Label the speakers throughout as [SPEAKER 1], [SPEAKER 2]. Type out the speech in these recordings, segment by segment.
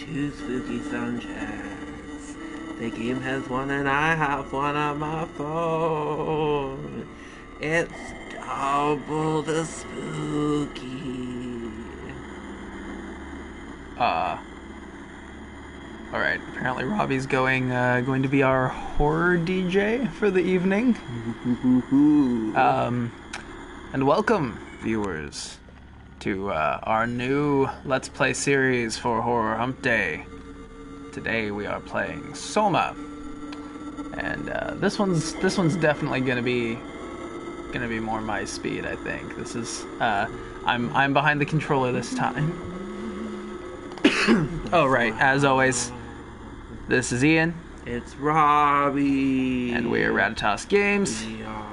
[SPEAKER 1] 2 spooky soundtracks. The game has one and I have one on my phone. It's double the spooky.
[SPEAKER 2] Alright, apparently Robbie's going to be our horror DJ for the evening. And welcome, viewers, to our new Let's Play series for Horror Hump Day. Today we are playing Soma. And this one's definitely gonna be more my speed, I think. This is I'm behind the controller this time. Oh right, as always, this is Ian.
[SPEAKER 1] It's Robbie.
[SPEAKER 2] And we are Ratatosk Games.
[SPEAKER 1] We are.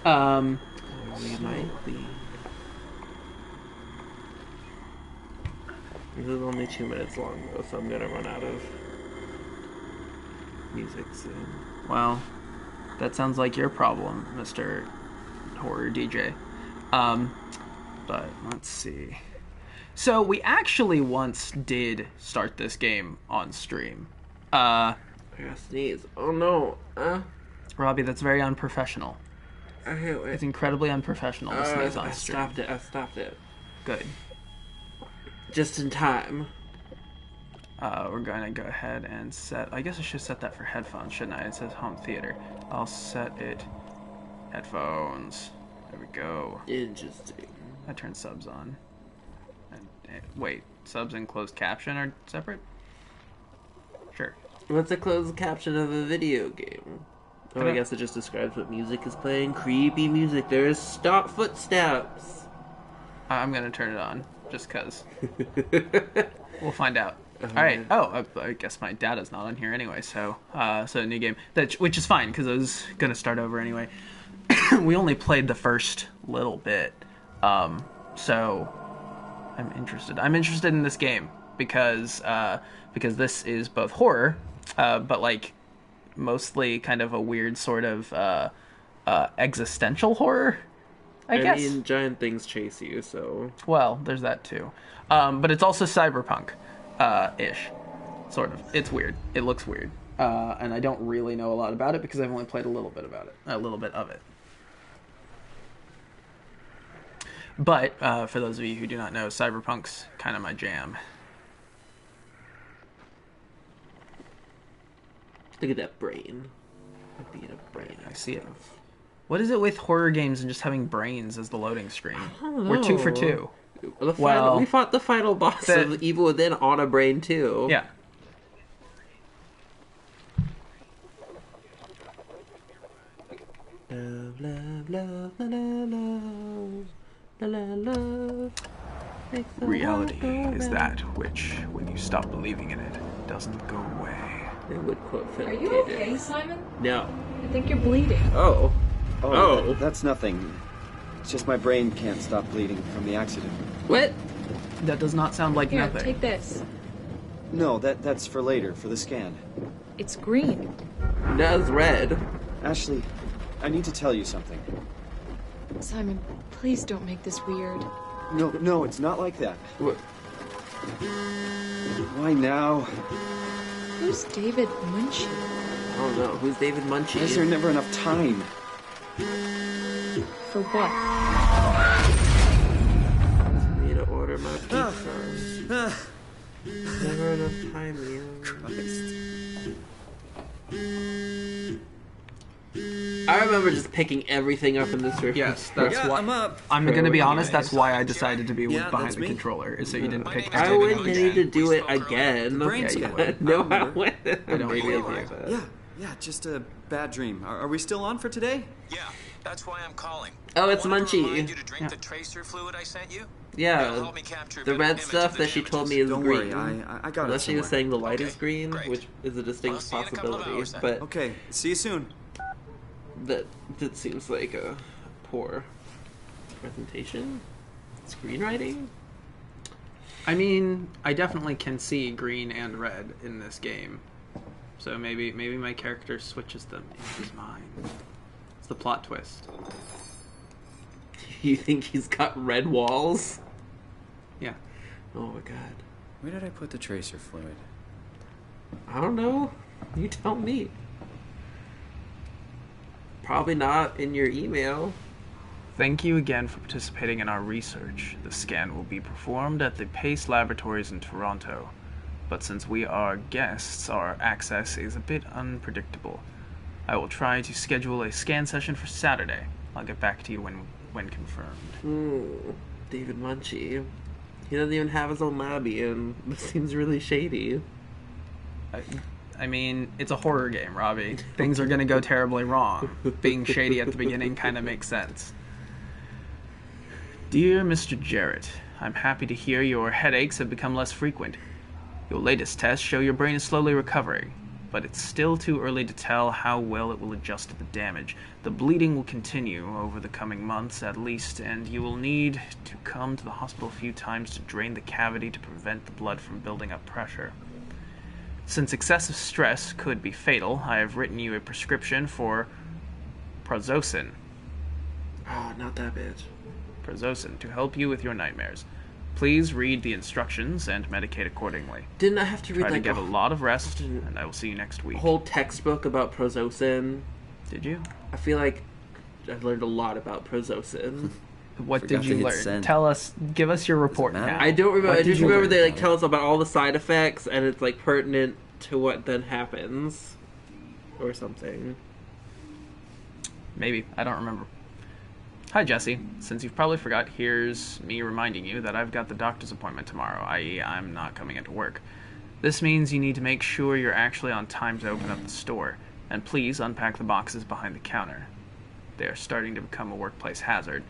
[SPEAKER 1] Or we might be. This is only 2 minutes long though, so I'm gonna run out of music soon.
[SPEAKER 2] Well, that sounds like your problem, Mr. Horror DJ. But let's see. So we actually once did start this game on stream.
[SPEAKER 1] I gotta sneeze. Oh no.
[SPEAKER 2] Robbie, that's very unprofessional.
[SPEAKER 1] I hate it.
[SPEAKER 2] It's incredibly unprofessional to sneeze on
[SPEAKER 1] I
[SPEAKER 2] stream.
[SPEAKER 1] I stopped it.
[SPEAKER 2] Good.
[SPEAKER 1] Just in time.
[SPEAKER 2] We're gonna go ahead and set... I guess I should set that for headphones, shouldn't I? It says home theater. I'll set it... headphones. There we go.
[SPEAKER 1] Interesting.
[SPEAKER 2] I turned subs on. Wait, subs and closed caption are separate? Sure.
[SPEAKER 1] What's a closed caption of a video game? Oh, I guess it just describes what music is playing. Creepy music. There's footsteps.
[SPEAKER 2] I'm gonna turn it on, just cause. We'll find out. Alright, I guess my data's not on here anyway, so new game. Which is fine, because I was gonna start over anyway. We only played the first little bit, so I'm interested in this game, because this is both horror, but like, mostly kind of a weird sort of existential horror, I guess.
[SPEAKER 1] I mean, giant things chase you, so...
[SPEAKER 2] Well, there's that too. But it's also cyberpunk ish, sort of. It's weird. It looks weird. And I don't really know a lot about it because I've only played a little bit of it. But for those of you who do not know, cyberpunk's kind of my jam.
[SPEAKER 1] Look at that brain. A beat of brain.
[SPEAKER 2] I see it. What is it with horror games and just having brains as the loading screen?
[SPEAKER 1] I don't know.
[SPEAKER 2] We're 2 for 2.
[SPEAKER 1] We fought the final boss of Evil Within on a brain too.
[SPEAKER 2] Yeah.
[SPEAKER 1] Love, love, love, la, la, love.
[SPEAKER 2] Reality is that which, when you stop believing in it, doesn't go away.
[SPEAKER 1] It would quote
[SPEAKER 3] Are you okay, Simon?
[SPEAKER 1] No.
[SPEAKER 3] I think you're bleeding.
[SPEAKER 1] Oh.
[SPEAKER 4] That's nothing. It's just my brain can't stop bleeding from the accident.
[SPEAKER 1] What?
[SPEAKER 2] That does not sound like
[SPEAKER 3] Here,
[SPEAKER 2] nothing.
[SPEAKER 3] take this.
[SPEAKER 4] No, that's for later, for the scan.
[SPEAKER 3] It's green.
[SPEAKER 1] No, it's red.
[SPEAKER 4] Ashley, I need to tell you something.
[SPEAKER 3] Simon, please don't make this weird.
[SPEAKER 4] No, it's not like that.
[SPEAKER 1] What?
[SPEAKER 4] Why now?
[SPEAKER 3] Who's David Munchie?
[SPEAKER 1] I don't know. Who's David Munchie?
[SPEAKER 4] Is there never enough time?
[SPEAKER 3] For what?
[SPEAKER 1] I need to order my pizza. Never enough time, Ian.
[SPEAKER 4] Christ.
[SPEAKER 1] I remember just picking everything up in this room.
[SPEAKER 2] Yes, that's why.
[SPEAKER 4] I'm up.
[SPEAKER 2] I'm gonna be honest. That's why I decided to be
[SPEAKER 4] Yeah,
[SPEAKER 2] behind
[SPEAKER 4] that's
[SPEAKER 2] the
[SPEAKER 4] me.
[SPEAKER 2] controller, is so you didn't pick.
[SPEAKER 1] I
[SPEAKER 2] David
[SPEAKER 1] wouldn't
[SPEAKER 2] Munchie.
[SPEAKER 1] need to do it again.
[SPEAKER 4] brain
[SPEAKER 2] Yeah, you
[SPEAKER 4] scan.
[SPEAKER 2] would.
[SPEAKER 1] No, I
[SPEAKER 4] remember.
[SPEAKER 1] wouldn't.
[SPEAKER 2] I don't believe you.
[SPEAKER 4] Yeah, just a bad dream. Are we still on for today?
[SPEAKER 5] Yeah, that's why I'm calling.
[SPEAKER 1] Oh, it's
[SPEAKER 5] I wanted to
[SPEAKER 1] Munchie.
[SPEAKER 5] remind you to drink
[SPEAKER 2] Yeah.
[SPEAKER 5] the tracer fluid I sent you. It'll
[SPEAKER 1] Yeah,
[SPEAKER 5] help me capture a
[SPEAKER 1] the
[SPEAKER 5] vivid
[SPEAKER 1] red
[SPEAKER 5] image of
[SPEAKER 1] stuff
[SPEAKER 5] the
[SPEAKER 1] that she told me
[SPEAKER 5] damages.
[SPEAKER 1] is
[SPEAKER 4] Don't
[SPEAKER 1] green.
[SPEAKER 4] worry, I got
[SPEAKER 1] Unless
[SPEAKER 4] it
[SPEAKER 1] she was
[SPEAKER 4] somewhere.
[SPEAKER 1] saying the light
[SPEAKER 5] Okay,
[SPEAKER 1] is green,
[SPEAKER 5] great.
[SPEAKER 1] which is a
[SPEAKER 5] I'll
[SPEAKER 1] distinct
[SPEAKER 5] see you in a couple of
[SPEAKER 1] possibility.
[SPEAKER 5] hours then.
[SPEAKER 1] But
[SPEAKER 4] Okay, see you soon.
[SPEAKER 1] that seems like a poor presentation. Screenwriting?
[SPEAKER 2] I mean, I definitely can see green and red in this game, so maybe my character switches them in his mind. It's the plot twist.
[SPEAKER 1] You think he's got red walls?
[SPEAKER 2] Yeah.
[SPEAKER 1] Oh my god.
[SPEAKER 6] Where did I put the tracer fluid?
[SPEAKER 1] I don't know. You tell me. Probably not in your email.
[SPEAKER 2] Thank you again for participating in our research. The scan will be performed at the Pace Laboratories in Toronto. But since we are guests, our access is a bit unpredictable. I will try to schedule a scan session for Saturday. I'll get back to you when confirmed.
[SPEAKER 1] David Munchie. He doesn't even have his own lobby, and this seems really shady.
[SPEAKER 2] I mean, it's a horror game, Robbie. Things are going to go terribly wrong. Being shady at the beginning kind of makes sense. Dear Mr. Jarrett, I'm happy to hear your headaches have become less frequent. Your latest tests show your brain is slowly recovering, but it's still too early to tell how well it will adjust to the damage. The bleeding will continue over the coming months at least, and you will need to come to the hospital a few times to drain the cavity to prevent the blood from building up pressure. Since excessive stress could be fatal, I have written you a prescription for Prazosin.
[SPEAKER 1] Oh, not that bitch.
[SPEAKER 2] Prazosin to help you with your nightmares. Please read the instructions and medicate accordingly.
[SPEAKER 1] Didn't I have to read
[SPEAKER 2] Try to
[SPEAKER 1] like
[SPEAKER 2] get a lot of rest, and I will see you next week.
[SPEAKER 1] whole textbook about Prazosin?
[SPEAKER 2] Did you?
[SPEAKER 1] I feel like I learned a lot about Prazosin.
[SPEAKER 2] What
[SPEAKER 6] Forgot
[SPEAKER 2] did
[SPEAKER 6] to
[SPEAKER 2] you
[SPEAKER 6] hit
[SPEAKER 2] learn?
[SPEAKER 6] send.
[SPEAKER 2] Tell us. Give us your report
[SPEAKER 6] matter?
[SPEAKER 2] now.
[SPEAKER 1] I don't remember.
[SPEAKER 6] What
[SPEAKER 1] I
[SPEAKER 6] did
[SPEAKER 1] just
[SPEAKER 6] you
[SPEAKER 1] remember
[SPEAKER 6] learn
[SPEAKER 1] they like
[SPEAKER 6] about
[SPEAKER 1] tell
[SPEAKER 6] it?
[SPEAKER 1] us about all the side effects, and it's like pertinent to what then happens, or something.
[SPEAKER 2] Maybe. I don't remember. Hi, Jesse. Since you've probably forgot, here's me reminding you that I've got the doctor's appointment tomorrow, i.e. I'm not coming into work. This means you need to make sure you're actually on time to open up the store, and please unpack the boxes behind the counter. They are starting to become a workplace hazard.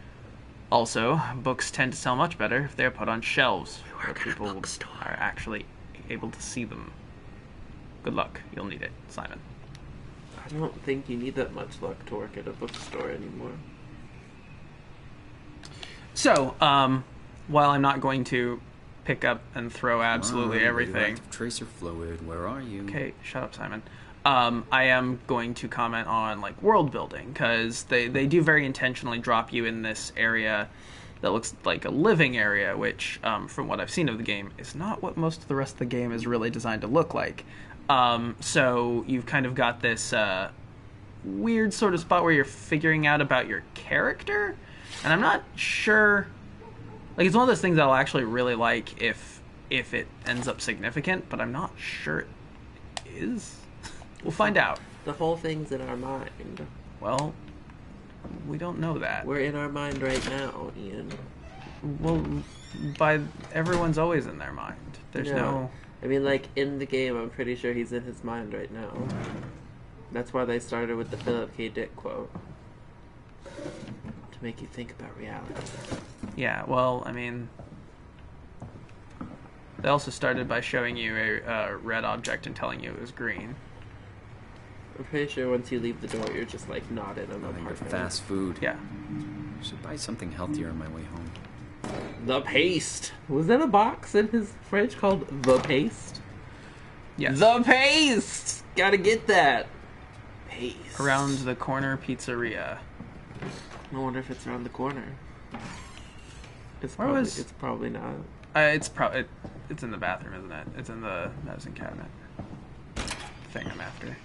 [SPEAKER 2] Also, books tend to sell much better if they're put on shelves, where people are actually able to see them. Good luck. You'll need it. Simon.
[SPEAKER 1] I don't think you need that much luck to work at a bookstore anymore.
[SPEAKER 2] So, while I'm not going to pick up and throw absolutely everything...
[SPEAKER 6] Radioactive tracer fluid, where are you?
[SPEAKER 2] Okay, shut up, Simon. I am going to comment on, like, world building, because they do very intentionally drop you in this area that looks like a living area, which, from what I've seen of the game, is not what most of the rest of the game is really designed to look like. So you've kind of got this weird sort of spot where you're figuring out about your character, and I'm not sure... Like, it's one of those things that I'll actually really like if it ends up significant, but I'm not sure it is. We'll find out.
[SPEAKER 1] The whole thing's in our mind.
[SPEAKER 2] Well, we don't know that.
[SPEAKER 1] We're in our mind right now, Ian.
[SPEAKER 2] Well, everyone's always in their mind. There's
[SPEAKER 1] Yeah.
[SPEAKER 2] no...
[SPEAKER 1] I mean, like, in the game, I'm pretty sure he's in his mind right now. That's why they started with the Philip K. Dick quote. To make you think about reality.
[SPEAKER 2] Yeah, well, I mean... They also started by showing you a red object and telling you it was green.
[SPEAKER 1] I'm pretty sure once you leave the door, you're just, like, not in an
[SPEAKER 6] Nothing but
[SPEAKER 1] apartment.
[SPEAKER 6] fast food.
[SPEAKER 2] Yeah.
[SPEAKER 6] Should buy something healthier on my way home.
[SPEAKER 1] The Paste. Was that a box in his fridge called The Paste?
[SPEAKER 2] Yes.
[SPEAKER 1] The Paste! Gotta get that. Paste.
[SPEAKER 2] Around the corner pizzeria.
[SPEAKER 1] I wonder if it's around the corner. It's
[SPEAKER 2] Where
[SPEAKER 1] probably,
[SPEAKER 2] was-
[SPEAKER 1] it's probably not.
[SPEAKER 2] It's in the bathroom, isn't it? It's in the medicine cabinet. Thing I'm after.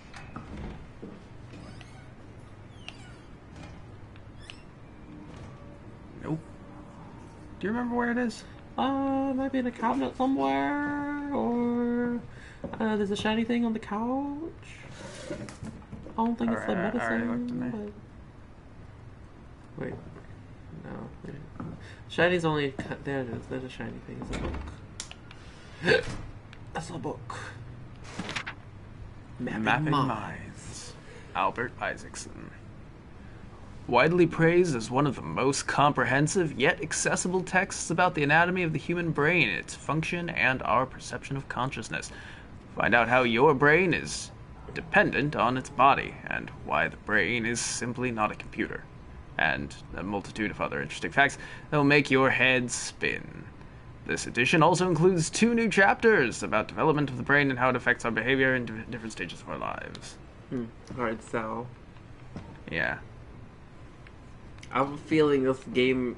[SPEAKER 2] Nope. Do you remember where it is?
[SPEAKER 1] Might be in a cabinet somewhere, or there's a shiny thing on the couch. I don't think it's the
[SPEAKER 2] Alright, I
[SPEAKER 1] medicine.
[SPEAKER 2] already looked in there.
[SPEAKER 1] Wait, no. Wait. Shiny's only there. It is. There's a shiny thing. It's a book. That's a book.
[SPEAKER 2] Mapping Minds. Albert Isaacson. Widely praised as one of the most comprehensive yet accessible texts about the anatomy of the human brain, its function, and our perception of consciousness. Find out how your brain is dependent on its body, and why the brain is simply not a computer. And a multitude of other interesting facts that will make your head spin. This edition also includes 2 new chapters about development of the brain and how it affects our behavior in different stages of our lives.
[SPEAKER 1] Hard sell.
[SPEAKER 2] Yeah.
[SPEAKER 1] I have a feeling this game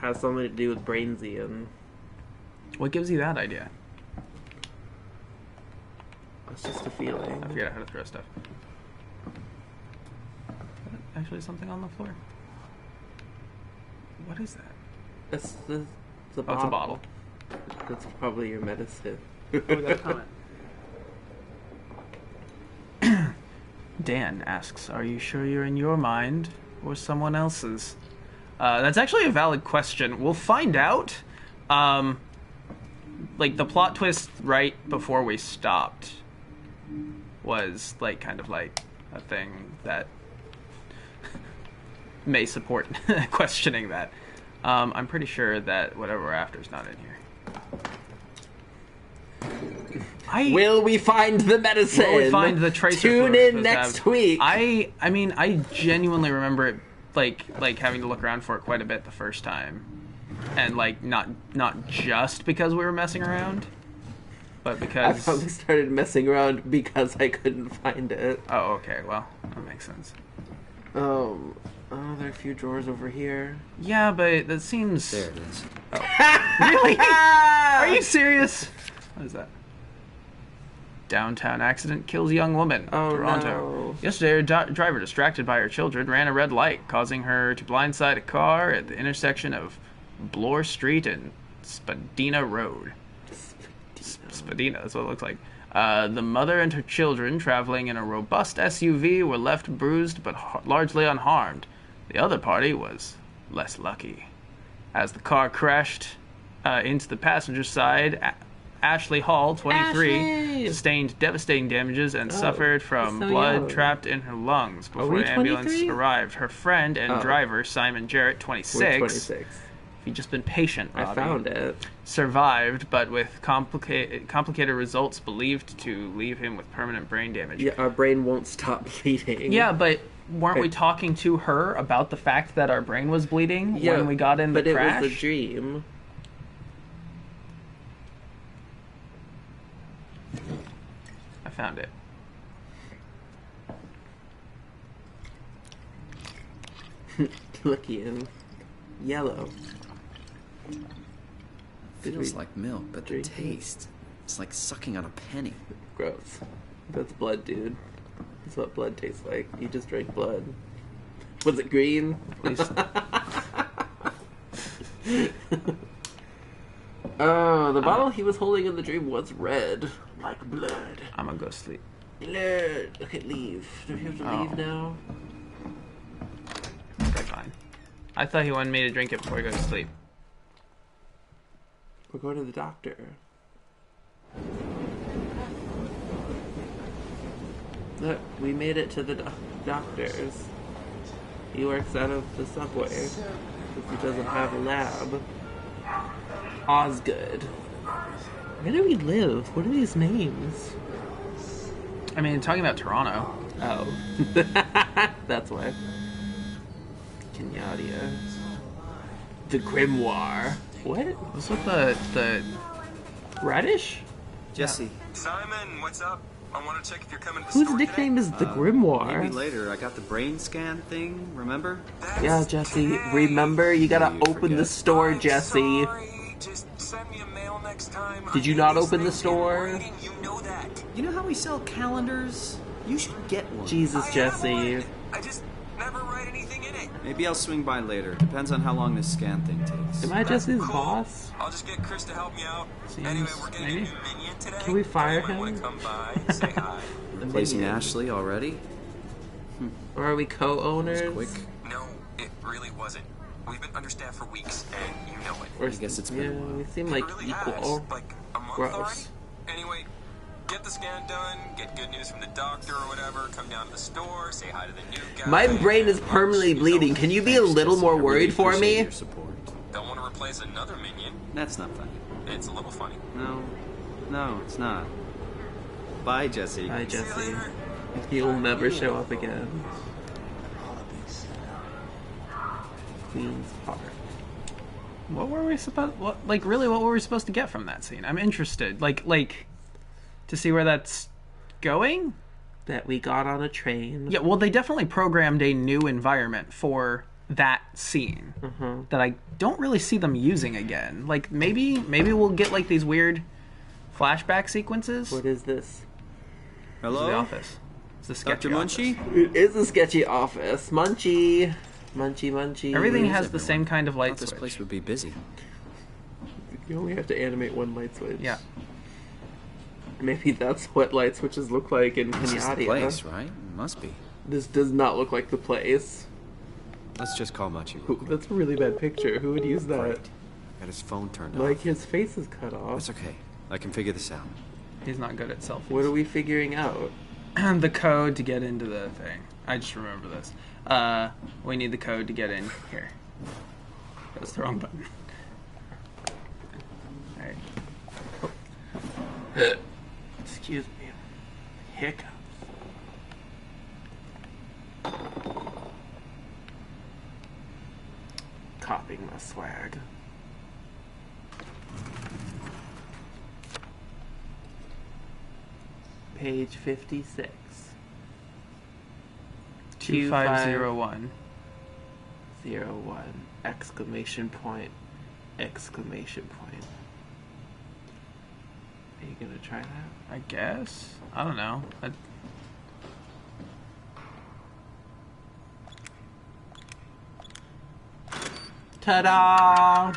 [SPEAKER 1] has something to do with Brainsian.
[SPEAKER 2] What gives you that idea?
[SPEAKER 1] It's just a feeling.
[SPEAKER 2] I forget how to throw stuff. Actually, something on the floor. What is that?
[SPEAKER 1] That's the bottle.
[SPEAKER 2] Oh, it's a bottle.
[SPEAKER 1] That's probably your medicine.
[SPEAKER 2] Oh, we got a comment. Dan asks, "Are you sure you're in your mind or someone else's?" That's actually a valid question. We'll find out. Like, the plot twist right before we stopped was, like, kind of like a thing that may support questioning that. I'm pretty sure that whatever we're after is not in here.
[SPEAKER 1] Will we find the medicine?
[SPEAKER 2] Will we find the tracer?
[SPEAKER 1] Tune in next week.
[SPEAKER 2] I mean, I genuinely remember it, like having to look around for it quite a bit the first time, and like not just because we were messing around, but because
[SPEAKER 1] I probably started messing around because I couldn't find it.
[SPEAKER 2] Oh, okay. Well, that makes sense.
[SPEAKER 1] Oh, there are a few drawers over here.
[SPEAKER 2] Yeah, but that seems.
[SPEAKER 6] There it is.
[SPEAKER 2] Oh. Really? Are you serious? What is that? Downtown accident kills young woman.
[SPEAKER 1] Oh,
[SPEAKER 2] Toronto.
[SPEAKER 1] no.
[SPEAKER 2] Yesterday, a driver distracted by her children ran a red light, causing her to blindside a car at the intersection of Bloor Street and Spadina Road. Spadina, that's what it looks like. The mother and her children, traveling in a robust SUV, were left bruised but largely unharmed. The other party was less lucky. As the car crashed into the passenger side, Ashley Hall, 23,
[SPEAKER 1] Ashley!
[SPEAKER 2] sustained devastating damages and suffered from
[SPEAKER 1] so
[SPEAKER 2] blood
[SPEAKER 1] young.
[SPEAKER 2] trapped in her lungs before
[SPEAKER 1] we
[SPEAKER 2] the ambulance
[SPEAKER 1] 23?
[SPEAKER 2] arrived. Her friend and driver, Simon Jarrett,
[SPEAKER 1] We're
[SPEAKER 2] 26,
[SPEAKER 1] 26.
[SPEAKER 2] if you'd just been patient,
[SPEAKER 1] I
[SPEAKER 2] Robbie,
[SPEAKER 1] found it.
[SPEAKER 2] survived, but with complicated results believed to leave him with permanent brain damage.
[SPEAKER 1] Yeah, our brain won't stop bleeding.
[SPEAKER 2] Yeah, but weren't we talking to her about the fact that our brain was bleeding when we got in the crash?
[SPEAKER 1] But it was a dream.
[SPEAKER 2] I found it.
[SPEAKER 1] Looky in yellow.
[SPEAKER 6] Feels like milk, but the
[SPEAKER 1] drink it?
[SPEAKER 6] taste, it's like sucking on a penny.
[SPEAKER 1] Gross. That's blood, dude. That's what blood tastes like. You just drank blood. Was it green?
[SPEAKER 2] Please.
[SPEAKER 1] Oh, the bottle he was holding in the dream was red. Like blood.
[SPEAKER 2] I'm gonna go sleep.
[SPEAKER 1] Blood. Okay, leave. Do we have to leave now?
[SPEAKER 2] Okay, fine. I thought he wanted me to drink it before he goes to sleep.
[SPEAKER 1] We're going to the doctor. Look, we made it to the doctor's. He works out of the subway. Because he doesn't have a lab. Osgood. Where do we live? What are these names?
[SPEAKER 2] I mean, talking about Toronto.
[SPEAKER 1] Oh. That's why. Kenyatta. The Grimoire. What?
[SPEAKER 2] What's with the
[SPEAKER 1] Radish?
[SPEAKER 6] Jesse,
[SPEAKER 5] Simon, what's up? I want to check if you're coming to the
[SPEAKER 1] Whose
[SPEAKER 5] store
[SPEAKER 1] nickname
[SPEAKER 5] today.
[SPEAKER 1] is the Grimoire?
[SPEAKER 6] maybe later. I got the brain scan thing, remember?
[SPEAKER 5] That's
[SPEAKER 1] Yeah, Jesse.
[SPEAKER 5] today.
[SPEAKER 1] Remember, you gotta
[SPEAKER 6] You
[SPEAKER 1] open the
[SPEAKER 6] forget.
[SPEAKER 1] store,
[SPEAKER 5] I'm
[SPEAKER 1] Jesse.
[SPEAKER 5] sorry. Just send me a mail next time.
[SPEAKER 1] Did you
[SPEAKER 5] I
[SPEAKER 1] not
[SPEAKER 5] need
[SPEAKER 1] open the
[SPEAKER 5] these things in
[SPEAKER 1] store?
[SPEAKER 5] writing. You know that.
[SPEAKER 6] You know how we sell calendars? You should get one.
[SPEAKER 1] Jesus,
[SPEAKER 5] I have
[SPEAKER 1] Jesse.
[SPEAKER 5] one. I just never write anything in it.
[SPEAKER 6] Maybe I'll swing by later. Depends on how long this scan thing takes.
[SPEAKER 1] Am I Jesse's
[SPEAKER 5] Cool.
[SPEAKER 1] boss?
[SPEAKER 5] I'll just get Chris to help me out.
[SPEAKER 2] Seems-
[SPEAKER 5] Anyway, we're getting
[SPEAKER 2] maybe.
[SPEAKER 5] a new minion today.
[SPEAKER 1] Can we fire
[SPEAKER 5] Anyone
[SPEAKER 1] him?
[SPEAKER 5] Want to come by? Say hi.
[SPEAKER 6] Replacing
[SPEAKER 1] Minion.
[SPEAKER 6] Ashley already?
[SPEAKER 1] Or are we co-owners?
[SPEAKER 6] That was quick.
[SPEAKER 5] No, it really wasn't. We've been understaffed for weeks, and you know it.
[SPEAKER 1] Or,
[SPEAKER 6] I guess it's been
[SPEAKER 1] yeah,
[SPEAKER 6] a while.
[SPEAKER 1] we seem
[SPEAKER 5] It
[SPEAKER 1] like
[SPEAKER 5] really
[SPEAKER 1] equal.
[SPEAKER 5] has. Like a month
[SPEAKER 1] Gross.
[SPEAKER 5] already. Anyway, get the scan done, get good news from the doctor or whatever, come down to the store, say hi to the new guy.
[SPEAKER 1] My brain is permanently bleeding. Can you be a little more
[SPEAKER 6] I really
[SPEAKER 1] worried for
[SPEAKER 6] appreciate
[SPEAKER 1] me?
[SPEAKER 6] Your support.
[SPEAKER 5] Don't want to replace another minion.
[SPEAKER 6] That's not funny.
[SPEAKER 5] It's a little funny.
[SPEAKER 6] No, it's not. Bye, Jesse.
[SPEAKER 1] Hi,
[SPEAKER 5] See you
[SPEAKER 1] Jesse.
[SPEAKER 5] later.
[SPEAKER 1] He'll never show up again. Queen's Park.
[SPEAKER 2] What were we supposed? What were we supposed to get from that scene? I'm interested. Like to see where that's going.
[SPEAKER 1] That we got on a train.
[SPEAKER 2] Yeah. Well, they definitely programmed a new environment for that scene that I don't really see them using again. Like maybe we'll get like these weird flashback sequences.
[SPEAKER 1] What is this?
[SPEAKER 2] This is
[SPEAKER 4] Hello?
[SPEAKER 2] the office. It's the sketchy
[SPEAKER 4] Dr.
[SPEAKER 2] office.
[SPEAKER 4] Munchie?
[SPEAKER 1] It is a sketchy office. Munchie. Munchy, munchy.
[SPEAKER 2] Everything
[SPEAKER 4] Where is
[SPEAKER 2] has the same
[SPEAKER 4] everyone?
[SPEAKER 2] kind of
[SPEAKER 4] I
[SPEAKER 2] light
[SPEAKER 4] thought this
[SPEAKER 2] switch.
[SPEAKER 4] place would be busy.
[SPEAKER 1] You only have to animate one light switch.
[SPEAKER 2] Yeah.
[SPEAKER 1] Maybe that's what light switches look like in
[SPEAKER 4] This is the
[SPEAKER 1] Kenyatta.
[SPEAKER 4] place, right? It must be.
[SPEAKER 1] This does not look like the place.
[SPEAKER 4] Let's just call Munchie.
[SPEAKER 1] That's a really bad picture. Who would use that?
[SPEAKER 4] Great. Got his phone turned
[SPEAKER 1] Like
[SPEAKER 4] off.
[SPEAKER 1] his face is cut off.
[SPEAKER 4] That's okay. I can figure this out.
[SPEAKER 2] He's not good at selfies.
[SPEAKER 1] What are we figuring out?
[SPEAKER 2] The code to get into the thing. I just remember this. We need the code to get in here. That's the wrong button. Alright.
[SPEAKER 1] Excuse me. Hiccups. Copying my swag. Page 56.
[SPEAKER 2] 2501.
[SPEAKER 1] 01. Exclamation point. Exclamation point. Are you gonna try that?
[SPEAKER 2] I guess. I don't know.
[SPEAKER 1] Ta-da!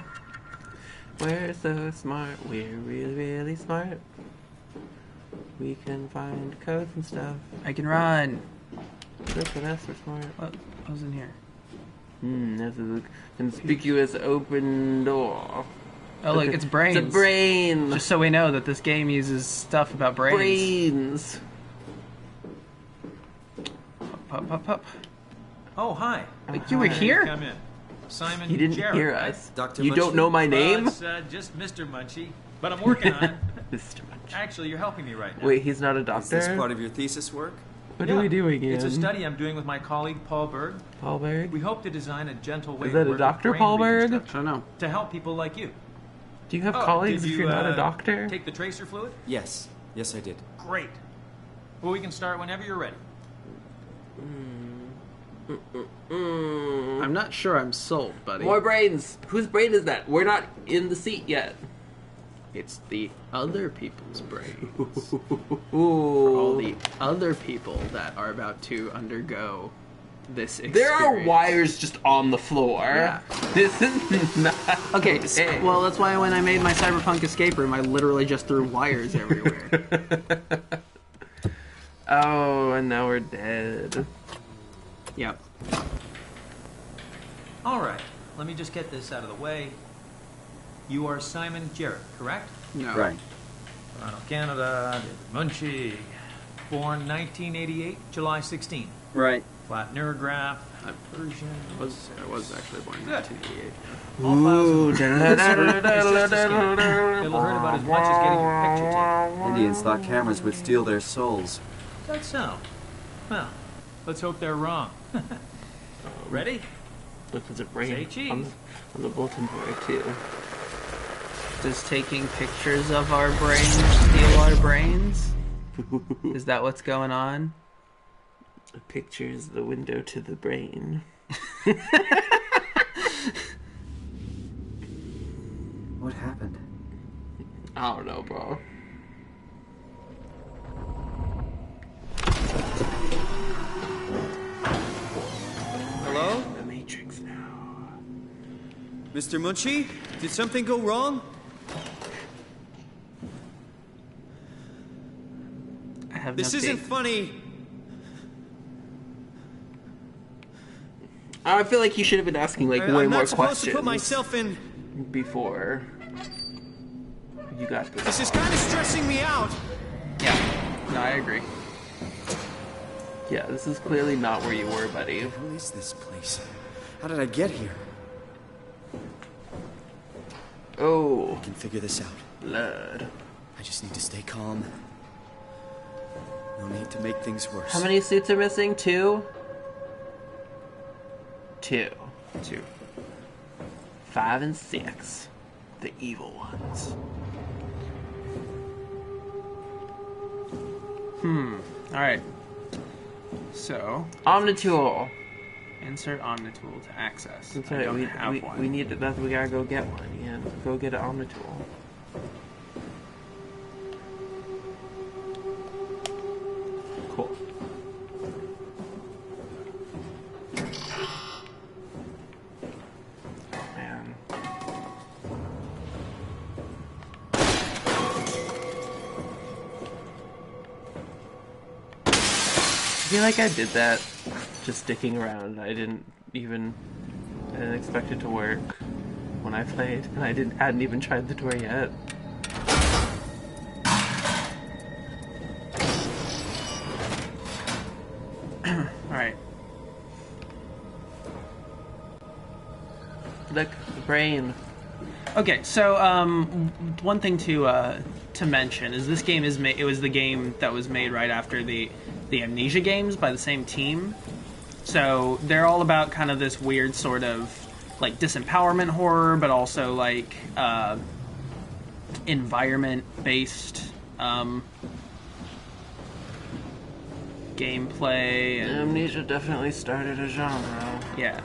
[SPEAKER 1] We're so smart. We're really, really smart. We can find codes and stuff.
[SPEAKER 2] I can run.
[SPEAKER 1] Look at us, we're smart.
[SPEAKER 2] What was in here?
[SPEAKER 1] That's a conspicuous open door.
[SPEAKER 2] Oh, look, it's brains.
[SPEAKER 1] It's a brain!
[SPEAKER 2] Just so we know that this game uses stuff about brains.
[SPEAKER 1] Brains!
[SPEAKER 2] Pop, pop, pop.
[SPEAKER 6] Oh, hi.
[SPEAKER 2] Like, you were here?
[SPEAKER 6] Come in. Simon
[SPEAKER 1] He didn't
[SPEAKER 6] Jarrett,
[SPEAKER 1] hear
[SPEAKER 6] right?
[SPEAKER 1] us.
[SPEAKER 4] Dr.
[SPEAKER 1] You don't
[SPEAKER 4] Munchie?
[SPEAKER 1] know my
[SPEAKER 6] Well,
[SPEAKER 1] name?
[SPEAKER 6] it's just Mr. Munchie, but I'm working on it.
[SPEAKER 1] Mr. Munch.
[SPEAKER 6] Actually, you're helping me right now.
[SPEAKER 1] Wait, he's not a
[SPEAKER 4] Is
[SPEAKER 1] doctor?
[SPEAKER 4] this part of your thesis work?
[SPEAKER 1] What
[SPEAKER 6] Yeah.
[SPEAKER 1] are we doing here?
[SPEAKER 6] It's a study I'm doing with my colleague Paul Berg.
[SPEAKER 1] Paul Berg?
[SPEAKER 6] We hope to design a gentle way
[SPEAKER 1] Is that
[SPEAKER 6] to
[SPEAKER 1] a
[SPEAKER 6] work
[SPEAKER 1] Dr.
[SPEAKER 6] with brain
[SPEAKER 1] Paul Berg?
[SPEAKER 6] reconstruction
[SPEAKER 2] I don't know.
[SPEAKER 6] to help people like you.
[SPEAKER 1] Do you have
[SPEAKER 6] Oh,
[SPEAKER 1] colleagues
[SPEAKER 6] did
[SPEAKER 1] if
[SPEAKER 6] you,
[SPEAKER 1] you're not a doctor?
[SPEAKER 6] Take the tracer fluid?
[SPEAKER 4] Yes. Yes, I did.
[SPEAKER 6] Great. Well, we can start whenever you're ready.
[SPEAKER 2] I'm not sure I'm sold, buddy.
[SPEAKER 1] More brains! Whose brain is that? We're not in the seat yet.
[SPEAKER 2] It's the other people's brains.
[SPEAKER 1] Ooh.
[SPEAKER 2] All the other people that are about to undergo this experience.
[SPEAKER 1] There are wires just on the floor.
[SPEAKER 2] Yeah.
[SPEAKER 1] This is not...
[SPEAKER 2] Okay,
[SPEAKER 1] Hey.
[SPEAKER 2] well, that's why when I made my cyberpunk escape room, I literally just threw wires everywhere.
[SPEAKER 1] Oh, and now we're dead.
[SPEAKER 2] Yep.
[SPEAKER 6] All right. Let me just get this out of the way. You are Simon Jarrett, correct?
[SPEAKER 2] No.
[SPEAKER 4] Right.
[SPEAKER 6] Toronto, Canada. Munchie. Born 1988, July 16.
[SPEAKER 4] Right.
[SPEAKER 6] Flat neurograph. Version.
[SPEAKER 2] I was actually born in
[SPEAKER 6] Good.
[SPEAKER 2] 1988.
[SPEAKER 6] All files
[SPEAKER 1] Ooh,
[SPEAKER 6] are- It's just a scam. It'll hurt about as much as getting your picture taken.
[SPEAKER 4] Indians thought cameras would steal their souls.
[SPEAKER 6] That so? Well, let's hope they're wrong. Ready?
[SPEAKER 1] Look, there's a
[SPEAKER 6] Say
[SPEAKER 1] brain
[SPEAKER 6] cheese.
[SPEAKER 1] on the bulletin board, too.
[SPEAKER 2] Does taking pictures of our brains steal our brains? Is that what's going on?
[SPEAKER 1] A picture is the window to the brain.
[SPEAKER 4] What happened?
[SPEAKER 1] I don't know, bro.
[SPEAKER 4] Hello?
[SPEAKER 1] The Matrix now.
[SPEAKER 4] Mr. Munchie? Did something go wrong?
[SPEAKER 2] I have
[SPEAKER 4] This
[SPEAKER 2] no
[SPEAKER 4] isn't
[SPEAKER 2] faith.
[SPEAKER 4] funny.
[SPEAKER 1] I feel like you should have been asking like way
[SPEAKER 4] I'm
[SPEAKER 1] more
[SPEAKER 4] not supposed
[SPEAKER 1] questions
[SPEAKER 4] to put myself in.
[SPEAKER 1] before. You got this.
[SPEAKER 4] This is kind of stressing me out.
[SPEAKER 2] Yeah. No, I agree.
[SPEAKER 1] Yeah, this is clearly not where you were, buddy.
[SPEAKER 4] Who is this place? How did I get here?
[SPEAKER 1] Oh,
[SPEAKER 4] I can figure this out.
[SPEAKER 1] blood.
[SPEAKER 4] I just need to stay calm. No need to make things worse.
[SPEAKER 1] How many suits are missing? Two? Two. 5 and 6. The evil ones.
[SPEAKER 2] Alright. So,
[SPEAKER 1] Omnitool.
[SPEAKER 2] insert Omnitool to access.
[SPEAKER 1] That's
[SPEAKER 2] I
[SPEAKER 1] right.
[SPEAKER 2] don't have
[SPEAKER 1] We
[SPEAKER 2] one.
[SPEAKER 1] need that. We gotta go get one. Yeah, go get an Omnitool. Cool. Oh, man. I feel like I did that just sticking around. I didn't expect it to work when I played, and I hadn't even tried the door yet.
[SPEAKER 2] Alright.
[SPEAKER 1] Look, the brain.
[SPEAKER 2] Okay, so one thing to mention is this game is it was the game that was made right after the Amnesia games by the same team. So they're all about kind of this weird sort of like disempowerment horror, but also like environment based gameplay. And
[SPEAKER 1] Amnesia definitely started a genre.
[SPEAKER 2] yeah.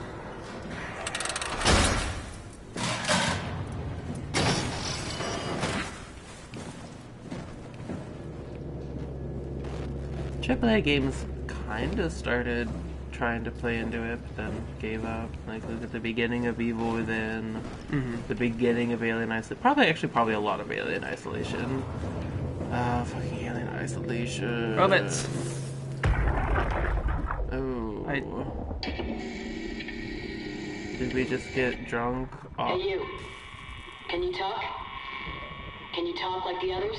[SPEAKER 1] AAA games kind of started trying to play into it, but then gave up. Like, look at the beginning of Evil Within, the beginning of Alien Isolation. Probably a lot of Alien Isolation. Fucking Alien Isolation.
[SPEAKER 2] Robots.
[SPEAKER 1] Oh. Did we just get drunk? Oh.
[SPEAKER 7] Hey, you. Can you talk? Can you talk like the others?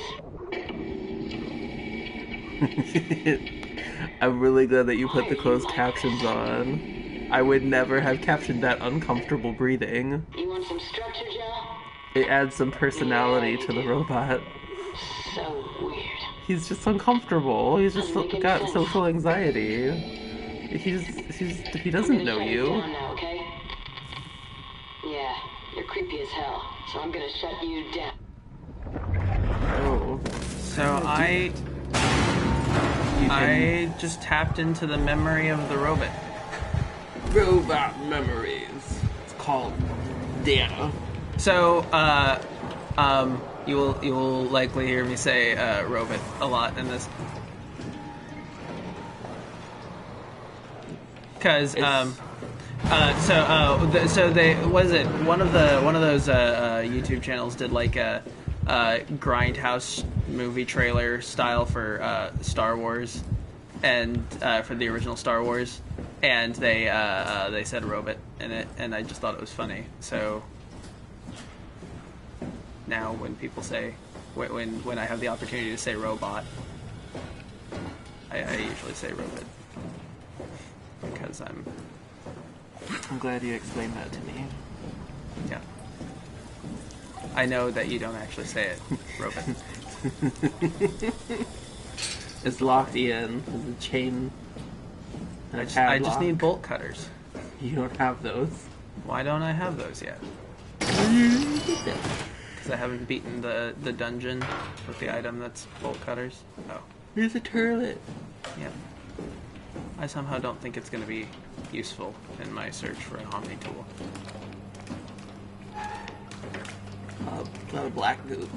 [SPEAKER 1] I'm really glad that you put the closed captions on. I would never have captioned that uncomfortable breathing.
[SPEAKER 7] You want some structure, Joe?
[SPEAKER 1] It adds some personality to the robot.
[SPEAKER 7] So weird.
[SPEAKER 1] He's just uncomfortable. He's just got social anxiety. He doesn't know you.
[SPEAKER 7] Down now, okay? Yeah, you're creepy as hell, so I'm gonna shut you down.
[SPEAKER 1] Oh.
[SPEAKER 2] So I just tapped into the memory of the robot.
[SPEAKER 1] Robot memories. It's called data.
[SPEAKER 2] So, you will likely hear me say robot a lot in this, because so they one of those YouTube channels did like a grindhouse movie trailer style for Star Wars, and for the original Star Wars, and they said robot in it, and I just thought it was funny. So now when people say when I have the opportunity to say robot, I usually say robot, because I'm
[SPEAKER 1] glad you explained that to me.
[SPEAKER 2] yeah. I know that you don't actually say it, robot.
[SPEAKER 1] It's locked in. There's a chain. And a
[SPEAKER 2] I
[SPEAKER 1] padlock.
[SPEAKER 2] just need bolt cutters.
[SPEAKER 1] You don't have those.
[SPEAKER 2] Why don't I have those yet? Because I haven't beaten the dungeon with the item that's bolt cutters. Oh.
[SPEAKER 1] There's a turlet.
[SPEAKER 2] Yeah. I somehow don't think it's going to be useful in my search for an Omni tool.
[SPEAKER 1] Not a black goop.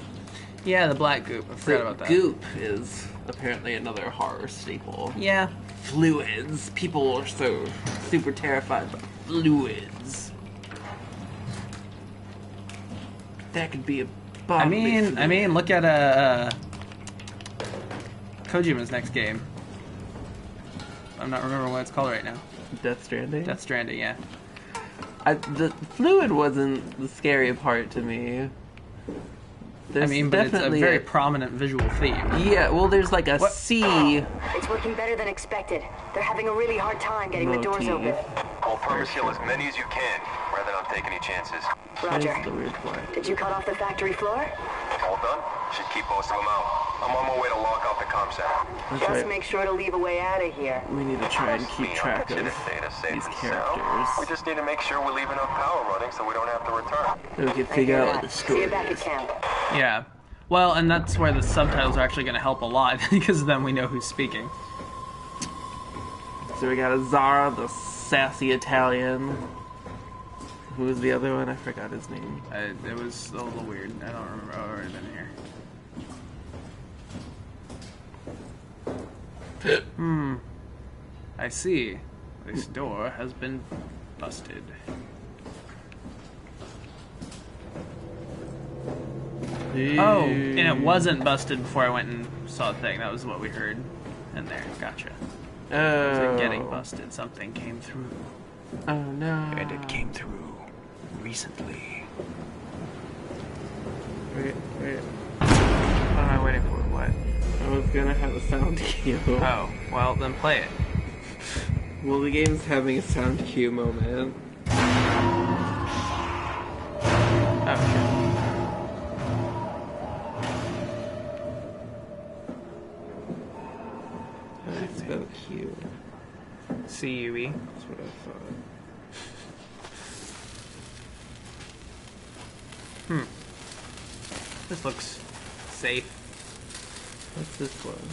[SPEAKER 2] Yeah, the black goop. I forgot about that.
[SPEAKER 1] Goop is apparently another horror staple.
[SPEAKER 2] Yeah.
[SPEAKER 1] Fluids. People are so super terrified by fluids. That could be a
[SPEAKER 2] I mean, look at Kojima's next game. I'm not remembering what it's called right now.
[SPEAKER 1] Death Stranding?
[SPEAKER 2] Death Stranding, yeah.
[SPEAKER 1] The fluid wasn't the scary part to me. There's
[SPEAKER 2] but it's a very prominent visual theme.
[SPEAKER 1] Yeah, well, there's like a sea.
[SPEAKER 7] It's working better than expected. They're having a really hard time getting the doors open.
[SPEAKER 5] I'll perma seal as many as you can, rather than take any chances.
[SPEAKER 7] Roger.
[SPEAKER 1] There's the weird part.
[SPEAKER 7] Did you cut off the factory floor?
[SPEAKER 5] All done? Should keep most of them out. I'm on my way to lock out the comm center.
[SPEAKER 1] That's
[SPEAKER 7] Just
[SPEAKER 1] right.
[SPEAKER 7] make sure to leave a way out of here.
[SPEAKER 1] We need to try and keep track of these characters.
[SPEAKER 5] We just need to make sure we leave enough power running so we don't have to return.
[SPEAKER 1] So we can figure out what the
[SPEAKER 7] See
[SPEAKER 1] story
[SPEAKER 7] you back at
[SPEAKER 1] is.
[SPEAKER 7] camp.
[SPEAKER 2] Yeah. Well, and that's where the subtitles are actually going to help a lot, because then we know who's speaking.
[SPEAKER 1] So we got a Zara, the sassy Italian. Who was the other one? I forgot his name.
[SPEAKER 2] It was a little weird. I don't remember. I've already been here. I see. This door has been busted. Oh, and it wasn't busted before I went and saw the thing. That was what we heard in there. Gotcha.
[SPEAKER 1] Oh.
[SPEAKER 2] So getting busted. Something came through.
[SPEAKER 1] Oh no.
[SPEAKER 2] And it came through recently.
[SPEAKER 1] Wait.
[SPEAKER 2] What am I waiting for? What?
[SPEAKER 1] I was gonna have a sound cue.
[SPEAKER 2] Oh, well, then play it.
[SPEAKER 1] Well, the game's having a sound cue moment.
[SPEAKER 2] Oh, shit.
[SPEAKER 1] How do you spell cue?
[SPEAKER 2] C-U-E.
[SPEAKER 1] That's what I thought.
[SPEAKER 2] This looks safe.
[SPEAKER 1] What's this one?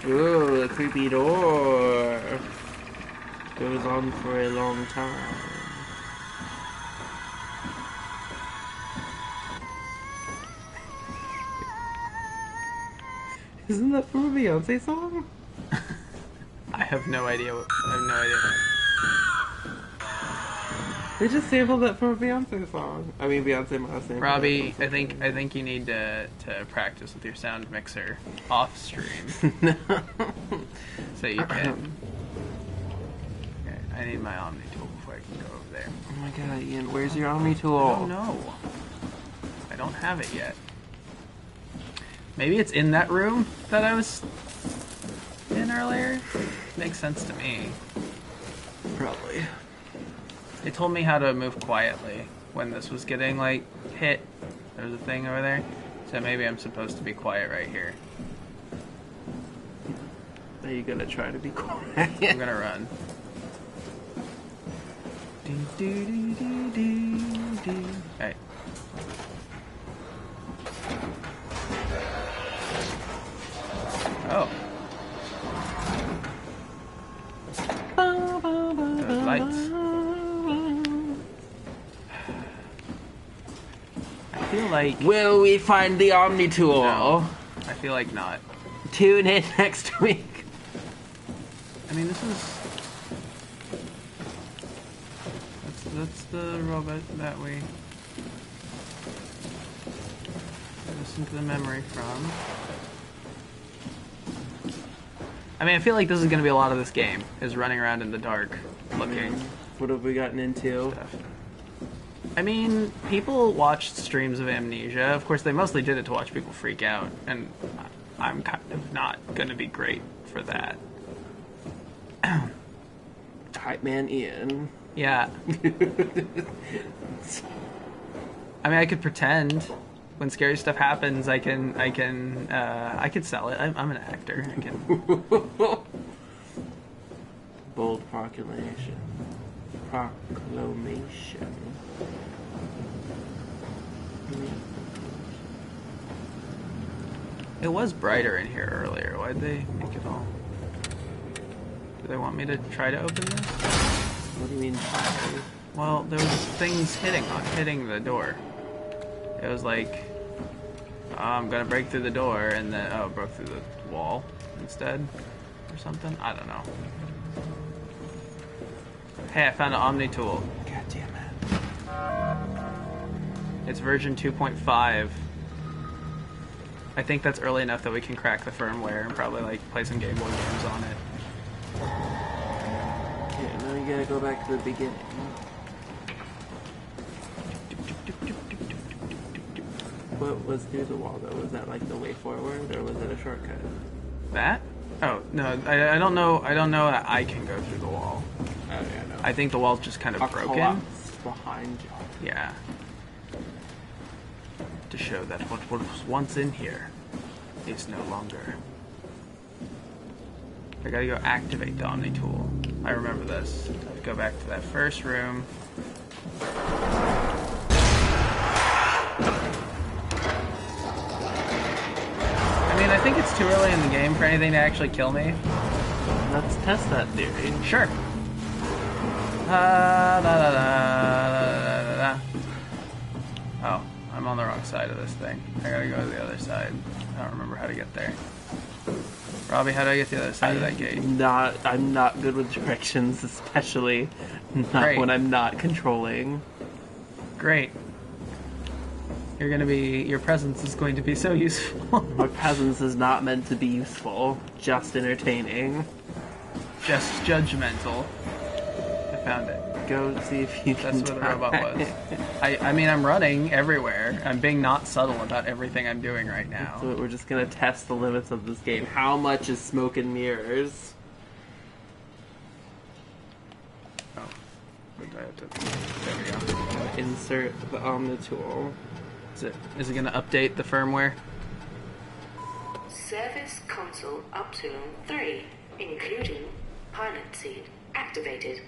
[SPEAKER 1] Ooh, a creepy door. Goes on for a long time. Isn't that from a Beyonce song?
[SPEAKER 2] I have no idea.
[SPEAKER 1] They just sampled that from a Beyonce song. I mean, Beyonce must have sampled
[SPEAKER 2] Robbie,
[SPEAKER 1] that
[SPEAKER 2] I think you need to practice with your sound mixer off stream so you can. Okay, I need my Omni tool before I can go over there.
[SPEAKER 1] Oh my god, Ian, where's your Omni tool?
[SPEAKER 2] Oh no, I don't have it yet. Maybe it's in that room that I was in earlier. Makes sense to me.
[SPEAKER 1] Probably.
[SPEAKER 2] They told me how to move quietly when this was getting, like, hit. There's a thing over there. So maybe I'm supposed to be quiet right here.
[SPEAKER 1] Are you gonna try to be quiet?
[SPEAKER 2] I'm gonna run. Hey. Oh. Those lights. I feel like...
[SPEAKER 1] Will we find the Omni tool?
[SPEAKER 2] No. I feel like not.
[SPEAKER 1] Tune in next week.
[SPEAKER 2] I mean, this is... That's the robot that we listen to the memory from. I mean, I feel like this is going to be a lot of this game, is running around in the dark, looking.
[SPEAKER 1] What have we gotten into?
[SPEAKER 2] Stuff. I mean, people watched streams of Amnesia. Of course, they mostly did it to watch people freak out, and I'm kind of not going to be great for that.
[SPEAKER 1] Hype man Ian.
[SPEAKER 2] Yeah. I mean, I could pretend when scary stuff happens. I could sell it. I'm an actor. I can.
[SPEAKER 1] Bold proclamation. Proclamation.
[SPEAKER 2] It was brighter in here earlier. Why'd they make it all? Do they want me to try to open this?
[SPEAKER 1] What do you mean fire?
[SPEAKER 2] Well, there was things hitting the door. It was like, oh, I'm gonna break through the door, and then it broke through the wall instead, or something. I don't know. Hey, I found an Omni tool.
[SPEAKER 1] God damn it.
[SPEAKER 2] It's version 2.5. I think that's early enough that we can crack the firmware and probably like play some Game Boy games on it.
[SPEAKER 1] Okay, now you gotta go back to the beginning. What was through the wall though? Was that like the way forward, or was it a shortcut?
[SPEAKER 2] That? Oh no, I don't know. I don't know that I can go through the wall.
[SPEAKER 1] Oh yeah, no.
[SPEAKER 2] I think the wall's just kind of broken.
[SPEAKER 1] Collapse behind you.
[SPEAKER 2] Yeah. To show that what was once in here is no longer. I gotta go activate the Omni tool. I remember this. Go back to that first room. I mean, I think it's too early in the game for anything to actually kill me.
[SPEAKER 1] Let's test that theory.
[SPEAKER 2] Sure. La, la, la, la, la, la. Oh, I'm on the wrong side of this thing. I gotta go to the other side. I don't remember how to get there. Robbie, how do I get to the other side of that gate?
[SPEAKER 1] I'm not good with directions, especially not when I'm not controlling.
[SPEAKER 2] Great. Your presence is going to be so useful.
[SPEAKER 1] My presence is not meant to be useful, just entertaining.
[SPEAKER 2] Just judgmental. I found it.
[SPEAKER 1] Go see if you can.
[SPEAKER 2] That's what the robot was. I mean, I'm running everywhere. I'm being not subtle about everything I'm doing right now.
[SPEAKER 1] So we're just gonna test the limits of this game. How much is smoke and mirrors?
[SPEAKER 2] Oh. What do I have to... There we go.
[SPEAKER 1] Insert the Omni tool.
[SPEAKER 2] Is it going to update the firmware?
[SPEAKER 7] Service console Upsilon 3, including pilot seat, activated.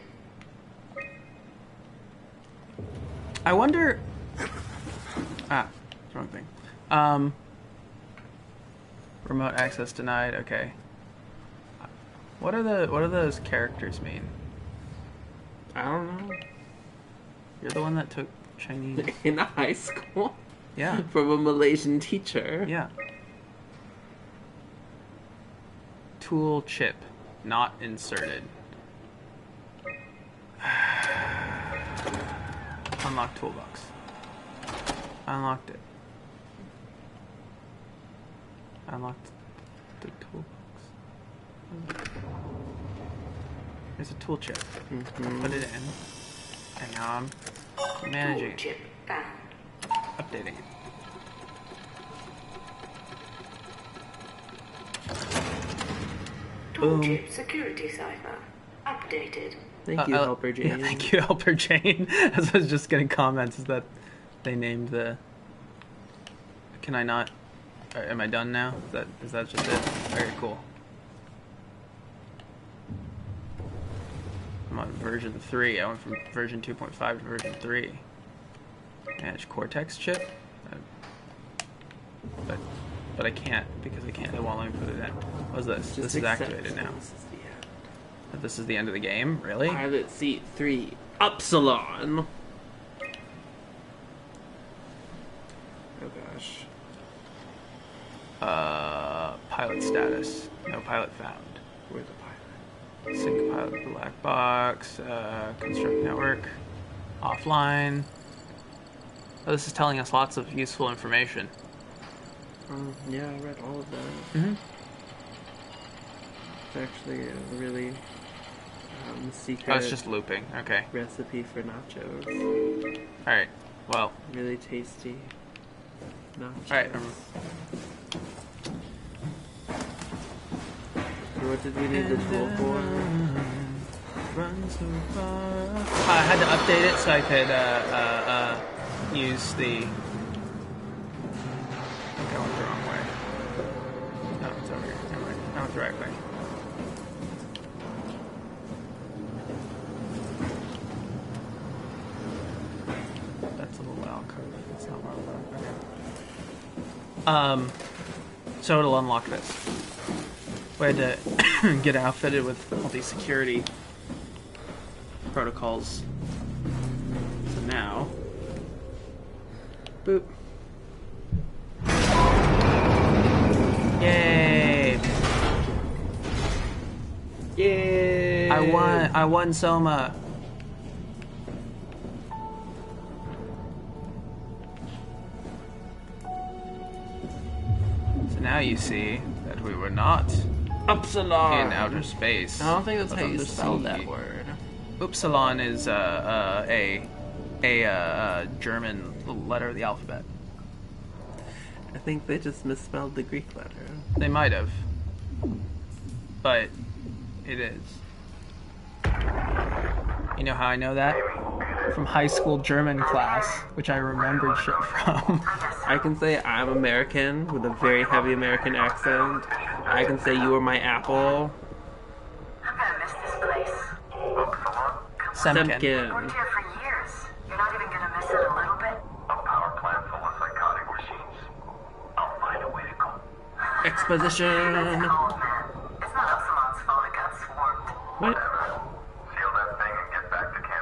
[SPEAKER 2] I wonder... wrong thing. Remote access denied, okay. What do those characters mean?
[SPEAKER 1] I don't know.
[SPEAKER 2] You're the one that took Chinese.
[SPEAKER 1] In high school?
[SPEAKER 2] Yeah.
[SPEAKER 1] From a Malaysian teacher.
[SPEAKER 2] Yeah. Tool chip, not inserted. Unlock toolbox. Unlocked it. Unlocked the toolbox. There's a tool chip. Put it in. And now I'm managing
[SPEAKER 7] Tool chip found.
[SPEAKER 2] Updating it.
[SPEAKER 7] Tool chip security cipher. Updated.
[SPEAKER 1] Thank you, Helper Jane.
[SPEAKER 2] Yeah, thank you, Helper Jane. As I was just getting comments, is that they named the... Can I not... Am I done now? Is that just it? Very cool. I'm on version 3. I went from version 2.5 to version 3. Manage Cortex chip? But I can't, because I can't. It won't let me put it in. What's this? This is activated now.
[SPEAKER 1] This is the end.
[SPEAKER 2] But this is the end of the game? Really?
[SPEAKER 1] Pilot seat 3. Upsilon! Oh gosh.
[SPEAKER 2] Pilot status. No pilot found.
[SPEAKER 1] Where's the pilot?
[SPEAKER 2] Sync pilot black box. Construct network. Offline. Oh, this is telling us lots of useful information.
[SPEAKER 1] Yeah, I read all of that.
[SPEAKER 2] Mm-hmm.
[SPEAKER 1] It's actually a really secret
[SPEAKER 2] Oh, it's just looping. Okay.
[SPEAKER 1] recipe for nachos.
[SPEAKER 2] Alright. Well.
[SPEAKER 1] Really tasty nachos.
[SPEAKER 2] Alright.
[SPEAKER 1] What did we need the tool for?
[SPEAKER 2] Run so far. I had to update it so I could use the... I think I went the wrong way. No, it's over here. Never mind. I went the right way. That's a little alcove. That's not where I'm going. Okay. So it'll unlock this. We had to get outfitted with all these security protocols. So now, boop. Yay!
[SPEAKER 1] Yay!
[SPEAKER 2] I won Soma. So now you see that we were not
[SPEAKER 1] Upsilon!
[SPEAKER 2] in outer space.
[SPEAKER 1] I don't think that's
[SPEAKER 2] but
[SPEAKER 1] how you
[SPEAKER 2] under
[SPEAKER 1] spell
[SPEAKER 2] sea.
[SPEAKER 1] that word.
[SPEAKER 2] Upsilon is a German letter of the alphabet.
[SPEAKER 1] I think they just misspelled the Greek letter.
[SPEAKER 2] They might have, but it is. You know how I know that? From high school German class, which I remembered shit from.
[SPEAKER 1] I can say I'm American with a very heavy American accent. I can say you are my apple.
[SPEAKER 8] I'm gonna miss this place.
[SPEAKER 2] Semken.
[SPEAKER 8] Worked here for years. You're not even gonna miss it a little bit?
[SPEAKER 9] A power plant full of psychotic machines. I'll find a way to go.
[SPEAKER 1] Exposition.
[SPEAKER 8] It's cold, man. It's not Upsilon's fault it got swarmed.
[SPEAKER 1] What?
[SPEAKER 9] Seal that thing and get back to camp.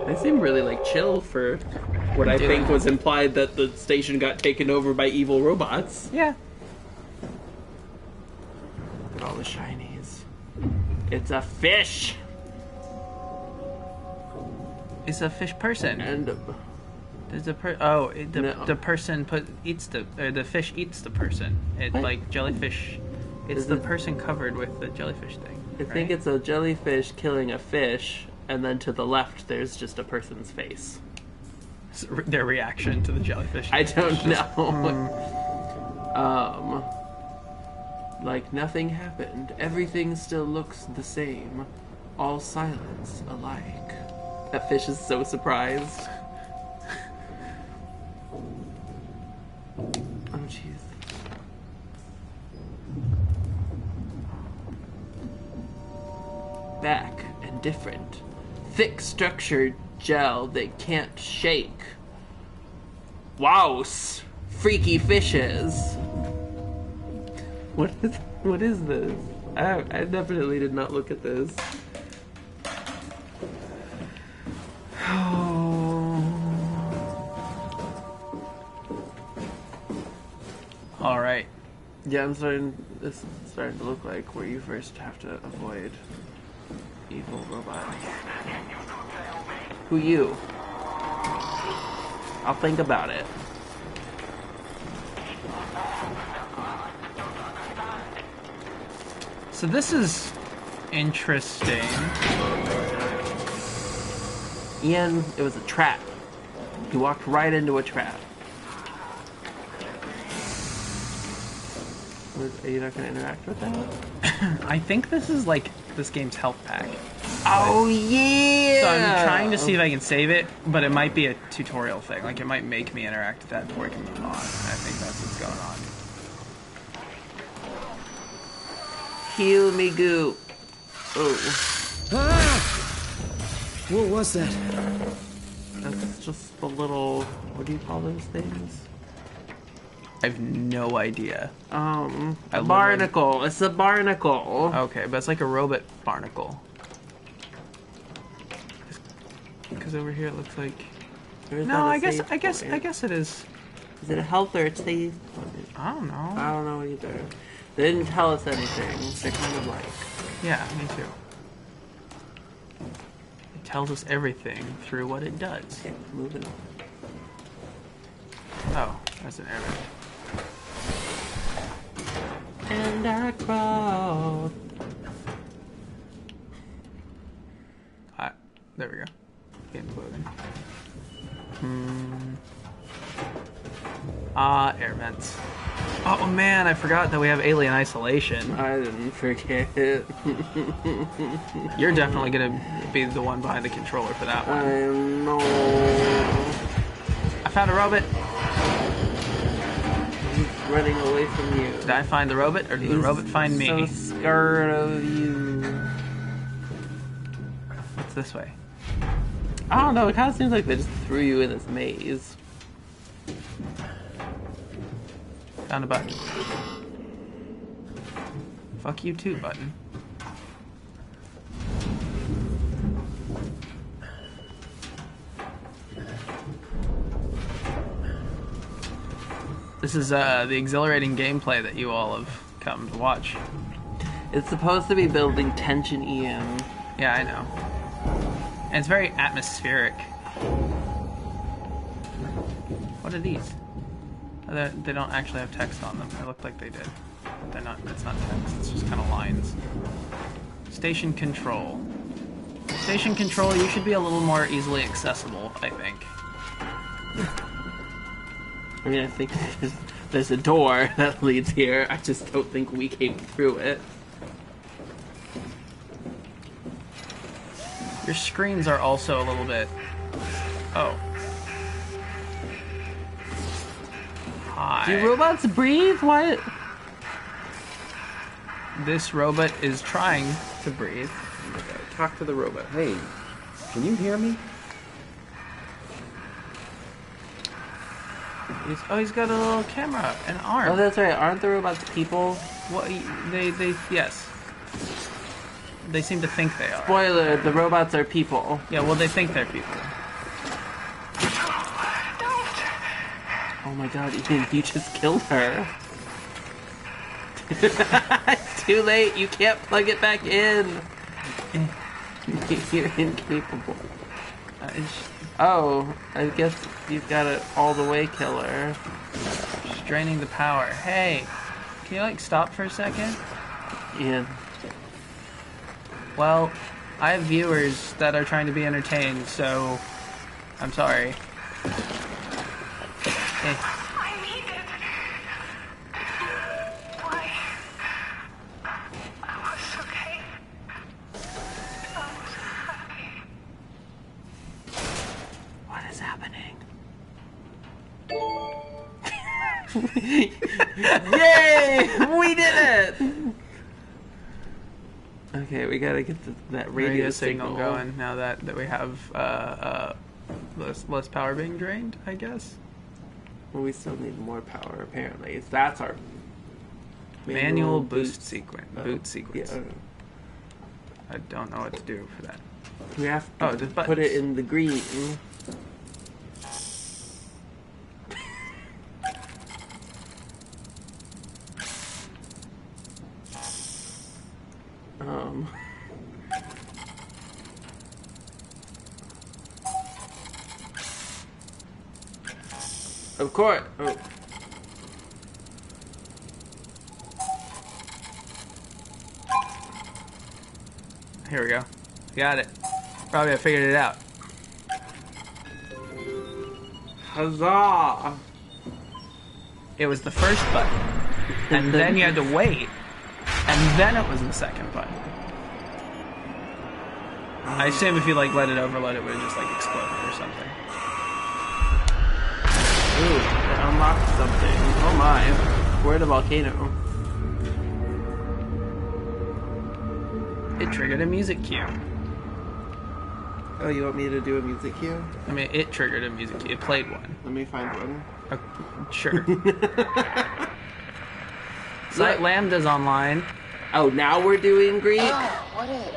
[SPEAKER 1] They seem really, like, chill for what I think was implied that the station got taken over by evil robots.
[SPEAKER 2] Yeah.
[SPEAKER 1] Look at all the shinies. It's a fish!
[SPEAKER 2] It's a fish person.
[SPEAKER 1] And...
[SPEAKER 2] There's the person the fish eats the person. It
[SPEAKER 1] What?
[SPEAKER 2] like jellyfish. It's the person covered with the jellyfish thing.
[SPEAKER 1] I think it's a jellyfish killing a fish, and then to the left there's just a person's face.
[SPEAKER 2] Their reaction to the jellyfish.
[SPEAKER 1] I don't know. Like nothing happened. Everything still looks the same. All silence alike. That fish is so surprised. Oh, jeez. Back and different. Thick structured gel that can't shake. Wows! Freaky fishes! What is this? I definitely did not look at this.
[SPEAKER 2] All right.
[SPEAKER 1] Yeah, this is starting to look like where you first have to avoid evil robots. Who you? I'll think about it.
[SPEAKER 2] So this is interesting.
[SPEAKER 1] Ian, it was a trap. You walked right into a trap. Are you not going to interact with that?
[SPEAKER 2] I think this is like this game's health pack.
[SPEAKER 1] Oh, yeah!
[SPEAKER 2] So I'm trying to see if I can save it, but it might be a tutorial thing. Like, it might make me interact with that before I can move on. I think that's what's going on.
[SPEAKER 1] Heal me, goo. Oh.
[SPEAKER 4] Ah! What was that?
[SPEAKER 1] That's just the little... What do you call those things?
[SPEAKER 2] I have no idea.
[SPEAKER 1] A barnacle. It's a barnacle.
[SPEAKER 2] Okay, but it's like a robot barnacle. Because over here it looks like... No, I guess it is.
[SPEAKER 1] Is it a health or a save?
[SPEAKER 2] I don't know.
[SPEAKER 1] I don't know either. They didn't tell us anything. They're kind of like...
[SPEAKER 2] Yeah, me too. It tells us everything through what it does.
[SPEAKER 1] Okay, moving on.
[SPEAKER 2] Oh, that's an airbag.
[SPEAKER 1] And I crawled.
[SPEAKER 2] Alright, there we go. Game's loading. Air vents. Oh man, I forgot that we have alien isolation.
[SPEAKER 1] I didn't forget.
[SPEAKER 2] You're definitely gonna be the one behind the controller for that one.
[SPEAKER 1] I know.
[SPEAKER 2] I found a robot.
[SPEAKER 1] He's running away from you.
[SPEAKER 2] Did I find the robot, or did the robot find me?
[SPEAKER 1] So scared of you.
[SPEAKER 2] What's this way?
[SPEAKER 1] I don't know. It kind of seems like they just threw you in this maze.
[SPEAKER 2] Found a button. Fuck you too, button. This is the exhilarating gameplay that you all have come to watch.
[SPEAKER 1] It's supposed to be building tension, Ian.
[SPEAKER 2] Yeah, I know. And it's very atmospheric. What are these? They don't actually have text on them. They look like they did. But they're not. It's not text. It's just kind of lines. Station control. Station control, you should be a little more easily accessible, I think.
[SPEAKER 1] I mean, I think there's a door that leads here. I just don't think we came through it.
[SPEAKER 2] Your screens are also a little bit... Oh. Hi.
[SPEAKER 1] Do robots breathe? What?
[SPEAKER 2] This robot is trying to breathe.
[SPEAKER 1] Talk to the robot.
[SPEAKER 4] Hey, can you hear me?
[SPEAKER 2] He's got a little camera, an arm.
[SPEAKER 1] Oh, that's right. Aren't the robots people?
[SPEAKER 2] What? They, yes. They seem to think they are.
[SPEAKER 1] Spoiler, the robots are people.
[SPEAKER 2] Yeah, well, they think they're people.
[SPEAKER 1] Oh my god, Ethan, you just killed her. It's too late, you can't plug it back in. You're incapable. Oh, I guess you've got it all the way killer.
[SPEAKER 2] She's draining the power. Hey, can you, like, stop for a second?
[SPEAKER 1] Yeah.
[SPEAKER 2] Well, I have viewers that are trying to be entertained, so I'm sorry. Hey.
[SPEAKER 8] I need it. Why? I was okay. I was happy.
[SPEAKER 1] What is happening? Yay! We did it! Okay, we gotta get that radio signal
[SPEAKER 2] going now that we have less power being drained, I guess.
[SPEAKER 1] Well, we still need more power, apparently. That's our
[SPEAKER 2] manual boost sequence. Boot sequence.
[SPEAKER 1] Yeah.
[SPEAKER 2] I don't know what to do for that.
[SPEAKER 1] We have to put it in the green. Of course. Oh.
[SPEAKER 2] Here we go. Got it. Probably I figured it out.
[SPEAKER 1] Huzzah!
[SPEAKER 2] It was the first button, and then you had to wait, and then it was the second button. I assume if you like let it overload, it would have just like exploded or something.
[SPEAKER 1] Ooh, it unlocked something. Oh my. We're at a volcano.
[SPEAKER 2] It triggered a music cue.
[SPEAKER 1] Oh, you want me to do a music cue?
[SPEAKER 2] I mean, it triggered a music cue. It played one.
[SPEAKER 1] Let me find one.
[SPEAKER 2] Sure. Site Lambda's online.
[SPEAKER 1] Oh, now we're doing Greek?
[SPEAKER 7] Oh, what is...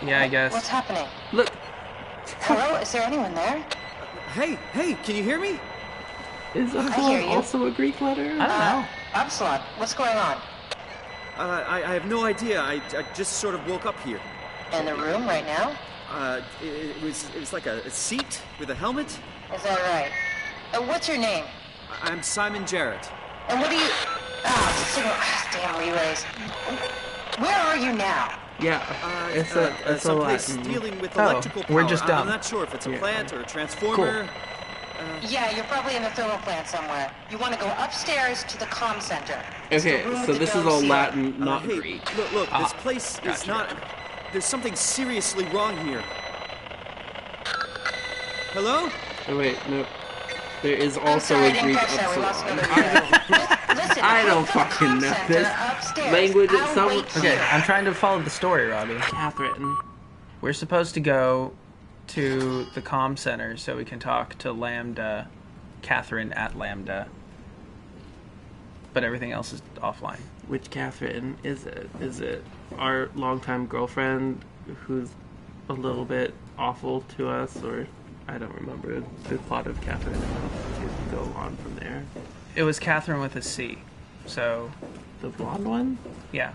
[SPEAKER 2] Yeah, I guess.
[SPEAKER 7] What's happening?
[SPEAKER 1] Look.
[SPEAKER 7] Hello? Is there anyone there?
[SPEAKER 6] Hey, can you hear me?
[SPEAKER 1] Is
[SPEAKER 7] hear
[SPEAKER 1] Absalom
[SPEAKER 7] you.
[SPEAKER 1] also a Greek letter?
[SPEAKER 2] I don't know.
[SPEAKER 7] Absalom, what's going on?
[SPEAKER 6] I have no idea. I just sort of woke up here.
[SPEAKER 7] In the room right now?
[SPEAKER 6] It was like a seat with a helmet.
[SPEAKER 7] Is that right? What's your name?
[SPEAKER 6] I'm Simon Jarrett.
[SPEAKER 7] And what do you... damn relays. Where are you now?
[SPEAKER 1] Yeah, it's a
[SPEAKER 6] someplace
[SPEAKER 1] Latin.
[SPEAKER 6] dealing with
[SPEAKER 2] Oh,
[SPEAKER 6] electrical power.
[SPEAKER 2] we're just dumb.
[SPEAKER 6] I'm not sure if it's a
[SPEAKER 1] Yeah.
[SPEAKER 6] plant or a transformer.
[SPEAKER 1] Cool.
[SPEAKER 7] Yeah, you're probably in the thermal plant somewhere. You want to go upstairs to the comm center. It's the
[SPEAKER 1] Okay,
[SPEAKER 7] room
[SPEAKER 1] so
[SPEAKER 7] with the
[SPEAKER 1] this is
[SPEAKER 7] dome
[SPEAKER 1] all
[SPEAKER 7] ceiling.
[SPEAKER 1] Latin, not
[SPEAKER 6] Hey,
[SPEAKER 1] Greek.
[SPEAKER 6] look, this place is
[SPEAKER 2] gotcha.
[SPEAKER 6] not... There's something seriously wrong here. Hello?
[SPEAKER 1] Oh wait, no. There is
[SPEAKER 7] I'm
[SPEAKER 1] also
[SPEAKER 7] sorry, I
[SPEAKER 1] a
[SPEAKER 7] didn't
[SPEAKER 1] Greek
[SPEAKER 7] catch that. We lost
[SPEAKER 1] epsilon.
[SPEAKER 7] another Listen,
[SPEAKER 1] I don't
[SPEAKER 7] head to the
[SPEAKER 1] fucking
[SPEAKER 7] comm
[SPEAKER 1] know
[SPEAKER 7] center
[SPEAKER 1] this.
[SPEAKER 7] upstairs.
[SPEAKER 1] Language
[SPEAKER 7] I'll
[SPEAKER 1] itself-
[SPEAKER 7] wait
[SPEAKER 2] Okay,
[SPEAKER 7] here.
[SPEAKER 2] I'm trying to follow the story, Robbie.
[SPEAKER 1] Catherine.
[SPEAKER 2] We're supposed to go to the comm center so we can talk to Lambda, Catherine at Lambda. But everything else is offline.
[SPEAKER 1] Which Catherine is it? Is it our longtime girlfriend who's a little bit awful to us, or I don't remember the plot of Catherine to go on from there.
[SPEAKER 2] It was Catherine with a C. So,
[SPEAKER 1] The blonde one?
[SPEAKER 2] yeah.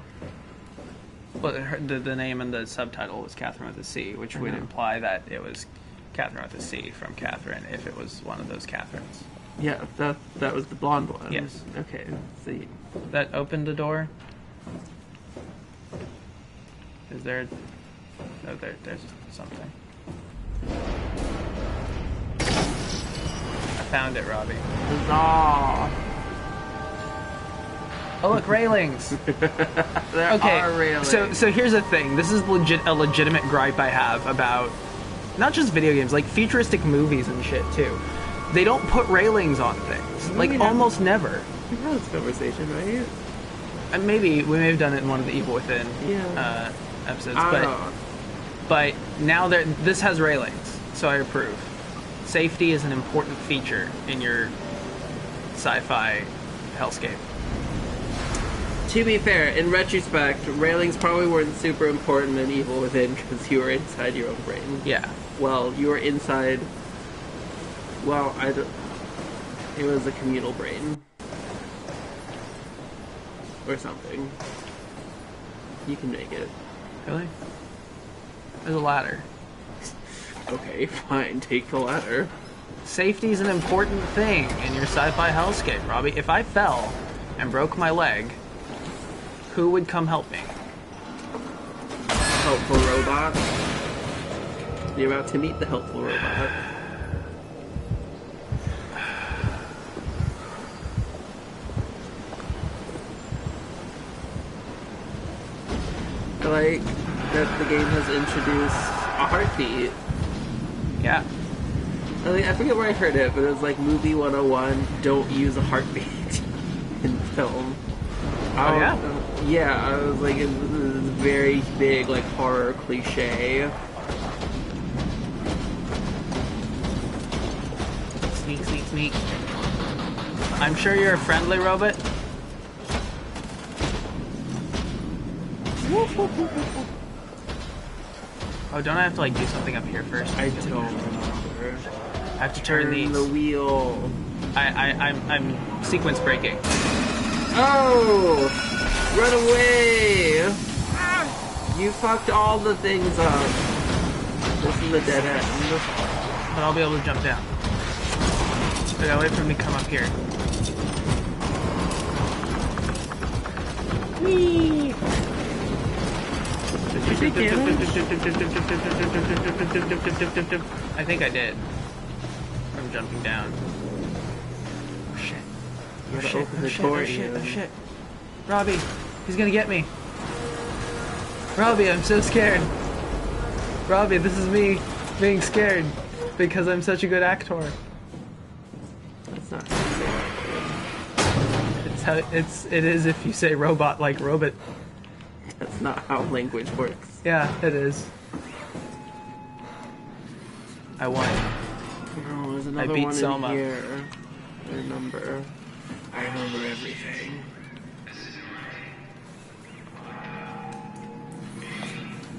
[SPEAKER 2] Well, the name and the subtitle was Catherine with a C, which would imply that it was Catherine with a C from Catherine if it was one of those Catherines.
[SPEAKER 1] Yeah, that was the blonde one.
[SPEAKER 2] Yes.
[SPEAKER 1] Okay, let's see.
[SPEAKER 2] That opened the door? Is there... Oh, there's something. I found it, Robbie.
[SPEAKER 1] Huzzah!
[SPEAKER 2] Oh, look, railings!
[SPEAKER 1] There are railings.
[SPEAKER 2] So here's the thing. This is a legitimate gripe I have about not just video games, like futuristic movies and shit, too. They don't put railings on things. Like, almost never.
[SPEAKER 1] We've had this conversation, right?
[SPEAKER 2] And maybe we may have done it in one of the Evil Within episodes, but now this has railings, so I approve. Safety is an important feature in your sci-fi hellscape.
[SPEAKER 1] To be fair, in retrospect, railings probably weren't super important in Evil Within because you were inside your own brain.
[SPEAKER 2] Yeah.
[SPEAKER 1] Well, you were inside... Well, it was a communal brain. Or something. You can make it.
[SPEAKER 2] Really? There's a ladder.
[SPEAKER 1] Okay, fine. Take the ladder.
[SPEAKER 2] Safety is an important thing in your sci-fi hellscape, Robbie. If I fell and broke my leg, who would come help me?
[SPEAKER 1] Helpful robot. You're about to meet the helpful robot. I like that the game has introduced a heartbeat.
[SPEAKER 2] Yeah.
[SPEAKER 1] I forget where I heard it, but it was like movie 101, don't use a heartbeat in film.
[SPEAKER 2] Oh, yeah?
[SPEAKER 1] Yeah, I was like, it's this very big, like, horror cliche.
[SPEAKER 2] Sneak, sneak, sneak. I'm sure you're a friendly robot. Oh, don't I have to, like, do something up here first?
[SPEAKER 1] I don't remember.
[SPEAKER 2] I have to turn these.
[SPEAKER 1] the wheel.
[SPEAKER 2] I'm sequence breaking.
[SPEAKER 1] Oh! Run away! You fucked all the things up. This is a dead end.
[SPEAKER 2] But I'll be able to jump down. I gotta wait for him to come up here.
[SPEAKER 1] Whee! Did you take damage?
[SPEAKER 2] I think I did. From jumping down. Oh shit.
[SPEAKER 1] You gotta open
[SPEAKER 2] Oh
[SPEAKER 1] the
[SPEAKER 2] shit,
[SPEAKER 1] door
[SPEAKER 2] oh shit,
[SPEAKER 1] again.
[SPEAKER 2] oh shit. Robbie, he's gonna get me. Robbie, I'm so scared. Robbie, this is me being scared because I'm such a good actor.
[SPEAKER 1] That's not
[SPEAKER 2] It is if you say robot like robot.
[SPEAKER 1] That's not how language works.
[SPEAKER 2] Yeah, it is. I won.
[SPEAKER 1] No, there's another
[SPEAKER 2] beat
[SPEAKER 1] one
[SPEAKER 2] Soma.
[SPEAKER 1] in here. I remember everything.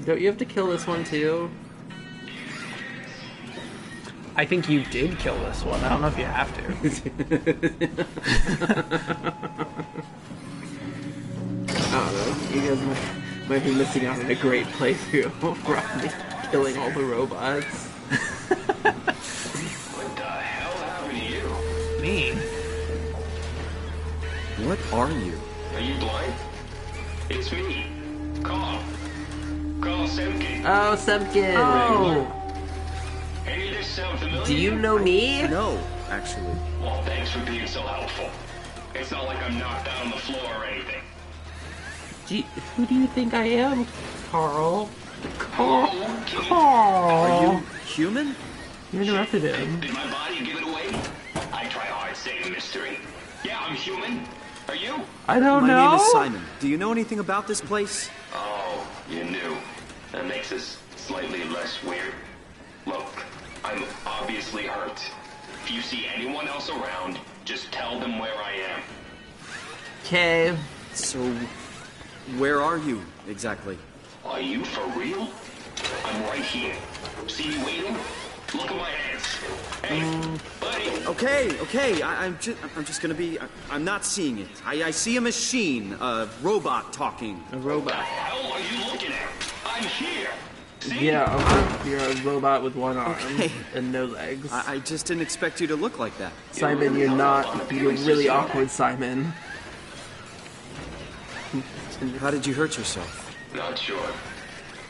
[SPEAKER 1] Don't you have to kill this one too?
[SPEAKER 2] I think you did kill this one. I don't know if you have to.
[SPEAKER 1] I don't know. You guys might be missing out on a great playthrough of Rodney killing all the robots.
[SPEAKER 9] What the hell happened to you?
[SPEAKER 2] Me?
[SPEAKER 4] What are you?
[SPEAKER 9] Are you blind? It's me. Carl Semkin.
[SPEAKER 1] Oh, Semkin!
[SPEAKER 2] Oh!
[SPEAKER 9] Any of this sound familiar?
[SPEAKER 1] Do you know me?
[SPEAKER 4] No, actually.
[SPEAKER 9] Well, thanks for being so helpful. It's not like I'm knocked out on the floor or anything.
[SPEAKER 1] Who do you think I am, Carl?
[SPEAKER 9] Carl?
[SPEAKER 4] Are you human?
[SPEAKER 1] You interrupted him.
[SPEAKER 9] Did my body give it away? I try hard saying a mystery. Yeah, I'm human. Are you?
[SPEAKER 1] I don't know.
[SPEAKER 4] My name is Simon. Do you know anything about this place?
[SPEAKER 9] Oh, you knew. That makes this slightly less weird. Look, I'm obviously hurt. If you see anyone else around, just tell them where I am.
[SPEAKER 1] Okay.
[SPEAKER 4] So, where are you exactly?
[SPEAKER 9] Are you for real? I'm right here. See me waiting? Look at my hands. Hey, buddy.
[SPEAKER 4] Okay. I'm just gonna be. I'm not seeing it. I see a machine, a robot talking.
[SPEAKER 1] A
[SPEAKER 9] What the
[SPEAKER 1] robot.
[SPEAKER 9] hell are you looking at? I'm here. See?
[SPEAKER 1] Yeah, you're a robot with one arm
[SPEAKER 4] Okay.
[SPEAKER 1] and no legs.
[SPEAKER 4] I just didn't expect you to look like that.
[SPEAKER 1] Simon, you're not. You're really awkward, Simon.
[SPEAKER 4] How did you hurt yourself?
[SPEAKER 9] Not sure.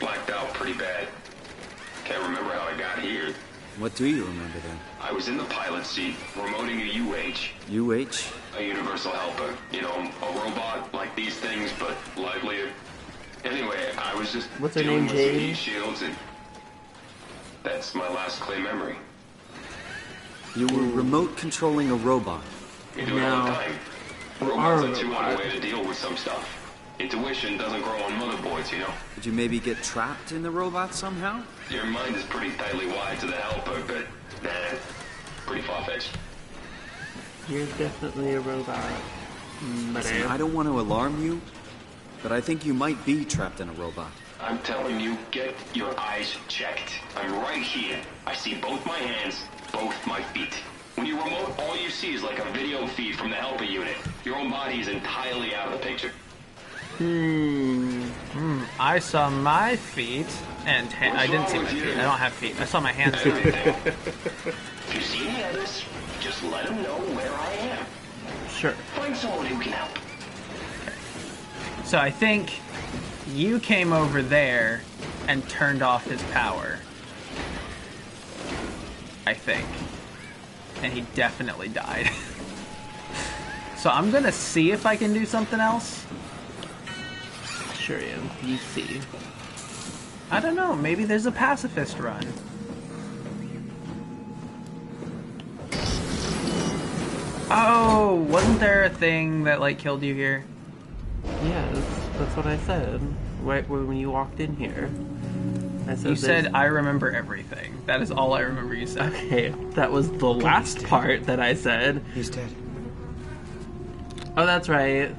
[SPEAKER 9] Blacked out pretty bad. Can't remember how I got here.
[SPEAKER 4] What do you remember then?
[SPEAKER 9] I was in the pilot seat, remoting a UH,
[SPEAKER 4] UH?
[SPEAKER 9] a universal helper. You know, a robot like these things, but livelier. Anyway, I was just
[SPEAKER 1] What's her
[SPEAKER 9] dealing
[SPEAKER 1] name,
[SPEAKER 9] with some
[SPEAKER 1] Jane?
[SPEAKER 9] heat shields, and that's my last clear memory.
[SPEAKER 4] You were remote controlling a robot.
[SPEAKER 9] You do it all the
[SPEAKER 1] No.
[SPEAKER 9] time.
[SPEAKER 1] You
[SPEAKER 9] Robots
[SPEAKER 1] are a
[SPEAKER 9] are too
[SPEAKER 1] robot.
[SPEAKER 9] hard way to deal with some stuff. Intuition doesn't grow on motherboards, you know?
[SPEAKER 4] Did you maybe get trapped in the robot somehow?
[SPEAKER 9] Your mind is pretty tightly wired to the helper, but nah, pretty far-fetched.
[SPEAKER 1] You're definitely a robot.
[SPEAKER 4] Listen, I don't want to alarm you, but I think you might be trapped in a robot.
[SPEAKER 9] I'm telling you, get your eyes checked. I'm right here. I see both my hands, both my feet. When you remote, all you see is like a video feed from the helper unit. Your own body is entirely out of the picture.
[SPEAKER 2] I saw my feet and I didn't see my feet. I don't have feet. I saw my hands.
[SPEAKER 9] If you see any others, just let them know where I am.
[SPEAKER 2] Sure.
[SPEAKER 9] Find someone who can help.
[SPEAKER 2] So I think you came over there and turned off his power. I think. And he definitely died. So I'm gonna see if I can do something else.
[SPEAKER 1] Sure am. You see.
[SPEAKER 2] I don't know, maybe there's a pacifist run. Oh, wasn't there a thing that like killed you here?
[SPEAKER 1] Yeah, that's what I said. Right when you walked in here. I said
[SPEAKER 2] You said, I remember everything. That is all I remember you said.
[SPEAKER 1] Okay, that was the last part that I said.
[SPEAKER 6] He's dead.
[SPEAKER 1] Oh, that's right.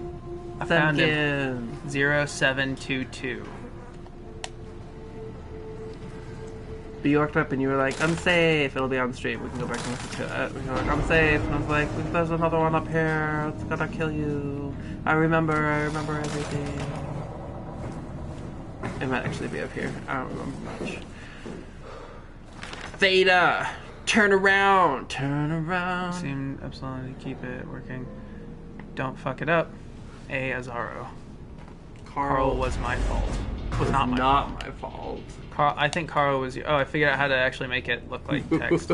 [SPEAKER 2] I found
[SPEAKER 1] him.
[SPEAKER 2] 0722.
[SPEAKER 1] But you walked up and you were like, I'm safe. It'll be on stream. We can go back and listen to it. You're like, I'm safe. And I was like, there's another one up here. It's gonna kill you. I remember everything. It might actually be up here. I don't remember much. Theta! Turn around! Turn around!
[SPEAKER 2] Seem Epsilon to keep it working. Don't fuck it up. A Azaro. Carl was my fault. Was not my fault. Carl, I think Carl was. Oh, I figured out how to actually make it look like text.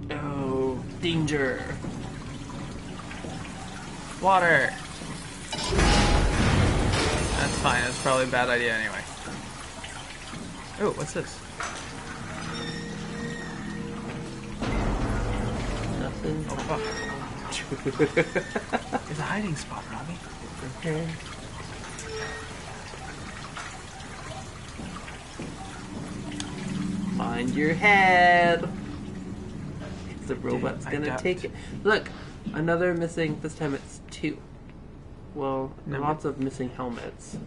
[SPEAKER 1] Oh, danger!
[SPEAKER 2] Water. That's fine. That's probably a bad idea anyway. Oh, what's this?
[SPEAKER 1] Nothing.
[SPEAKER 2] Oh fuck. There's a hiding spot, Robbie.
[SPEAKER 1] Okay. Mind your head. The robot's gonna take it. Look, another missing. This time it's 2. Well, lots of missing helmets.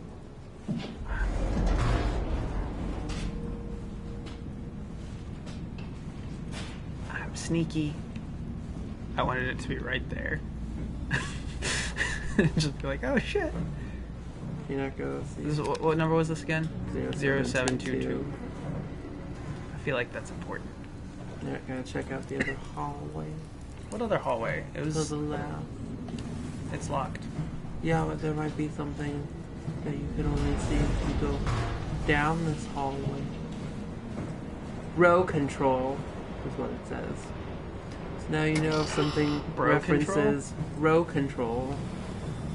[SPEAKER 2] I'm sneaky. I wanted it to be right there. Just be like, oh shit.
[SPEAKER 1] You're not gonna see.
[SPEAKER 2] This is, what number was this again?
[SPEAKER 1] 0722.
[SPEAKER 2] I feel like that's important.
[SPEAKER 1] You're not gonna check out the other hallway.
[SPEAKER 2] What other hallway? It was.
[SPEAKER 1] To the left.
[SPEAKER 2] It's locked.
[SPEAKER 1] Yeah, but there might be something that you can only see if you go down this hallway. Row control is what it says. So now you know if something references row control.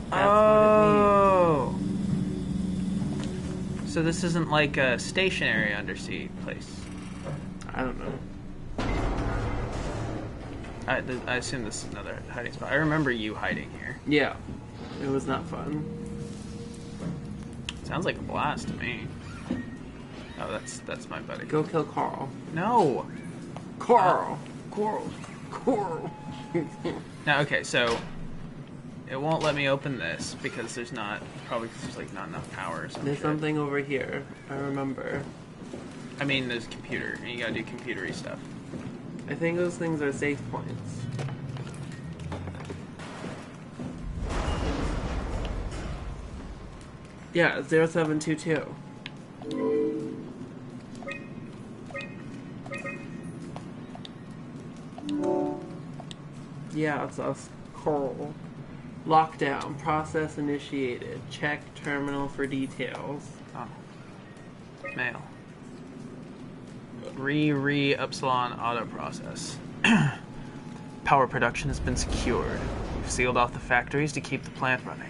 [SPEAKER 1] That's what it means.
[SPEAKER 2] So this isn't like a stationary undersea place.
[SPEAKER 1] I don't know.
[SPEAKER 2] I assume this is another hiding spot. I remember you hiding here.
[SPEAKER 1] Yeah. It was not fun.
[SPEAKER 2] Sounds like a blast to me. Oh, that's my buddy.
[SPEAKER 1] Go kill Carl.
[SPEAKER 2] No!
[SPEAKER 1] Carl!
[SPEAKER 2] Coral. Now, okay, so it won't let me open this because there's not, probably because there's like not enough power or something.
[SPEAKER 1] There's something over here. I remember.
[SPEAKER 2] I mean, there's computer, and you gotta do computery stuff.
[SPEAKER 1] I think those things are safe points. Yeah, 0722. Yeah, it's us. Coral. Lockdown. Process initiated. Check terminal for details.
[SPEAKER 2] Oh. Mail. Epsilon auto process. Power production has been secured. We've sealed off the factories to keep the plant running.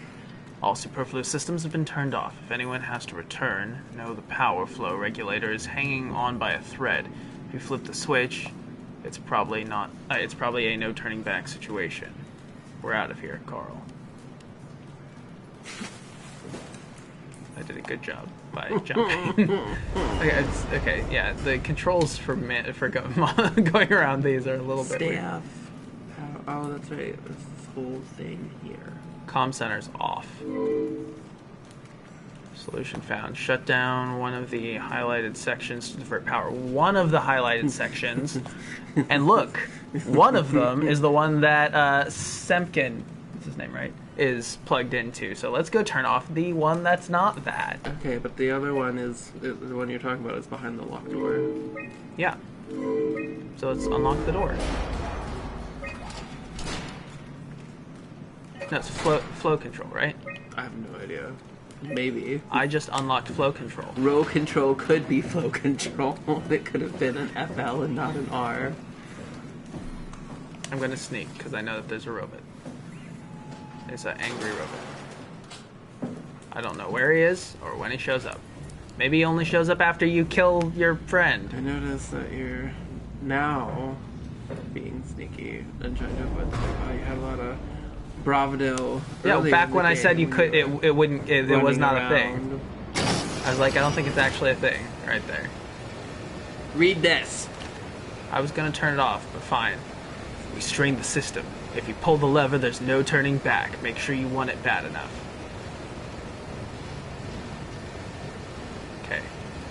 [SPEAKER 2] All superfluous systems have been turned off. If anyone has to return, know the power flow regulator is hanging on by a thread. If you flip the switch, it's probably not. It's probably a no turning back situation. We're out of here, Carl. I did a good job by jumping. Okay, yeah. The controls for going around these are a little bit weird.
[SPEAKER 1] Staff. Power. Oh, that's right. There's this whole thing here.
[SPEAKER 2] Comm center's off. Solution found. Shut down one of the highlighted sections to divert power. One of the highlighted sections. And look, one of them is the one that Semkin, that's his name, right, is plugged into. So let's go turn off the one that's not that.
[SPEAKER 1] Okay, but the other one is, the one you're talking about is behind the locked door.
[SPEAKER 2] Yeah. So let's unlock the door. No, it's flow control, right?
[SPEAKER 1] I have no idea. Maybe.
[SPEAKER 2] I just unlocked flow control.
[SPEAKER 1] Row control could be flow control. It could have been an FL and not an R.
[SPEAKER 2] I'm going to sneak because I know that there's a robot. It's an angry robot. I don't know where he is or when he shows up. Maybe he only shows up after you kill your friend.
[SPEAKER 1] I noticed that you're now being sneaky and trying to avoid the fight. You had a lot of bravado.
[SPEAKER 2] Yeah, back when I said you could, it was not
[SPEAKER 1] around.
[SPEAKER 2] a thing. I was like, I don't think it's actually a thing right there.
[SPEAKER 1] Read this.
[SPEAKER 2] I was gonna turn it off, but fine. We strained the system. If you pull the lever, there's no turning back. Make sure you want it bad enough. Okay.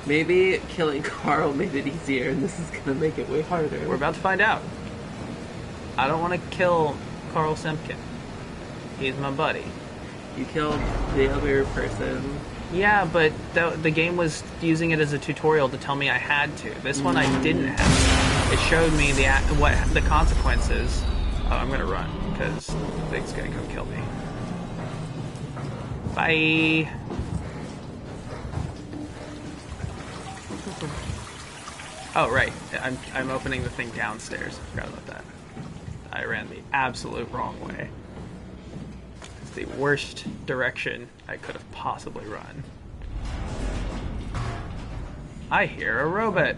[SPEAKER 1] Maybe killing Carl made it easier, and this is gonna make it way harder.
[SPEAKER 2] We're about to find out. I don't want to kill Carl Semkin. He's my buddy.
[SPEAKER 1] You killed the other person.
[SPEAKER 2] Yeah, but the game was using it as a tutorial to tell me I had to. This one I didn't have to. It showed me what the consequences. Oh, I'm gonna run because the thing's gonna come kill me. Bye. Oh right, I'm opening the thing downstairs. I forgot about that. I ran the absolute wrong way. It's the worst direction I could have possibly run. I hear a robot.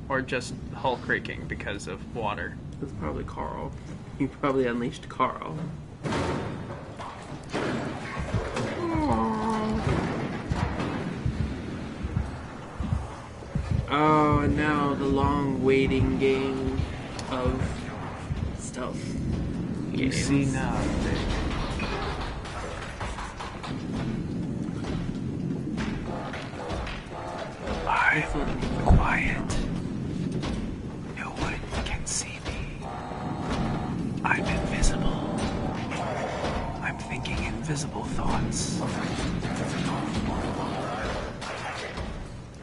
[SPEAKER 2] Or just hull creaking because of water.
[SPEAKER 1] It's probably Carl. You probably unleashed Carl. Oh, and now the long waiting game of stealth.
[SPEAKER 2] You see nothing. I'm quiet. No one can see me. I'm invisible. I'm thinking invisible thoughts.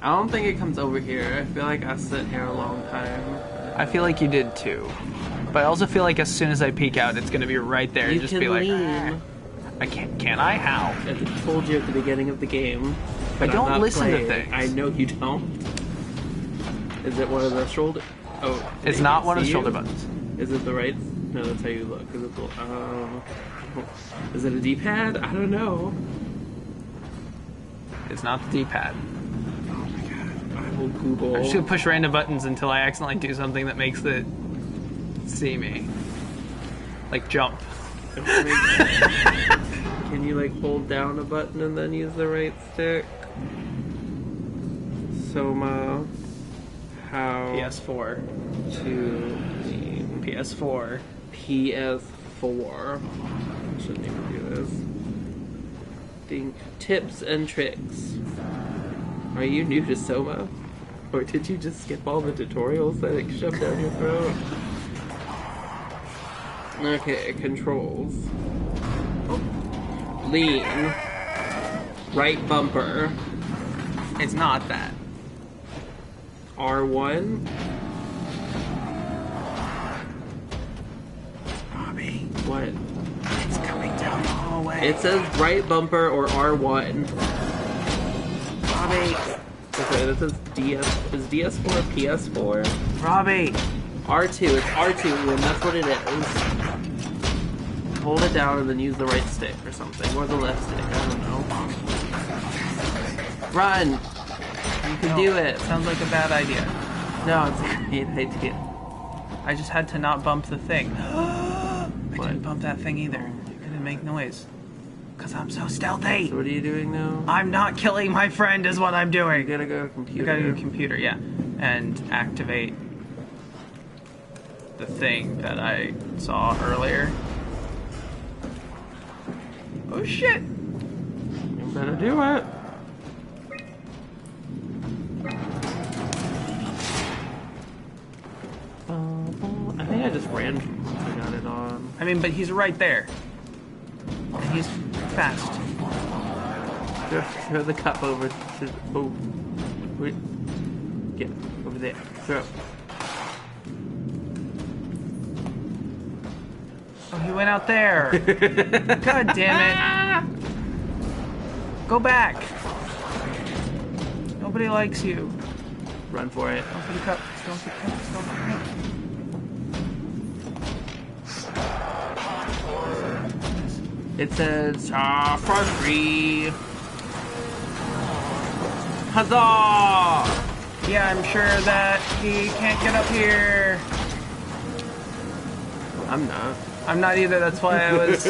[SPEAKER 1] I don't think it comes over here. I feel like I sit here a long time.
[SPEAKER 2] I feel like you did too. But I also feel like as soon as I peek out, it's going to be right there and
[SPEAKER 1] You
[SPEAKER 2] just
[SPEAKER 1] can
[SPEAKER 2] be like,
[SPEAKER 1] lean.
[SPEAKER 2] I can't. Can I? How?
[SPEAKER 1] As I told you at the beginning of the game.
[SPEAKER 2] I
[SPEAKER 1] but
[SPEAKER 2] don't
[SPEAKER 1] I'm not
[SPEAKER 2] listen to
[SPEAKER 1] playing.
[SPEAKER 2] things.
[SPEAKER 1] I know you don't. Is it one of the shoulder? Oh,
[SPEAKER 2] It's
[SPEAKER 1] they
[SPEAKER 2] not
[SPEAKER 1] can
[SPEAKER 2] one of the
[SPEAKER 1] see
[SPEAKER 2] shoulder
[SPEAKER 1] you?
[SPEAKER 2] buttons.
[SPEAKER 1] Is it the right? No, that's how you look. Is it the? Is it a D-pad? I don't know.
[SPEAKER 2] It's not the D-pad.
[SPEAKER 1] I will Google.
[SPEAKER 2] I'm just gonna push random buttons until I accidentally do something that makes it see me. Like jump.
[SPEAKER 1] Can you like hold down a button and then use the right stick? Soma, how
[SPEAKER 2] PS4.
[SPEAKER 1] to lean.
[SPEAKER 2] PS4.
[SPEAKER 1] PS4. Shouldn't even do this. Think tips and tricks. Are you new to Soma? Or did you just skip all the tutorials that it shoved down your throat? Okay, controls. Lean. Right bumper.
[SPEAKER 2] It's not that.
[SPEAKER 1] R1.
[SPEAKER 2] Robbie,
[SPEAKER 1] What?
[SPEAKER 2] it's coming down the hallway.
[SPEAKER 1] It says right bumper or R1.
[SPEAKER 2] Robbie,
[SPEAKER 1] Okay, this is DS. Is DS4 PS4?
[SPEAKER 2] Robbie.
[SPEAKER 1] R2. It's R2, and that's what it is. Hold it down and then use the right stick or something. Or the left stick. I don't know. Run! You can do it.
[SPEAKER 2] Sounds like a bad idea.
[SPEAKER 1] No, it's a great idea.
[SPEAKER 2] I just had to not bump the thing. I
[SPEAKER 1] What?
[SPEAKER 2] didn't bump that thing either. It didn't make noise. Because I'm so stealthy.
[SPEAKER 1] So what are you doing now?
[SPEAKER 2] I'm not killing my friend is what I'm
[SPEAKER 1] You
[SPEAKER 2] doing.
[SPEAKER 1] gotta go computer.
[SPEAKER 2] You gotta do computer, yeah. And activate the thing that I saw earlier. Oh shit!
[SPEAKER 1] You better do it. I think I just ran once I got it on.
[SPEAKER 2] I mean, but he's right there. And he's fast.
[SPEAKER 1] Throw the cup over to... Oh. Wait. Get over there. Throw.
[SPEAKER 2] Oh, he went out there. God damn it. Go back. Nobody likes you.
[SPEAKER 1] Run for it.
[SPEAKER 2] Go for the cup. Go for the cup. Go for the cup.
[SPEAKER 1] It says, for free. Huzzah!
[SPEAKER 2] Yeah, I'm sure that he can't get up here.
[SPEAKER 1] I'm not.
[SPEAKER 2] I'm not either. That's why I was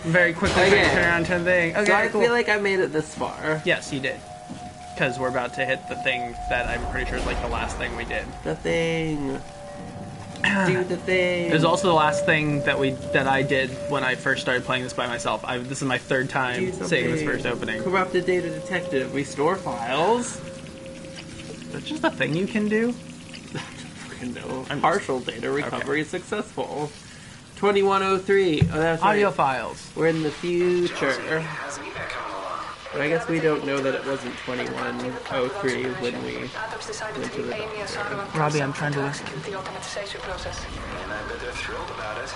[SPEAKER 2] very quickly trying to turn around to the thing. Okay,
[SPEAKER 1] so I
[SPEAKER 2] cool.
[SPEAKER 1] feel like I made it this far.
[SPEAKER 2] Yes, you did. Because we're about to hit the thing that I'm pretty sure is like the last thing we did.
[SPEAKER 1] The thing. Do the thing.
[SPEAKER 2] It was also the last thing that I did when I first started playing this by myself. This is my third time seeing this first opening.
[SPEAKER 1] Corrupted data detective. Restore files.
[SPEAKER 2] That's just a thing you can do?
[SPEAKER 1] No. Partial data recovery is successful. 2103. Oh, that's
[SPEAKER 2] audio
[SPEAKER 1] right.
[SPEAKER 2] files.
[SPEAKER 1] We're in the future. But I guess we don't know that it wasn't 2103 when we went to the doctor.
[SPEAKER 2] Robbie, I'm trying to listen.
[SPEAKER 10] And I bet they're thrilled about it.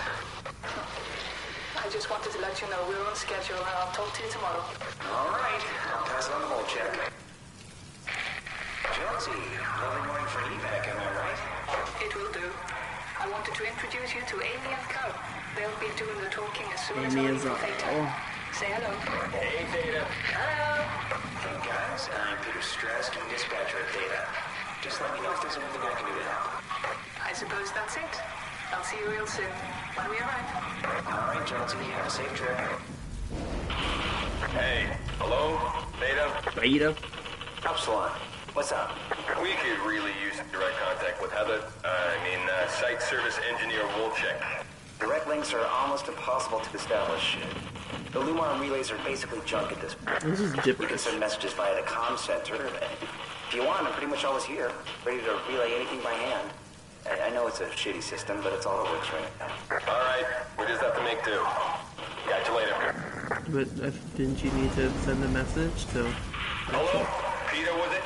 [SPEAKER 8] I just wanted to let you know we're on schedule and I'll talk to you tomorrow.
[SPEAKER 10] All right, I'll pass on the whole check. Jonesy, early morning for evac, am I right?
[SPEAKER 8] It will do. I wanted to introduce you to Amy and Cal. They'll be doing the talking as soon as I leave for Theta. Say hello.
[SPEAKER 10] Hey, Theta.
[SPEAKER 8] Hello.
[SPEAKER 10] Hey, guys, I'm Peter Strauss, dispatcher at Theta. Just let me know if there's anything I can do to help.
[SPEAKER 8] I suppose that's it. I'll see you real soon, when we arrive.
[SPEAKER 10] All right, Jonesy, have a safe trip.
[SPEAKER 9] Hey, hello? Beta?
[SPEAKER 10] Upsilon, what's up?
[SPEAKER 9] We could really use direct contact with Heather. Site service engineer Wolchek.
[SPEAKER 10] Direct links are almost impossible to establish. The Lumar relays are basically junk at this point.
[SPEAKER 1] This is
[SPEAKER 10] You can
[SPEAKER 1] gibberish.
[SPEAKER 10] send messages via the comm center. If you want, I'm pretty much always here, ready to relay anything by hand. I know it's a shitty system, but it's all that works right now.
[SPEAKER 9] All right, we just have to make do. Catch you later.
[SPEAKER 1] But didn't you need to send a message to...
[SPEAKER 9] Hello? Peter, was it?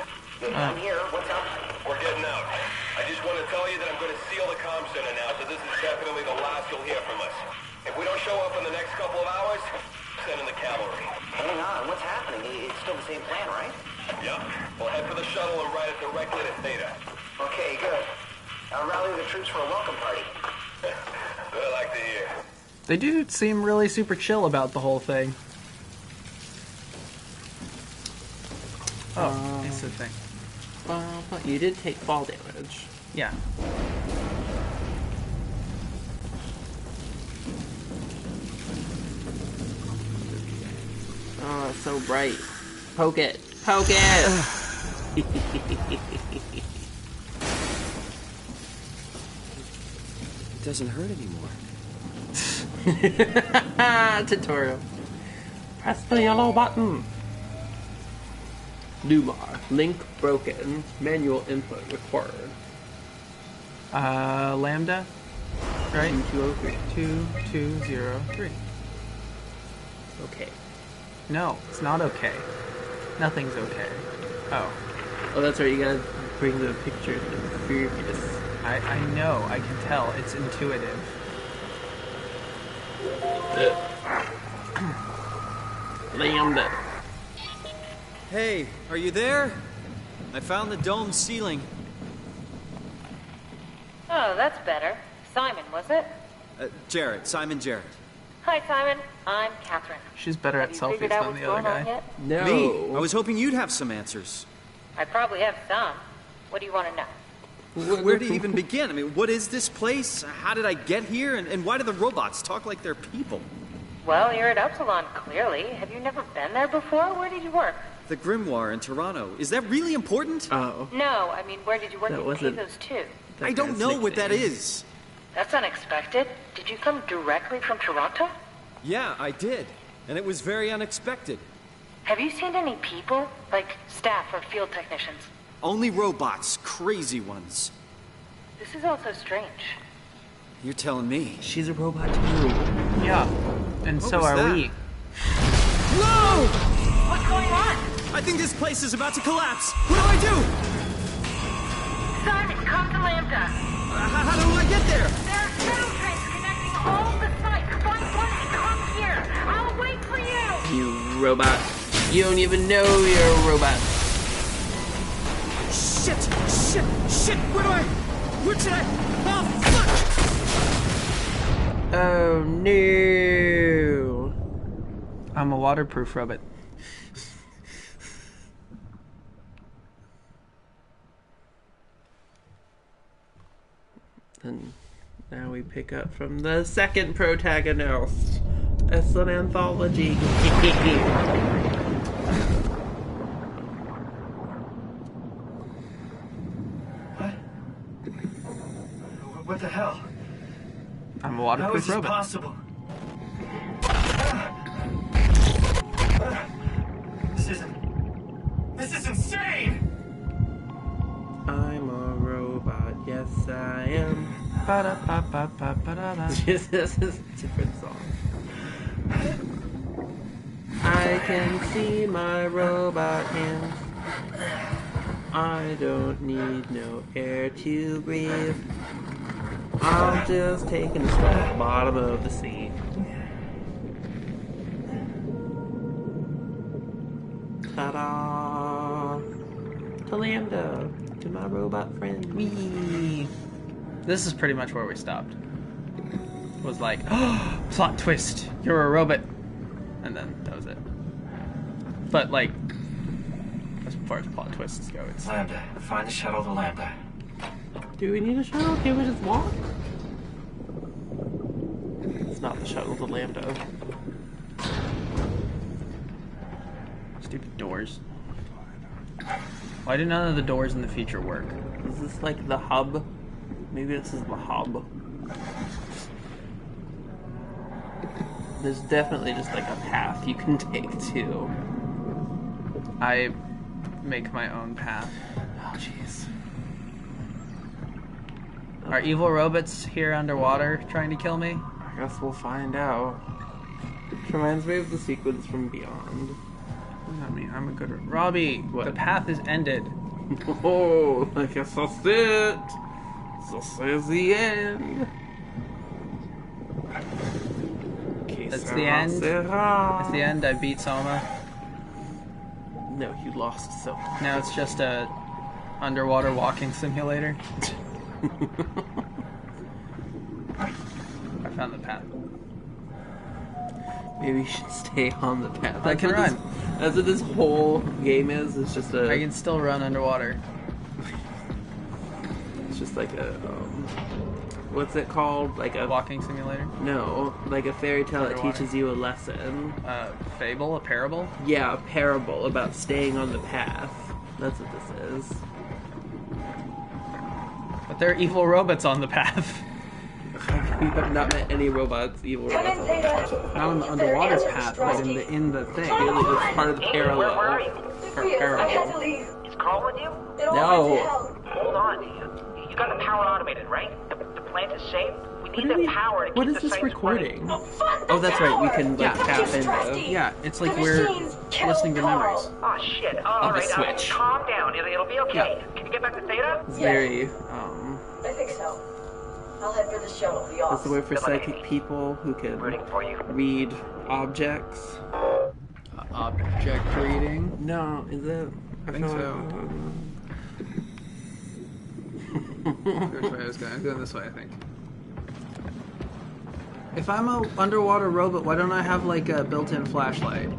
[SPEAKER 10] I'm here. What's up?
[SPEAKER 9] We're getting out. I just want to tell you that I'm going to seal the comm center now, so this is definitely the last you'll hear from us. If we don't show up in the next couple of hours, send in the cavalry.
[SPEAKER 10] Hang on. What's happening? It's still the same plan, right?
[SPEAKER 9] Yep. We'll head for the shuttle and ride it directly to Theta.
[SPEAKER 10] Okay, good. I'll rally the troops for a welcome party.
[SPEAKER 9] I like to hear.
[SPEAKER 2] They do seem really super chill about the whole thing. Oh, it's the thing.
[SPEAKER 1] But you did take fall damage.
[SPEAKER 2] Yeah.
[SPEAKER 1] Oh, it's so bright. Poke it. Poke it!
[SPEAKER 4] It doesn't hurt anymore.
[SPEAKER 1] Tutorial. Press the yellow button. Lumar. Link broken. Manual input required.
[SPEAKER 2] Lambda? Right?
[SPEAKER 1] 2203.
[SPEAKER 2] 2203.
[SPEAKER 1] Okay.
[SPEAKER 2] No, it's not okay. Nothing's okay. Oh.
[SPEAKER 1] Oh, that's right. You gotta bring the picture to the previous.
[SPEAKER 2] I know. I can tell. It's intuitive.
[SPEAKER 1] Lambda.
[SPEAKER 4] Hey, are you there? I found the dome ceiling.
[SPEAKER 11] Oh, that's better. Simon, was it?
[SPEAKER 4] Jarrett. Simon Jarrett.
[SPEAKER 11] Hi, Simon. I'm Catherine.
[SPEAKER 2] She's better at selfies
[SPEAKER 11] Figured out
[SPEAKER 2] than
[SPEAKER 11] what's
[SPEAKER 2] the other
[SPEAKER 11] going on
[SPEAKER 2] guy.
[SPEAKER 11] yet?
[SPEAKER 1] No.
[SPEAKER 4] Me? I was hoping you'd have some answers.
[SPEAKER 11] I probably have some. What do you want to know?
[SPEAKER 4] Where do you even begin? I mean, what is this place? How did I get here? And why do the robots talk like they're people?
[SPEAKER 11] Well, you're at Upsilon, clearly. Have you never been there before? Where did you work?
[SPEAKER 4] The Grimoire in Toronto. Is that really important?
[SPEAKER 1] Oh.
[SPEAKER 11] No, I mean, where did you work
[SPEAKER 1] That
[SPEAKER 11] at
[SPEAKER 1] wasn't-
[SPEAKER 11] Pagos too?
[SPEAKER 4] I don't know what that is.
[SPEAKER 11] That's unexpected. Did you come directly from Toronto?
[SPEAKER 4] Yeah, I did. And it was very unexpected.
[SPEAKER 11] Have you seen any people? Like staff or field technicians?
[SPEAKER 4] Only robots, crazy ones.
[SPEAKER 11] This is also strange.
[SPEAKER 4] You're telling me.
[SPEAKER 1] She's a robot too.
[SPEAKER 2] Yeah. And
[SPEAKER 4] What
[SPEAKER 2] so
[SPEAKER 4] was
[SPEAKER 2] are
[SPEAKER 4] that?
[SPEAKER 2] we.
[SPEAKER 4] Whoa!
[SPEAKER 11] What's going on?
[SPEAKER 4] I think this place is about to collapse. What do I do?
[SPEAKER 11] Simon, come to Lambda.
[SPEAKER 4] How do I get there?
[SPEAKER 11] There are shuttle trains connecting all the sites. Find one and come here. I'll wait for you.
[SPEAKER 1] You robot. You don't even know you're a robot.
[SPEAKER 4] Shit! Where should I? Oh, fuck!
[SPEAKER 1] Oh no.
[SPEAKER 2] I'm a waterproof robot.
[SPEAKER 1] And now we pick up from the second protagonist. It's an anthology game.
[SPEAKER 10] What the hell?
[SPEAKER 2] I'm a
[SPEAKER 10] How
[SPEAKER 2] waterproof
[SPEAKER 10] is this
[SPEAKER 2] robot.
[SPEAKER 10] possible? This is insane!
[SPEAKER 1] I'm a robot, yes I am.
[SPEAKER 2] Ba-da-ba-ba-ba-ba-da-da.
[SPEAKER 1] This is a different song. I can see my robot hands. I don't need no air to breathe. I'm just taking a swim at the bottom of the sea. Ta-da! To Lambda, to my robot friend.
[SPEAKER 2] Whee! This is pretty much where we stopped. It was like, oh, plot twist, you're a robot. And then that was it. But like, as far as plot twists go, it's...
[SPEAKER 10] Lambda, find the shuttle to Lambda.
[SPEAKER 1] Do we need a shuttle? Can't we just walk? It's not the shuttle to Lambda.
[SPEAKER 2] Stupid doors. Why do none of the doors in the future work?
[SPEAKER 1] Is this like the hub? Maybe this is the hub. There's definitely just like a path you can take to.
[SPEAKER 2] I make my own path.
[SPEAKER 1] Oh jeez.
[SPEAKER 2] Are evil robots here underwater trying to kill me?
[SPEAKER 1] I guess we'll find out. Which reminds me of the sequence from Beyond.
[SPEAKER 2] I mean, I'm a good... Robbie,
[SPEAKER 1] What?
[SPEAKER 2] the path is ended.
[SPEAKER 1] Oh, I guess that's it. This is the end.
[SPEAKER 2] That's the end. That's the end. I beat Soma.
[SPEAKER 1] No, you lost so.
[SPEAKER 2] Now it's just a underwater walking simulator. I found the path.
[SPEAKER 1] Maybe you should stay on the path.
[SPEAKER 2] I can
[SPEAKER 1] what
[SPEAKER 2] run.
[SPEAKER 1] That's what this whole game is. It's just a.
[SPEAKER 2] I can still run underwater.
[SPEAKER 1] It's just like a. What's it called? Like a
[SPEAKER 2] walking simulator?
[SPEAKER 1] No, like a fairy tale that
[SPEAKER 2] Underwater.
[SPEAKER 1] teaches you a lesson.
[SPEAKER 2] Fable? A parable?
[SPEAKER 1] Yeah, a parable about staying on the path. That's what this is.
[SPEAKER 2] But there are evil robots on the path.
[SPEAKER 1] You have not met any robots, evil robots on the path.
[SPEAKER 2] Not on the underwater path, but in the thing.
[SPEAKER 1] Really, it's part of the parallel.
[SPEAKER 11] Where are you?
[SPEAKER 1] Parallel.
[SPEAKER 11] Is Carl with you?
[SPEAKER 1] No.
[SPEAKER 11] Hold on. You got the power automated, right? The plant is safe. We need the power to
[SPEAKER 1] What
[SPEAKER 11] keep
[SPEAKER 1] is
[SPEAKER 11] the
[SPEAKER 1] this
[SPEAKER 11] sites
[SPEAKER 1] recording?
[SPEAKER 11] running.
[SPEAKER 1] Oh, that's right. We can like tap into.
[SPEAKER 2] Yeah, it's like we're listening to memories.
[SPEAKER 11] Oh shit! All
[SPEAKER 1] Of a
[SPEAKER 11] right,
[SPEAKER 1] switch.
[SPEAKER 11] calm down. It'll be okay.
[SPEAKER 2] Yeah.
[SPEAKER 11] Can you get back to Theta?
[SPEAKER 1] It's very.
[SPEAKER 12] I think so. I'll head for the shuttle. The
[SPEAKER 1] It's the way for psychic people who can read objects.
[SPEAKER 2] Object reading?
[SPEAKER 1] No, is it?
[SPEAKER 2] I think
[SPEAKER 1] feel
[SPEAKER 2] so. Which way I was going? I was going this way, I think. If I'm a underwater robot, why don't I have like a built-in flashlight?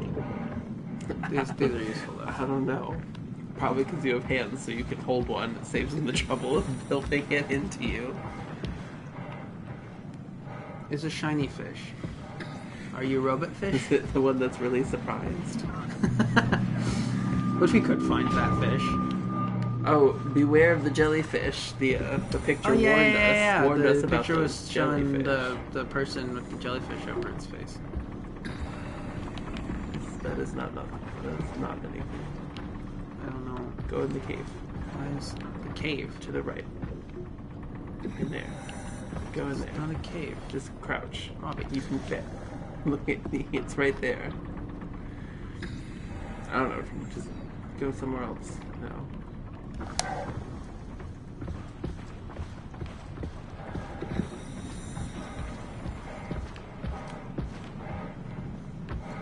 [SPEAKER 2] These are useful though.
[SPEAKER 1] I don't know. Probably because you have hands, so you can hold one. It saves them the trouble of building it into you.
[SPEAKER 2] It's a shiny fish. Are you a robot fish?
[SPEAKER 1] Is it the one that's really surprised?
[SPEAKER 2] Which we could find that fish.
[SPEAKER 1] Oh, beware of the jellyfish. The picture warned us
[SPEAKER 2] The
[SPEAKER 1] about
[SPEAKER 2] picture
[SPEAKER 1] the
[SPEAKER 2] was showing
[SPEAKER 1] jellyfish.
[SPEAKER 2] the person with the jellyfish over its face.
[SPEAKER 1] That is not nothing. That is not anything.
[SPEAKER 2] I don't know.
[SPEAKER 1] Go in the cave.
[SPEAKER 2] Why is the cave?
[SPEAKER 1] To the right. In there. Go in there.
[SPEAKER 2] It's not a cave.
[SPEAKER 1] Just crouch. Robbie, you can fit. Look at me. It's right there. I don't know. Just go somewhere else. No.
[SPEAKER 2] I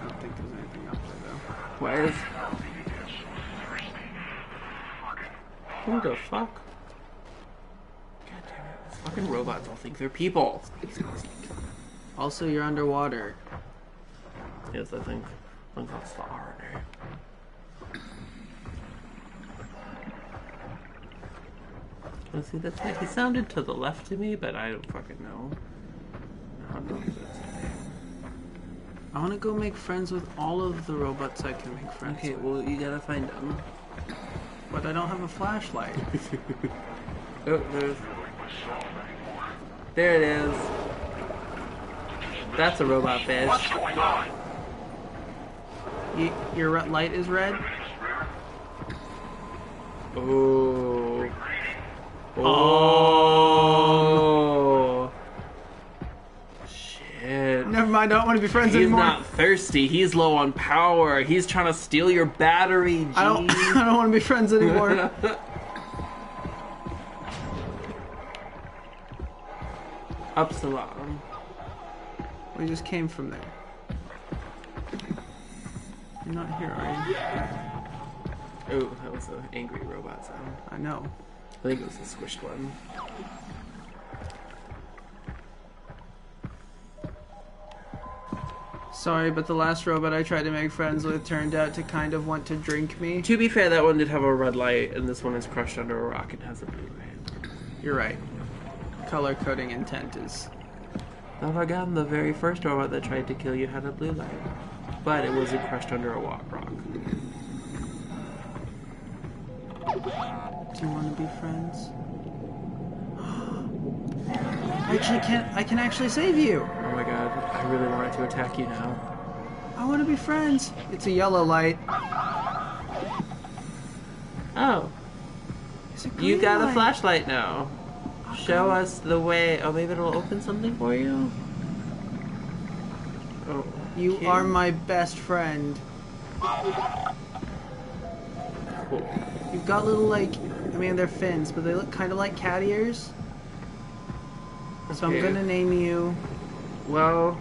[SPEAKER 2] don't think there's anything up there though.
[SPEAKER 1] Why is... Who the fuck? God damn it. These fucking robots all think they're people.
[SPEAKER 2] Also, you're underwater.
[SPEAKER 1] Yes, I think that's the order. Let's see, that's right. He sounded to the left to me, but I don't fucking know. I don't know if that's
[SPEAKER 2] I want to go make friends with all of the robots I can make friends
[SPEAKER 1] okay,
[SPEAKER 2] with.
[SPEAKER 1] well, you gotta find them.
[SPEAKER 2] But I don't have a flashlight.
[SPEAKER 1] Oh, there it is. That's a robot fish.
[SPEAKER 13] What's going on?
[SPEAKER 2] Your light is red?
[SPEAKER 1] Oh. Oh. Shit.
[SPEAKER 2] Never mind, I don't want to be friends
[SPEAKER 1] He's
[SPEAKER 2] anymore.
[SPEAKER 1] not thirsty. He's low on power. He's trying to steal your battery, G.
[SPEAKER 2] I don't want to be friends anymore.
[SPEAKER 1] Upsilon.
[SPEAKER 2] We just came from there. You're not here, are you?
[SPEAKER 1] Oh, that was an angry robot sound.
[SPEAKER 2] I know.
[SPEAKER 1] I think it was the squished one.
[SPEAKER 2] Sorry, but the last robot I tried to make friends with turned out to kind of want to drink me.
[SPEAKER 1] To be fair, that one did have a red light, and this one is crushed under a rock and has a blue light.
[SPEAKER 2] You're right. Color coding intent is...
[SPEAKER 1] Not again, the very first robot that tried to kill you had a blue light. But it wasn't crushed under a rock.
[SPEAKER 2] Do you want to be friends? I can actually save you!
[SPEAKER 1] Oh my god, I really wanted to attack you now.
[SPEAKER 2] I want to be friends! It's a yellow light.
[SPEAKER 1] Oh. You got a flashlight now. Show us the way. Oh, maybe it'll open something for you? Oh.
[SPEAKER 2] You are my best friend.
[SPEAKER 1] Cool.
[SPEAKER 2] You've got little, like, I mean, they're fins, but they look kind of like cat ears. So I'm gonna name you...
[SPEAKER 1] Well,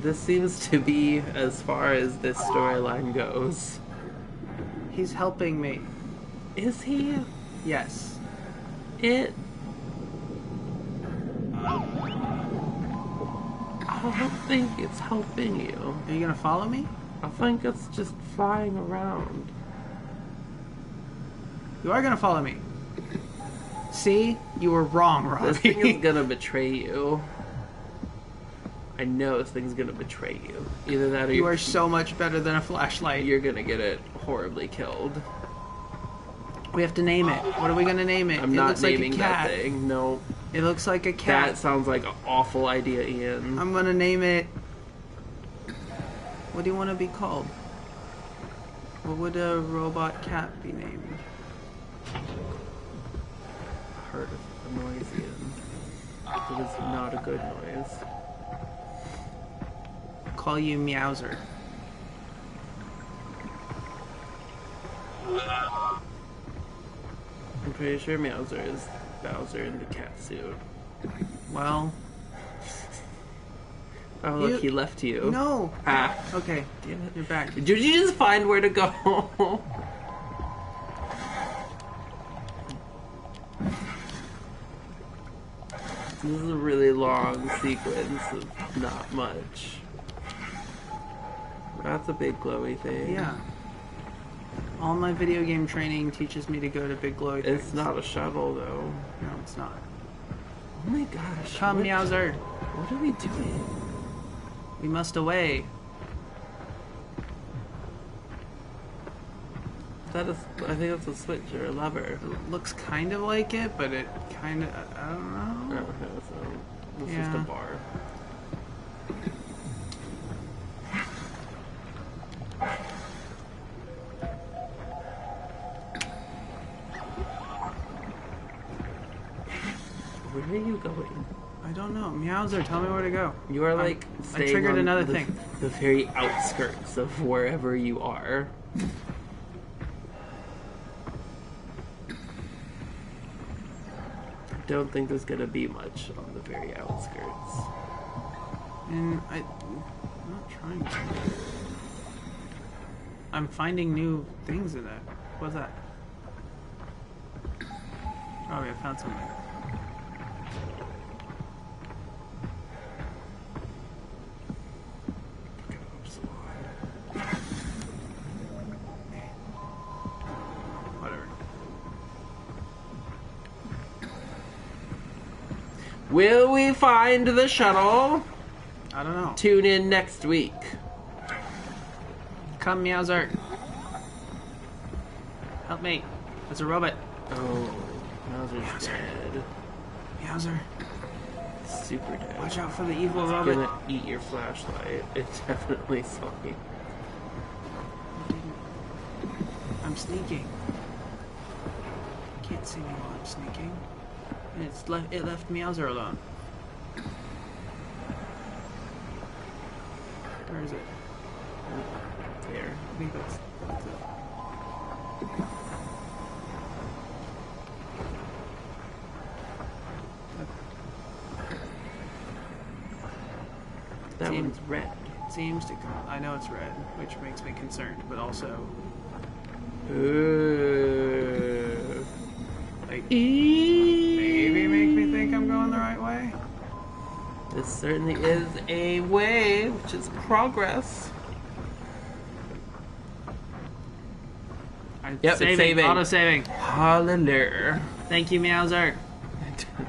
[SPEAKER 1] this seems to be as far as this storyline goes.
[SPEAKER 2] He's helping me.
[SPEAKER 1] Is he?
[SPEAKER 2] Yes.
[SPEAKER 1] I don't think it's helping you.
[SPEAKER 2] Are you gonna follow me?
[SPEAKER 1] I think it's just flying around.
[SPEAKER 2] You are gonna follow me. See? You were wrong, Robbie.
[SPEAKER 1] This thing is gonna betray you. I know this thing's gonna betray you. Either that or
[SPEAKER 2] you are so much better than a flashlight.
[SPEAKER 1] You're gonna get it horribly killed.
[SPEAKER 2] We have to name it. What are we gonna name it?
[SPEAKER 1] I'm not naming that thing. No.
[SPEAKER 2] It looks like a cat.
[SPEAKER 1] That sounds like an awful idea, Ian.
[SPEAKER 2] I'm gonna name it... What do you want to be called? What would a robot cat be named?
[SPEAKER 1] I heard a noise, Ian. It was not a good noise.
[SPEAKER 2] Call you Meowser.
[SPEAKER 1] I'm pretty sure Meowser is Bowser in the cat suit.
[SPEAKER 2] Well...
[SPEAKER 1] Oh, look, he left you.
[SPEAKER 2] No!
[SPEAKER 1] Ah.
[SPEAKER 2] Okay, damn it, you're back.
[SPEAKER 1] Did you just find where to go? This is a really long sequence of not much. That's a big glowy thing.
[SPEAKER 2] Yeah. All my video game training teaches me to go to big glowy things.
[SPEAKER 1] It's not a shuttle, though.
[SPEAKER 2] No, it's not.
[SPEAKER 1] Oh my gosh.
[SPEAKER 2] Come, Meowser.
[SPEAKER 1] What are we doing?
[SPEAKER 2] We must away.
[SPEAKER 1] That is, I think that's a switch or a lever.
[SPEAKER 2] It looks kind of like it, but it kind of, I don't know.
[SPEAKER 1] Okay, so this is
[SPEAKER 2] Yeah.
[SPEAKER 1] the bar. Where are you going?
[SPEAKER 2] I don't know. Meowser, tell me where to go.
[SPEAKER 1] You are like
[SPEAKER 2] I
[SPEAKER 1] staying
[SPEAKER 2] triggered
[SPEAKER 1] on
[SPEAKER 2] another
[SPEAKER 1] the,
[SPEAKER 2] thing.
[SPEAKER 1] the very outskirts of wherever you are. I don't think there's gonna be much on the very outskirts.
[SPEAKER 2] And I'm not trying to. I'm finding new things in there. What's that? Oh, I found something. Whatever.
[SPEAKER 1] Will we find the shuttle?
[SPEAKER 2] I don't know.
[SPEAKER 1] Tune in next week.
[SPEAKER 2] Come, Meowser. Help me. There's a robot.
[SPEAKER 1] Oh, Meowser's dead.
[SPEAKER 2] Meowser.
[SPEAKER 1] Super dead.
[SPEAKER 2] Watch out for the evil
[SPEAKER 1] It's
[SPEAKER 2] robot.
[SPEAKER 1] gonna eat your flashlight. It definitely saw you.
[SPEAKER 2] I'm sneaking. Can't see me while I'm sneaking. And it left Meowser alone. Where is it?
[SPEAKER 1] There.
[SPEAKER 2] I think that's it.
[SPEAKER 1] That one's red.
[SPEAKER 2] It seems to come. I know it's red, which makes me concerned, but also
[SPEAKER 1] Ooh.
[SPEAKER 2] like maybe make me think I'm going the right way.
[SPEAKER 1] This certainly is a way, which is progress. Yep, it's saving.
[SPEAKER 2] Auto saving.
[SPEAKER 1] Hallelujah.
[SPEAKER 2] Thank you, Meowser.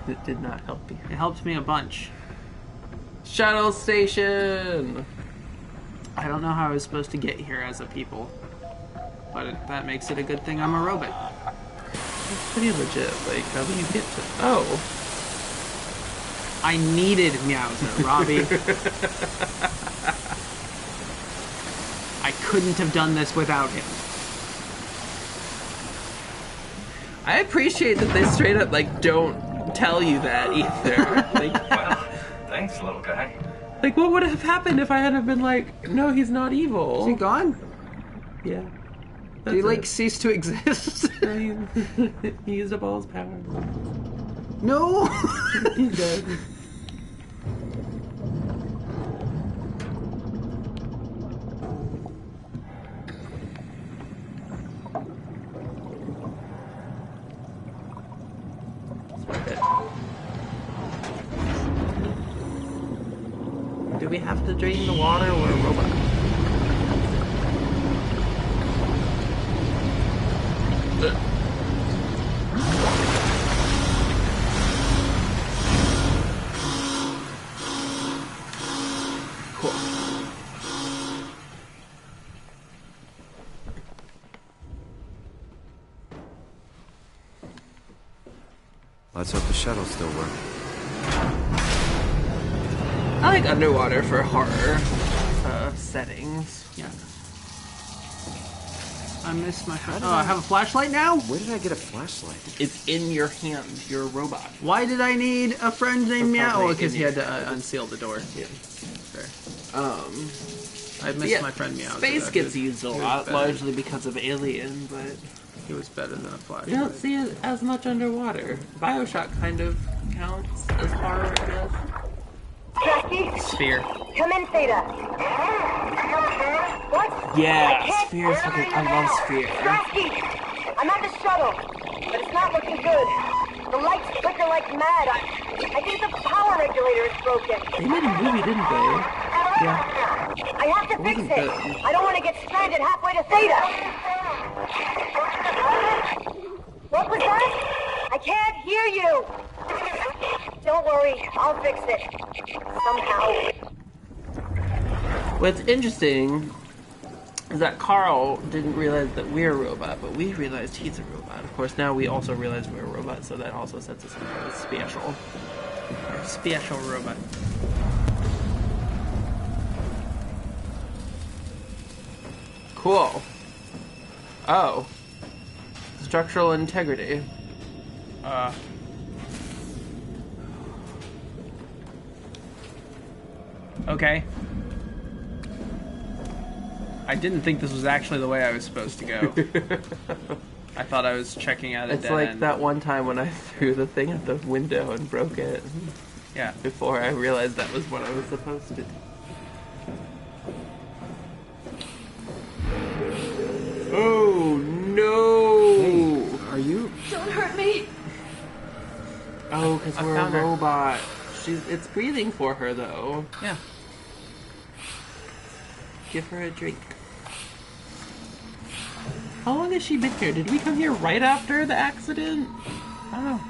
[SPEAKER 1] It did not help you.
[SPEAKER 2] It helped me a bunch.
[SPEAKER 1] Shuttle station.
[SPEAKER 2] I don't know how I was supposed to get here as a people, but that makes it a good thing I'm a robot.
[SPEAKER 1] It's pretty legit. Like, how do you get to? Oh.
[SPEAKER 2] I needed Meowser, Robbie. I couldn't have done this without him.
[SPEAKER 1] I appreciate that they straight up like don't tell you that either. Like,
[SPEAKER 9] Well, thanks, little guy.
[SPEAKER 1] like what would have happened if I had have been like, no, he's not evil?
[SPEAKER 2] Is he gone?
[SPEAKER 1] Yeah.
[SPEAKER 2] Did he
[SPEAKER 1] That's
[SPEAKER 2] like
[SPEAKER 1] it.
[SPEAKER 2] cease to exist?
[SPEAKER 1] No, he used up all his power.
[SPEAKER 2] No.
[SPEAKER 1] He's dead. Do we have to drain the water or a robot? Cool.
[SPEAKER 4] Let's hope the shuttles still work.
[SPEAKER 1] I like underwater for horror settings.
[SPEAKER 2] Yeah. I missed my. Oh, I have a flashlight now?
[SPEAKER 4] Where did I get a flashlight?
[SPEAKER 1] It's in your hand. You're a robot.
[SPEAKER 2] Why did I need a friend named Meow?
[SPEAKER 1] probably
[SPEAKER 2] Oh, because
[SPEAKER 1] in
[SPEAKER 2] he had
[SPEAKER 1] your
[SPEAKER 2] to unseal the door.
[SPEAKER 1] Yeah.
[SPEAKER 2] Fair. I missed
[SPEAKER 1] Yeah,
[SPEAKER 2] my friend Meow.
[SPEAKER 1] Space gets used a lot, largely because of Alien, but
[SPEAKER 2] he was better than a flashlight.
[SPEAKER 1] you don't see it as much underwater. BioShock kind of counts as horror, I guess.
[SPEAKER 12] Jackie?
[SPEAKER 2] Sphere.
[SPEAKER 12] Come in, Theta. What?
[SPEAKER 1] Yeah,
[SPEAKER 12] I can't-
[SPEAKER 1] Sphere's fucking. I love Sphere.
[SPEAKER 12] Jackie! I'm at the shuttle, but it's not looking good. The lights flicker like mad. I think the power regulator is broken.
[SPEAKER 1] They made a movie, didn't they? Yeah.
[SPEAKER 12] I have to fix
[SPEAKER 1] wasn't
[SPEAKER 12] it.
[SPEAKER 1] good.
[SPEAKER 12] I don't want to get stranded halfway to Theta. What was that? I can't hear you. Don't worry, I'll fix it. Somehow.
[SPEAKER 1] What's interesting is that Carl didn't realize that we're a robot, but we realized he's a robot. Of course, now we also realize we're a robot, so that also sets us up as special.
[SPEAKER 2] Our special robot.
[SPEAKER 1] Cool. Oh. Structural integrity.
[SPEAKER 2] Okay. I didn't think this was actually the way I was supposed to go. I thought I was checking out a
[SPEAKER 1] It's
[SPEAKER 2] dead
[SPEAKER 1] like
[SPEAKER 2] end.
[SPEAKER 1] that one time when I threw the thing at the window and broke it.
[SPEAKER 2] Yeah.
[SPEAKER 1] Before I realized that was what I was supposed to do. Oh, no!
[SPEAKER 4] Hey, are you?
[SPEAKER 3] Don't hurt me.
[SPEAKER 1] Oh, because
[SPEAKER 2] I
[SPEAKER 1] we're a
[SPEAKER 2] found her.
[SPEAKER 1] robot. It's breathing for her, though.
[SPEAKER 2] Yeah.
[SPEAKER 1] Give her a drink. How long has she been here? Did we come here right after the accident?
[SPEAKER 2] I don't know.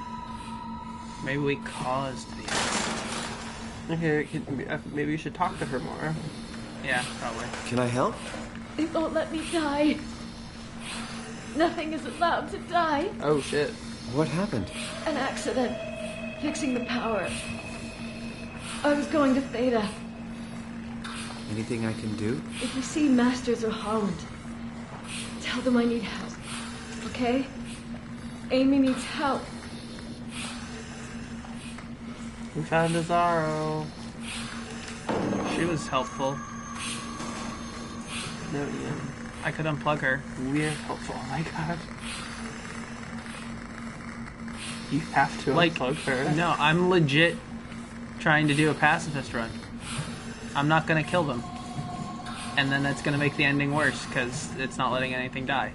[SPEAKER 2] Maybe we caused the accident.
[SPEAKER 1] Okay, maybe we should talk to her more.
[SPEAKER 2] Yeah, probably.
[SPEAKER 4] Can I help?
[SPEAKER 3] They won't let me die. Nothing is allowed to die.
[SPEAKER 1] Oh, shit.
[SPEAKER 4] What happened?
[SPEAKER 3] An accident. Fixing the power. I was going to Theta.
[SPEAKER 4] Anything I can do?
[SPEAKER 3] If you see Masters or Holland, tell them I need help. Okay? Amy needs help.
[SPEAKER 1] We found Azaro.
[SPEAKER 2] She was helpful.
[SPEAKER 1] No, yeah.
[SPEAKER 2] I could unplug her.
[SPEAKER 1] We're helpful. Oh my god. You have to
[SPEAKER 2] Like,
[SPEAKER 1] unplug her.
[SPEAKER 2] no, I'm legit trying to do a pacifist run. I'm not gonna kill them. And then that's gonna make the ending worse, because it's not letting anything die.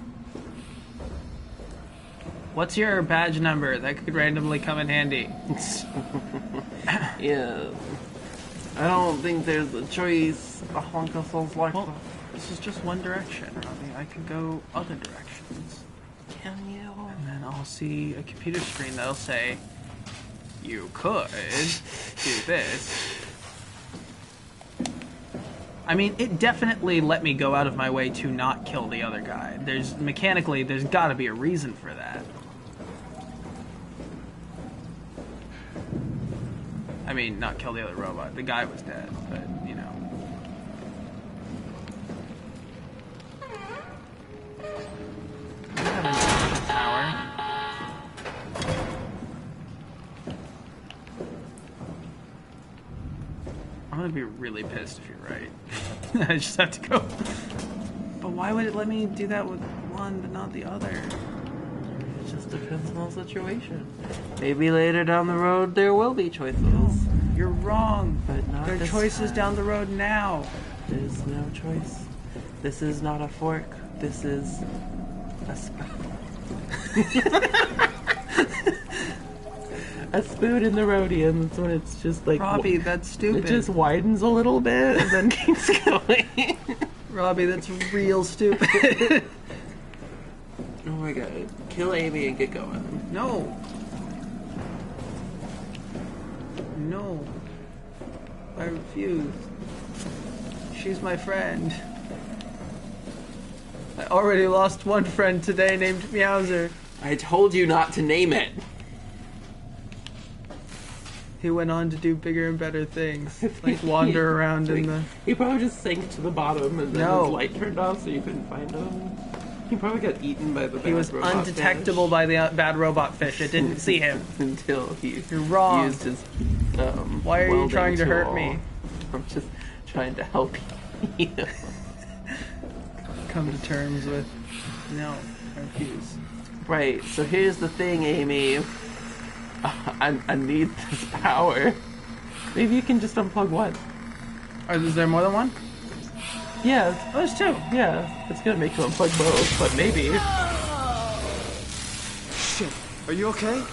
[SPEAKER 2] What's your badge number? That could randomly come in handy.
[SPEAKER 1] Yeah. I don't think there's a choice. A hunk of souls like
[SPEAKER 2] Well,
[SPEAKER 1] that.
[SPEAKER 2] this is just one direction, Robbie. I could go other directions.
[SPEAKER 1] Can you?
[SPEAKER 2] And then I'll see a computer screen that'll say, you could do this. I mean, it definitely let me go out of my way to not kill the other guy. Mechanically, there's gotta be a reason for that. I mean, not kill the other robot. The guy was dead, but, you know. We have an action tower. I'm gonna be really pissed if you're right. I just have to go. But why would it let me do that with one but not the other?
[SPEAKER 1] It just depends on the situation. Maybe later down the road there will be choices.
[SPEAKER 2] You're wrong.
[SPEAKER 1] But not
[SPEAKER 2] There are
[SPEAKER 1] this
[SPEAKER 2] choices
[SPEAKER 1] time.
[SPEAKER 2] down the road now.
[SPEAKER 1] There's no choice. This is not a fork. This is a spoon. A spoon in the Rhodium. That's when it's just like...
[SPEAKER 2] Robbie, that's stupid.
[SPEAKER 1] It just widens a little bit and then keeps going.
[SPEAKER 2] Robbie, that's real stupid.
[SPEAKER 1] Oh my god. Kill Amy and get going.
[SPEAKER 2] No. No. I refuse. She's my friend. I already lost one friend today named Meowser.
[SPEAKER 1] I told you not to name it.
[SPEAKER 2] He went on to do bigger and better things. Like wander around in the...
[SPEAKER 1] He probably just sank to the bottom and then
[SPEAKER 2] No.
[SPEAKER 1] his light turned off so you couldn't find him. He probably got eaten by the bad
[SPEAKER 2] He was
[SPEAKER 1] robot
[SPEAKER 2] undetectable
[SPEAKER 1] fish
[SPEAKER 2] by the bad robot fish. It didn't see him.
[SPEAKER 1] until he
[SPEAKER 2] You're wrong.
[SPEAKER 1] used his
[SPEAKER 2] Why are you
[SPEAKER 1] welding
[SPEAKER 2] trying to hurt
[SPEAKER 1] tool.
[SPEAKER 2] me?
[SPEAKER 1] I'm just trying to help you.
[SPEAKER 2] Come to terms with... No, I refuse.
[SPEAKER 1] Right, so here's the thing, Amy. I need this power. Maybe you can just unplug one.
[SPEAKER 2] Is there more than one?
[SPEAKER 1] Yeah,
[SPEAKER 2] Oh, there's two.
[SPEAKER 1] yeah. It's gonna make you unplug both, but maybe.
[SPEAKER 4] Shit. Are you okay?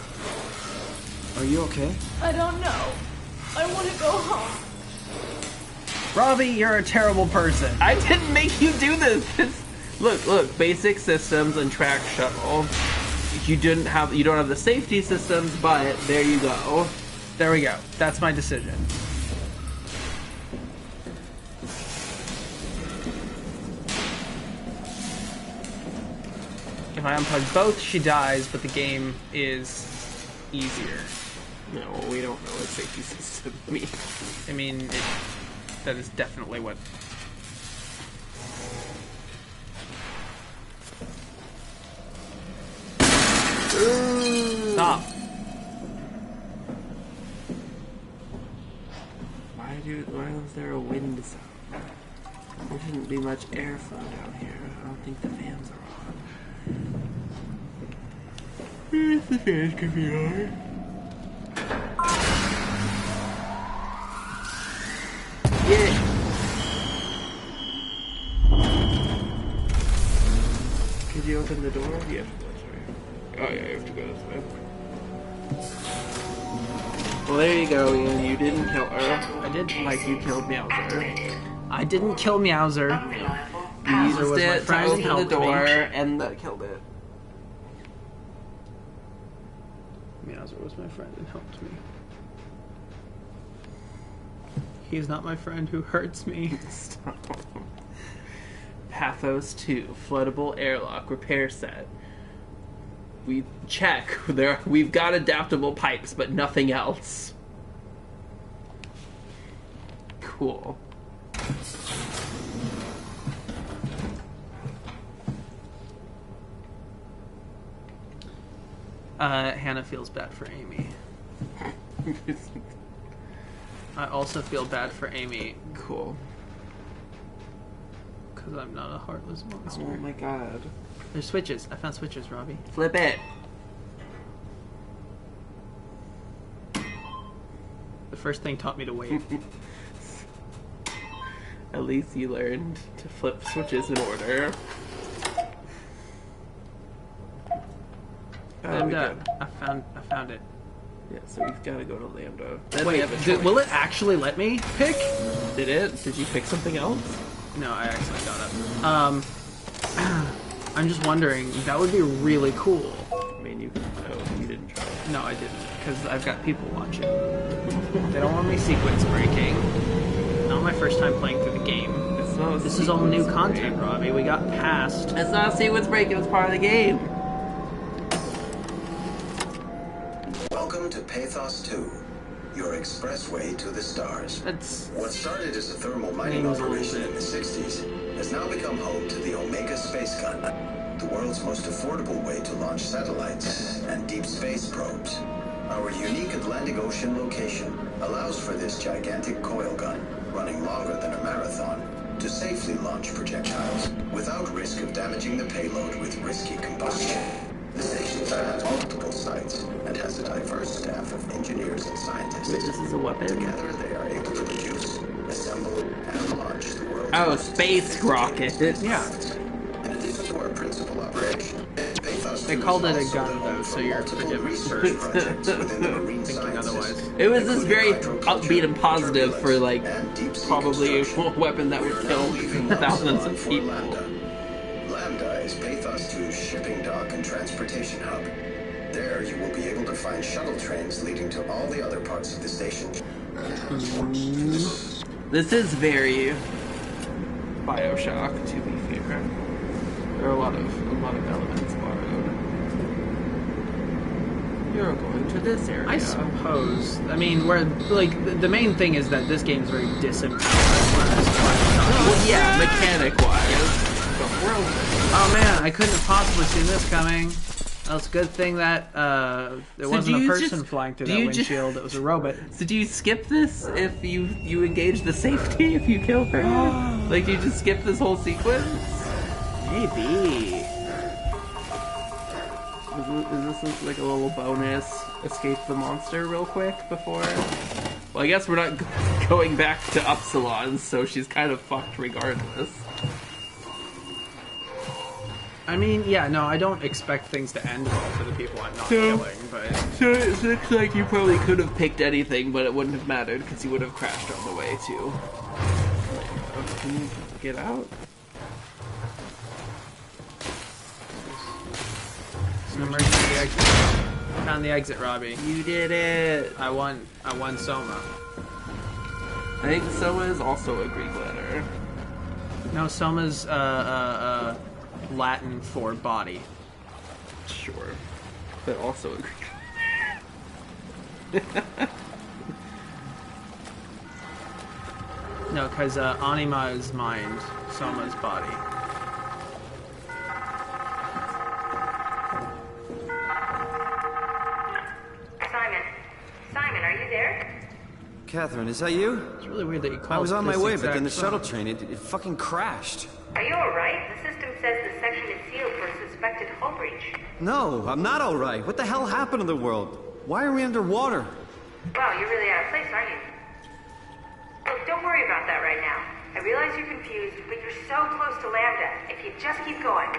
[SPEAKER 4] Are you okay?
[SPEAKER 3] I don't know. I want to go home.
[SPEAKER 2] Robbie, you're a terrible person.
[SPEAKER 1] I didn't make you do this. Look, basic systems and track shuttle. You don't have the safety systems, but there you go.
[SPEAKER 2] There we go. That's my decision. if I unplug both, she dies, but the game is easier.
[SPEAKER 1] No, we don't know what safety system means.
[SPEAKER 2] I mean, that is definitely what... Stop.
[SPEAKER 1] Why was there a wind sound? There shouldn't be much airflow down here. I don't think the fans are on. The fans could be on. Yeah. Could you open the door? You have to go this way. Oh yeah, you have to go this way. Well, there you go, Ian. You didn't kill her.
[SPEAKER 2] I did.
[SPEAKER 1] Like you killed Meowser.
[SPEAKER 2] I didn't kill Meowser.
[SPEAKER 1] You used
[SPEAKER 2] was my
[SPEAKER 1] it
[SPEAKER 2] friend
[SPEAKER 1] to
[SPEAKER 2] and
[SPEAKER 1] open the
[SPEAKER 2] helped
[SPEAKER 1] door,
[SPEAKER 2] me.
[SPEAKER 1] and that killed it.
[SPEAKER 2] Meowser was my friend and helped me. He's not my friend who hurts me.
[SPEAKER 1] Stop. Pathos 2, floatable airlock repair set. We check. We've got adaptable pipes, but nothing else. Cool.
[SPEAKER 2] Hannah feels bad for Amy. I also feel bad for Amy.
[SPEAKER 1] Cool.
[SPEAKER 2] Because I'm not a heartless monster.
[SPEAKER 1] Oh my god.
[SPEAKER 2] There's switches. I found switches, Robbie.
[SPEAKER 1] Flip it.
[SPEAKER 2] The first thing taught me to wait.
[SPEAKER 1] At least you learned to flip switches in order.
[SPEAKER 2] And I found it.
[SPEAKER 1] Yeah, so we've got to go to Lambda.
[SPEAKER 2] Wait, will it actually let me pick?
[SPEAKER 1] Did it? Did you pick something else?
[SPEAKER 2] No, I actually got it. I'm just wondering, that would be really cool.
[SPEAKER 1] I mean, you didn't try it.
[SPEAKER 2] No, I didn't, because I've got people watching. They don't want me sequence breaking. Not my first time playing through the game.
[SPEAKER 1] It's not.
[SPEAKER 2] This is all new content, Robbie. We got past.
[SPEAKER 1] It's not a sequence break. It was part of the game.
[SPEAKER 13] Welcome to Pathos 2, your expressway to the stars. What started as a thermal mining operation in the 60s has now become home to the Omega Space Gun, the world's most affordable way to launch satellites and deep space probes. Our unique Atlantic Ocean location allows for this gigantic coil gun, running longer than a marathon, to safely launch projectiles without risk of damaging the payload with risky combustion. The station has multiple sites and has a diverse staff of engineers and scientists.
[SPEAKER 1] Wait, this is a weapon?
[SPEAKER 13] Together, they are able to produce, assemble, and launch the world's
[SPEAKER 1] space rocket.
[SPEAKER 2] Yeah.
[SPEAKER 13] In addition to our principal operation,
[SPEAKER 2] They called it a gun, though, so you're forgiven for thinking otherwise.
[SPEAKER 1] It was just very upbeat and positive for, like, probably a weapon that would kill thousands of people.
[SPEAKER 13] Lambda is Pathos 2's shipping dock and transportation hub. There, you will be able to find shuttle trains leading to all the other parts of the station.
[SPEAKER 1] This is very BioShock, to be fair. There are a lot of elements borrowed. You're going to this area.
[SPEAKER 2] I suppose. I mean, where the main thing is that this game's very disempowered.
[SPEAKER 1] Well, yeah, mechanic-wise.
[SPEAKER 2] Oh man, I couldn't have possibly seen this coming. That was a good thing that there wasn't a person flying through that windshield. It was a robot.
[SPEAKER 1] So do you skip this if you engage the safety if you kill her? Like, do you just skip this whole sequence?
[SPEAKER 2] Maybe.
[SPEAKER 1] Is this like a little bonus? Escape the monster real quick before? Well, I guess we're not going back to Upsilon, so she's kind of fucked regardless.
[SPEAKER 2] I mean, yeah, no, I don't expect things to end well for the people I'm not killing, but...
[SPEAKER 1] So it looks like you probably could have picked anything, but it wouldn't have mattered, because you would have crashed on the way, too. Can you get out?
[SPEAKER 2] It's an emergency exit. I found the exit, Robbie.
[SPEAKER 1] You did it!
[SPEAKER 2] I won Soma.
[SPEAKER 1] I think Soma is also a Greek letter.
[SPEAKER 2] No, Soma's, Latin for body.
[SPEAKER 1] Sure. But also a creature.
[SPEAKER 2] No, because Anima is mind, Soma's body.
[SPEAKER 8] Simon, are you there?
[SPEAKER 4] Catherine, is that you?
[SPEAKER 2] It's really weird that you called.
[SPEAKER 4] I was on my
[SPEAKER 2] this
[SPEAKER 4] way, but then the
[SPEAKER 2] exact
[SPEAKER 4] shuttle
[SPEAKER 2] phone.
[SPEAKER 4] train, it fucking crashed.
[SPEAKER 8] Are you alright? The system says the section is sealed for a suspected hull breach.
[SPEAKER 4] No, I'm not alright. What the hell happened to the world? Why are we underwater?
[SPEAKER 8] Wow, you're really out of place, aren't you? Look, don't worry about that right now. I realize you're confused, but you're so close to Lambda. If you just keep going.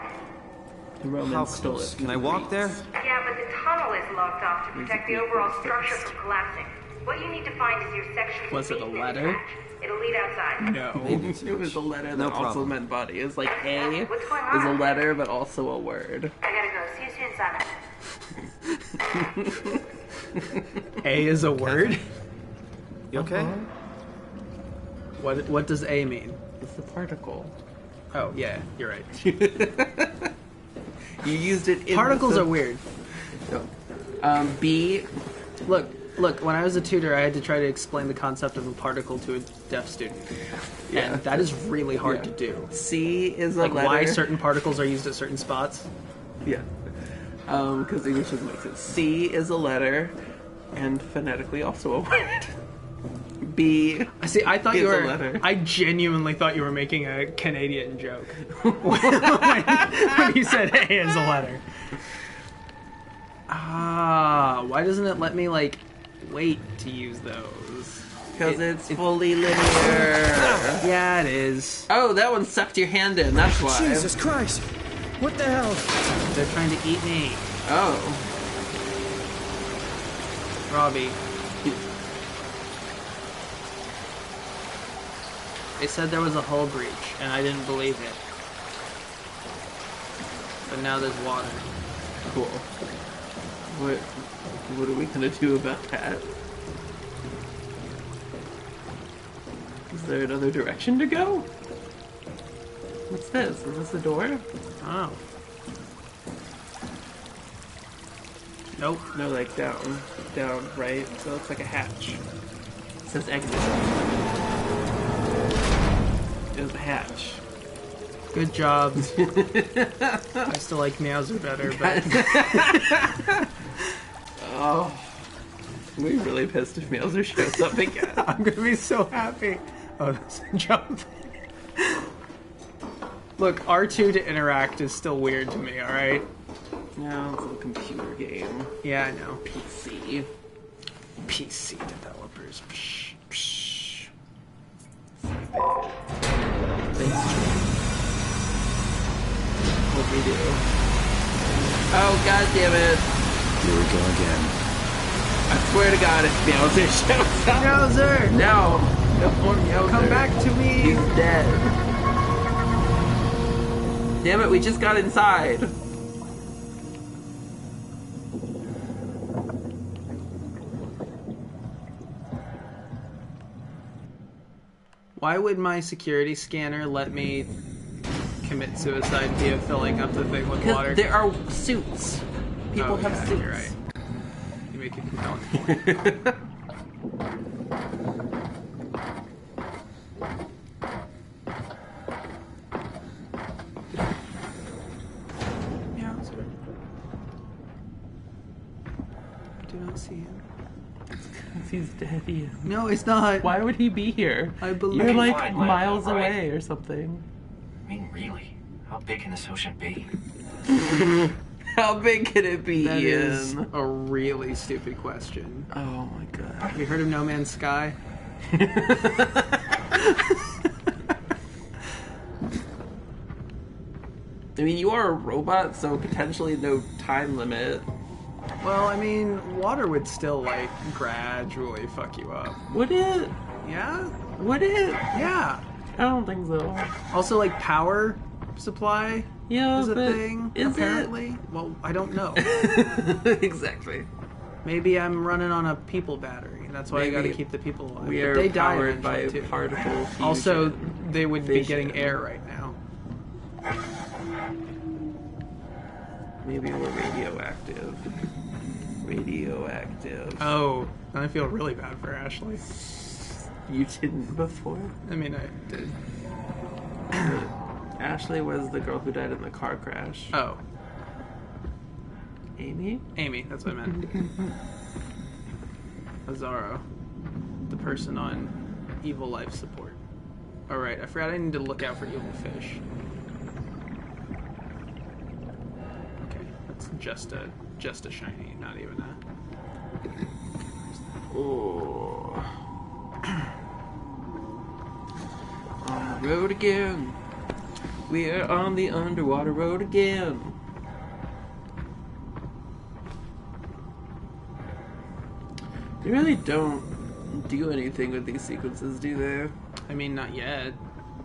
[SPEAKER 1] The Romans
[SPEAKER 4] How
[SPEAKER 1] stole
[SPEAKER 4] close?
[SPEAKER 1] it.
[SPEAKER 4] Can I walk there?
[SPEAKER 8] Yeah, but the tunnel is locked off to protect the overall structure from collapsing. What you need to find is your section's
[SPEAKER 2] Was it a
[SPEAKER 8] maintenance
[SPEAKER 2] letter?
[SPEAKER 8] hatch. It'll lead outside.
[SPEAKER 2] No.
[SPEAKER 1] It was a letter that
[SPEAKER 4] No
[SPEAKER 1] also
[SPEAKER 4] problem.
[SPEAKER 1] meant body. It's like A
[SPEAKER 8] What's going
[SPEAKER 1] is a
[SPEAKER 8] on?
[SPEAKER 1] letter, but also a word.
[SPEAKER 8] I gotta go. See you soon, Simon.
[SPEAKER 2] A is a word?
[SPEAKER 4] You okay?
[SPEAKER 2] What does A mean?
[SPEAKER 1] It's a particle.
[SPEAKER 2] Oh, yeah, you're right.
[SPEAKER 1] You used it in
[SPEAKER 2] Particles are weird.
[SPEAKER 1] B.
[SPEAKER 2] Look, when I was a tutor, I had to try to explain the concept of a particle to a deaf student.
[SPEAKER 1] Yeah.
[SPEAKER 2] And that is really hard to do.
[SPEAKER 1] C is a
[SPEAKER 2] Like
[SPEAKER 1] letter.
[SPEAKER 2] why certain particles are used at certain spots.
[SPEAKER 1] Yeah. Because English doesn't make sense. C is a letter, and phonetically also a word. B.
[SPEAKER 2] See, I thought
[SPEAKER 1] is
[SPEAKER 2] you
[SPEAKER 1] a
[SPEAKER 2] were.
[SPEAKER 1] letter.
[SPEAKER 2] I genuinely thought you were making a Canadian joke when you said A is a letter. Ah, why doesn't it let me like wait to use those?
[SPEAKER 1] Because it's fully linear.
[SPEAKER 2] Yeah, it is.
[SPEAKER 1] Oh, that one sucked your hand in. That's why.
[SPEAKER 4] Jesus Christ! What the hell?
[SPEAKER 2] They're trying to eat me.
[SPEAKER 1] Oh.
[SPEAKER 2] Robbie. They said there was a hull breach, and I didn't believe it. But now there's water.
[SPEAKER 1] Cool. What are we gonna do about that? Is there another direction to go? What's this? Is this a door?
[SPEAKER 2] Oh. Nope.
[SPEAKER 1] No, like down, right? So it's like a hatch. It says exit. There's a hatch.
[SPEAKER 2] Good job. I still like Meowser better, but...
[SPEAKER 1] Oh. I'm gonna be really pissed if Meowser shows up again.
[SPEAKER 2] I'm gonna be so happy. Oh, that's a jump. Look, R2 to interact is still weird to me, alright?
[SPEAKER 1] No, it's a computer game.
[SPEAKER 2] Yeah, I know.
[SPEAKER 1] PC.
[SPEAKER 2] developers. Psh, psh.
[SPEAKER 1] What'd we do? Oh, god damn it.
[SPEAKER 4] Here we go again.
[SPEAKER 1] I swear to god if Meowser shows up.
[SPEAKER 2] Meowser!
[SPEAKER 1] No! No more Meowser.
[SPEAKER 2] Come back to me!
[SPEAKER 1] He's dead. Damn it, we just got inside.
[SPEAKER 2] Why would my security scanner let me commit suicide via filling up the thing with water?
[SPEAKER 1] There are suits. People have suits.
[SPEAKER 2] You're right. You make a compelling point. Meowser. Do not see him.
[SPEAKER 1] He's dead, Ian.
[SPEAKER 2] No, he's not.
[SPEAKER 1] Why would he be here?
[SPEAKER 2] I believe
[SPEAKER 1] You're like
[SPEAKER 11] Fine,
[SPEAKER 1] miles
[SPEAKER 11] right?
[SPEAKER 1] away or something.
[SPEAKER 11] I mean, really? How big can this ocean be?
[SPEAKER 1] How big can it be,
[SPEAKER 2] That
[SPEAKER 1] Ian?
[SPEAKER 2] is a really stupid question.
[SPEAKER 1] Oh my god.
[SPEAKER 2] Have you heard of No Man's Sky?
[SPEAKER 1] I mean, you are a robot, so potentially no time limit.
[SPEAKER 2] Well, I mean, water would still, like, gradually fuck you up.
[SPEAKER 1] Would it?
[SPEAKER 2] Yeah?
[SPEAKER 1] Would it?
[SPEAKER 2] Yeah.
[SPEAKER 1] I don't think so.
[SPEAKER 2] Also, like, power supply
[SPEAKER 1] Yeah,
[SPEAKER 2] is a
[SPEAKER 1] but
[SPEAKER 2] thing,
[SPEAKER 1] is
[SPEAKER 2] apparently. Well, I don't know.
[SPEAKER 1] Exactly.
[SPEAKER 2] Maybe I'm running on a people battery. That's why I
[SPEAKER 1] Maybe
[SPEAKER 2] gotta keep the people alive.
[SPEAKER 1] we
[SPEAKER 2] But
[SPEAKER 1] are
[SPEAKER 2] they die
[SPEAKER 1] powered by
[SPEAKER 2] eventually, too.
[SPEAKER 1] particle fusion.
[SPEAKER 2] Also, they would be
[SPEAKER 1] fission.
[SPEAKER 2] getting air right now.
[SPEAKER 1] Maybe we're radioactive. Radioactive.
[SPEAKER 2] Oh, I feel really bad for Ashley.
[SPEAKER 1] You didn't before?
[SPEAKER 2] I mean, I did.
[SPEAKER 1] Ashley was the girl who died in the car crash.
[SPEAKER 2] Oh.
[SPEAKER 1] Amy?
[SPEAKER 2] Amy, that's what I meant. Azaro. The person on evil life support. Alright, I forgot I need to look out for evil fish. Okay, that's just a shiny, not even a...
[SPEAKER 1] Oh. On the road again. We are on the underwater road again. They really don't do anything with these sequences, do they?
[SPEAKER 2] I mean, not yet.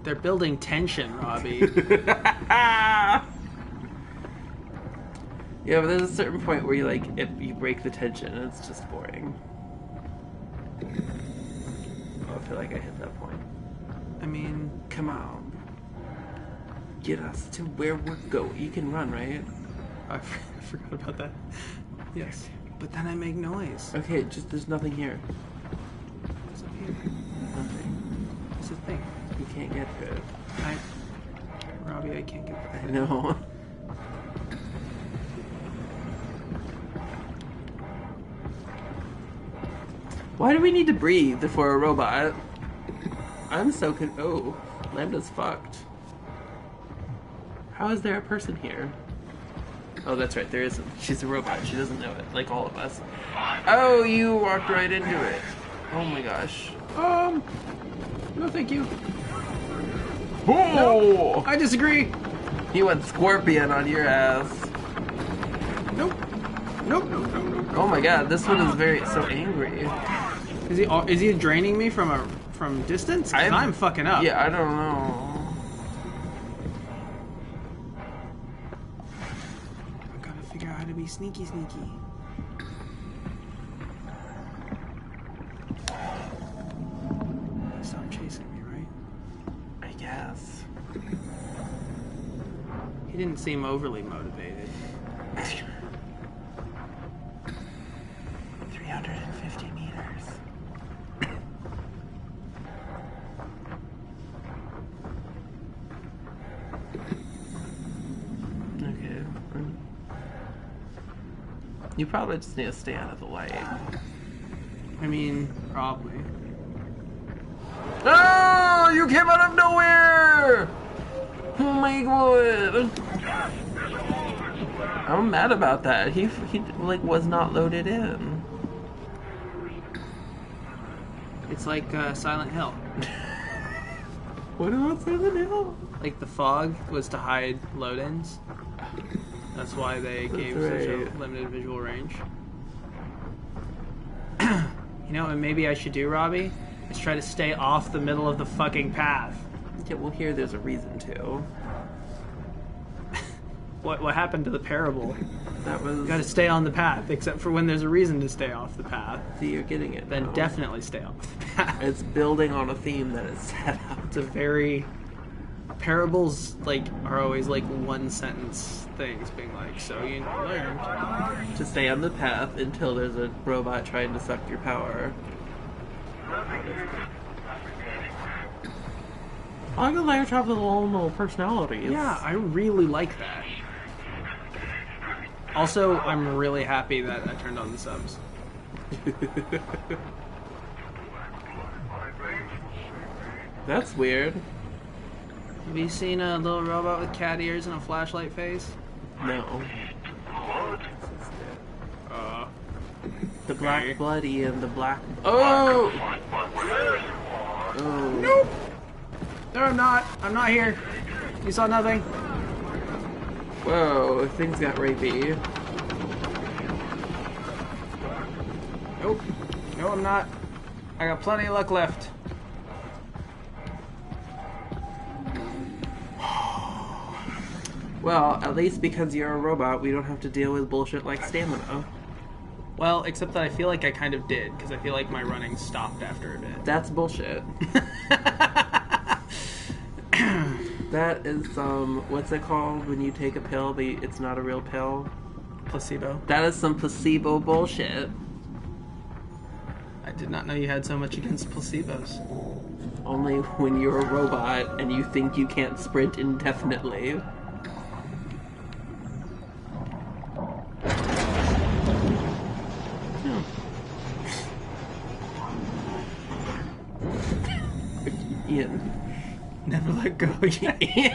[SPEAKER 2] They're building tension, Robbie.
[SPEAKER 1] Yeah, but there's a certain point where you if you break the tension, it's just boring. Oh, I feel like I hit that point.
[SPEAKER 2] I mean,
[SPEAKER 1] come on. Get us to where we're going. You can run, right?
[SPEAKER 2] I forgot about that. Yes. But then I make noise.
[SPEAKER 1] Okay, there's nothing here.
[SPEAKER 2] What's up here?
[SPEAKER 1] Nothing.
[SPEAKER 2] What's the thing?
[SPEAKER 1] You can't get to it.
[SPEAKER 2] Robbie, I can't get to it.
[SPEAKER 1] I know. Why do we need to breathe for a robot? I'm so oh, Lambda's fucked. How is there a person here? Oh, that's right, there isn't. She's a robot, she doesn't know it, like all of us. Oh, you walked right into it. Oh my gosh.
[SPEAKER 2] No thank you.
[SPEAKER 1] Oh!
[SPEAKER 2] Nope, I disagree.
[SPEAKER 1] He went scorpion on your ass.
[SPEAKER 2] Nope. Nope.
[SPEAKER 1] Oh my god, this one is so angry.
[SPEAKER 2] Is he draining me from distance? I'm fucking up.
[SPEAKER 1] Yeah, I don't know.
[SPEAKER 2] I gotta figure out how to be sneaky. Stop chasing me, right?
[SPEAKER 1] I guess.
[SPEAKER 2] He didn't seem overly motivated.
[SPEAKER 1] 350 meters. Okay. You probably just need to stay out of the light.
[SPEAKER 2] I mean, probably.
[SPEAKER 1] Oh, you came out of nowhere! Oh my god. I'm mad about that. He was not loaded in.
[SPEAKER 2] It's like Silent Hill.
[SPEAKER 1] What about Silent Hill?
[SPEAKER 2] Like the fog was to hide load-ins. That's why they gave such a limited visual range. You know what maybe I should do, Robbie? Is try to stay off the middle of the fucking path.
[SPEAKER 1] Yeah, well here there's a reason to.
[SPEAKER 2] What happened to the parable?
[SPEAKER 1] That was...
[SPEAKER 2] You gotta stay on the path, except for when there's a reson to stay off the path.
[SPEAKER 1] See, you're getting it.
[SPEAKER 2] Then
[SPEAKER 1] now.
[SPEAKER 2] Definitely stay off the path.
[SPEAKER 1] It's building on a theme that is set up.
[SPEAKER 2] It's a very... Parables, are always, one sentence things, being so you learned.
[SPEAKER 1] To stay on the path until there's a robot trying to suck your power. I like the layer trap with all little personalities.
[SPEAKER 2] Yeah, I really like that. Also, I'm really happy that I turned on the subs.
[SPEAKER 1] That's weird.
[SPEAKER 2] Have you seen a little robot with cat ears and a flashlight face?
[SPEAKER 1] No. The black bloody and the black... Oh! Oh.
[SPEAKER 2] Nope! No, I'm not. I'm not here. You saw nothing.
[SPEAKER 1] Whoa, things got rapey.
[SPEAKER 2] Nope. No, I'm not. I got plenty of luck left.
[SPEAKER 1] Well, at least because you're a robot, we don't have to deal with bullshit like stamina.
[SPEAKER 2] Well, except that I feel like I kind of did, because I feel like my running stopped after a bit.
[SPEAKER 1] That's bullshit. That is what's it called when you take a pill but it's not a real pill?
[SPEAKER 2] Placebo.
[SPEAKER 1] That is some placebo bullshit.
[SPEAKER 2] I did not know you had so much against placebos.
[SPEAKER 1] Only when you're a robot and you think you can't sprint indefinitely. Ian.
[SPEAKER 2] Never let go.
[SPEAKER 1] Ian.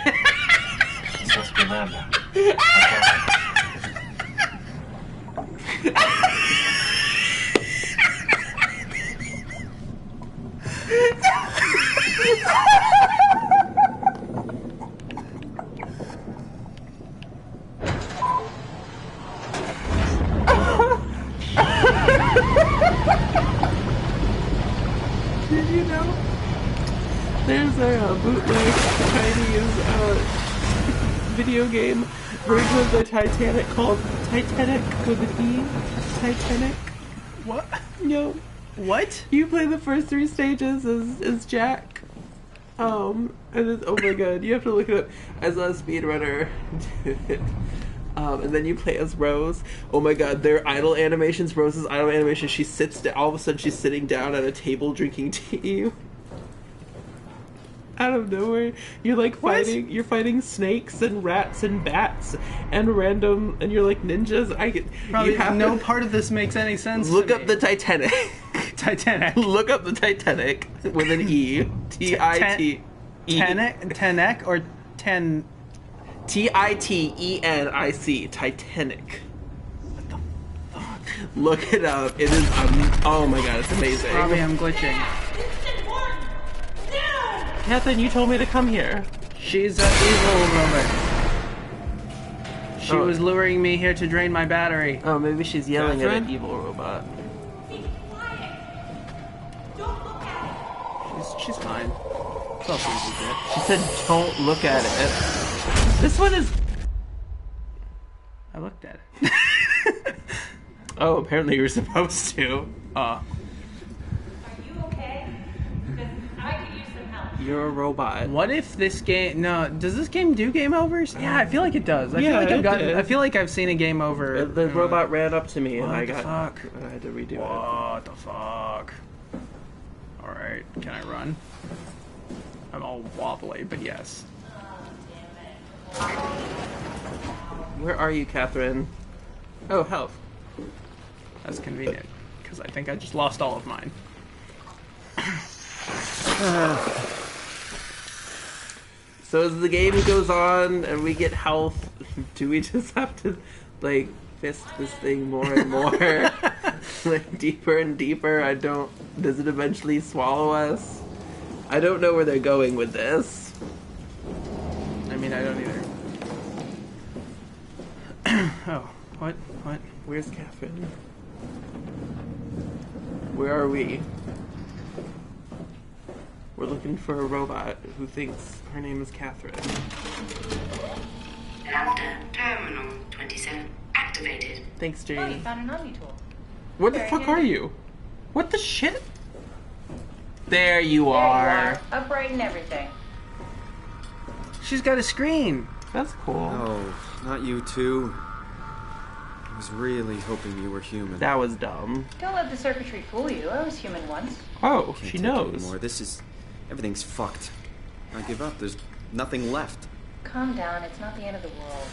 [SPEAKER 14] Sos Miranda.
[SPEAKER 1] Did you know? There's a bootleg Chinese video game version of the Titanic called Titanic with an E. Titanic.
[SPEAKER 2] What?
[SPEAKER 1] No.
[SPEAKER 2] What?
[SPEAKER 1] You play the first 3 stages as Jack. And it's, oh my god, you have to look it up. As a speedrunner. And then you play as Rose. Oh my god, their idle animations, Rose's idle animation, she sits down, all of a sudden she's sitting down at a table drinking tea. Out of nowhere. You're like fighting, you're fighting snakes and rats and bats and random, and you're like ninjas.
[SPEAKER 2] Probably no part of this makes any sense.
[SPEAKER 1] Look up the Titanic.
[SPEAKER 2] Titanic.
[SPEAKER 1] Look up the Titanic with an E. T-I-T-E.
[SPEAKER 2] Tenek or ten...
[SPEAKER 1] Titenic. Titanic. What the fuck? Look it up. It is, oh my god, it's amazing.
[SPEAKER 2] Probably I'm glitching.
[SPEAKER 1] Catherine, you told me to come here.
[SPEAKER 2] She's an evil woman. She was luring me here to drain my battery.
[SPEAKER 1] Oh, maybe she's yelling at an evil robot.
[SPEAKER 2] She's fine. It's all good.
[SPEAKER 1] She said, don't look at it. This one is...
[SPEAKER 2] I looked at it.
[SPEAKER 1] Oh, apparently you were supposed to.
[SPEAKER 8] Are you okay? Because I could use some help.
[SPEAKER 1] You're a robot.
[SPEAKER 2] What if this game... No, does this game do game overs? Yeah, I feel like it does. I feel like I've seen a game over.
[SPEAKER 1] The robot ran up to me and I
[SPEAKER 2] got...
[SPEAKER 1] I had to redo it.
[SPEAKER 2] What the fuck? Alright, can I run? I'm all wobbly, but yes.
[SPEAKER 1] Where are you, Catherine? Oh, health.
[SPEAKER 2] That's convenient, because I think I just lost all of mine.
[SPEAKER 1] So as the game goes on and we get health, do we just have to, like, fist this thing more and more? Like, deeper and deeper? Does it eventually swallow us? I don't know where they're going with this.
[SPEAKER 2] I mean, I don't either. Oh, what?
[SPEAKER 1] Where's Catherine? Where are we? We're looking for a robot who thinks her name is Catherine.
[SPEAKER 15] Lambda Terminal 27 activated.
[SPEAKER 1] Thanks, Jane.
[SPEAKER 8] Oh, you found an Omni tool.
[SPEAKER 1] Where the fuck are you? What the shit? There you are.
[SPEAKER 8] Upright and everything.
[SPEAKER 2] She's got a screen.
[SPEAKER 1] That's cool.
[SPEAKER 4] Oh, not you too. I was really hoping you were human.
[SPEAKER 1] That was dumb.
[SPEAKER 8] Don't let the circuitry fool you. I was human once.
[SPEAKER 1] Oh,
[SPEAKER 4] Can't
[SPEAKER 1] she
[SPEAKER 4] take
[SPEAKER 1] knows.
[SPEAKER 4] Anymore. Everything's fucked. I give up. There's nothing left.
[SPEAKER 8] Calm down. It's not the end of the world.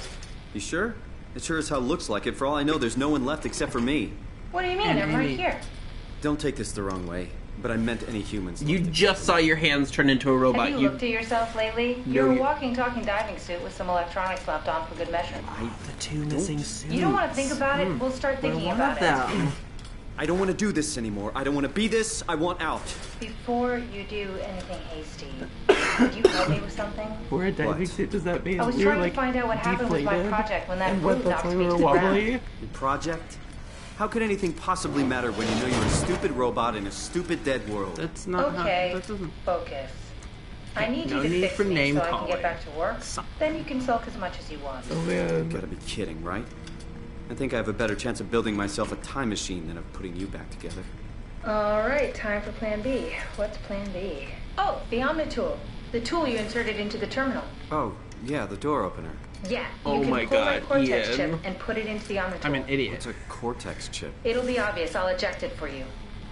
[SPEAKER 4] You sure? It sure as hell looks like it. For all I know, there's no one left except for me.
[SPEAKER 8] What do you mean? I'm right here.
[SPEAKER 4] Don't take this the wrong way, but I meant any humans.
[SPEAKER 1] You just saw your hands turn into a robot.
[SPEAKER 8] Have you looked at yourself lately?
[SPEAKER 1] No,
[SPEAKER 8] You're a walking, talking diving suit with some electronics slapped on for good measure.
[SPEAKER 1] The two missing suits.
[SPEAKER 8] You don't want to think about it? We'll start thinking about it.
[SPEAKER 4] I don't want to do this anymore. I don't want to be this. I want out.
[SPEAKER 8] Before you do anything hasty, could you help me with something?
[SPEAKER 1] Wear a diving suit, does that mean
[SPEAKER 8] I was
[SPEAKER 1] you're
[SPEAKER 8] trying
[SPEAKER 1] like
[SPEAKER 8] to find out what happened with my
[SPEAKER 1] deflated?
[SPEAKER 8] project when that
[SPEAKER 1] And
[SPEAKER 8] fluid
[SPEAKER 1] that's
[SPEAKER 8] knocked
[SPEAKER 1] why
[SPEAKER 8] me
[SPEAKER 1] we
[SPEAKER 8] to
[SPEAKER 1] were
[SPEAKER 8] the
[SPEAKER 1] wobbly?
[SPEAKER 8] ground.
[SPEAKER 4] Your project? How could anything possibly matter when you know you're a stupid robot in a stupid dead world?
[SPEAKER 2] That's not
[SPEAKER 8] Okay,
[SPEAKER 2] that doesn't...
[SPEAKER 8] focus. I need
[SPEAKER 2] No
[SPEAKER 8] you to
[SPEAKER 2] need
[SPEAKER 8] fix
[SPEAKER 2] for
[SPEAKER 8] me
[SPEAKER 2] name
[SPEAKER 8] so I can
[SPEAKER 2] calling.
[SPEAKER 8] get back to work. Then you can sulk as much as you want.
[SPEAKER 1] Oh man.
[SPEAKER 4] You gotta be kidding, right? I think I have a better chance of building myself a time machine than of putting you back together.
[SPEAKER 8] All right, time for Plan B. What's Plan B? Oh, the Omni tool. The tool you inserted into the terminal.
[SPEAKER 4] Oh, yeah, the door opener.
[SPEAKER 8] Yeah,
[SPEAKER 1] Oh
[SPEAKER 8] you can
[SPEAKER 1] my
[SPEAKER 8] pull
[SPEAKER 1] God,
[SPEAKER 8] that Cortex
[SPEAKER 1] Ian.
[SPEAKER 8] chip and put it into the Omnitool.
[SPEAKER 2] I'm an idiot.
[SPEAKER 4] What's a Cortex chip?
[SPEAKER 8] It'll be obvious. I'll eject it for you.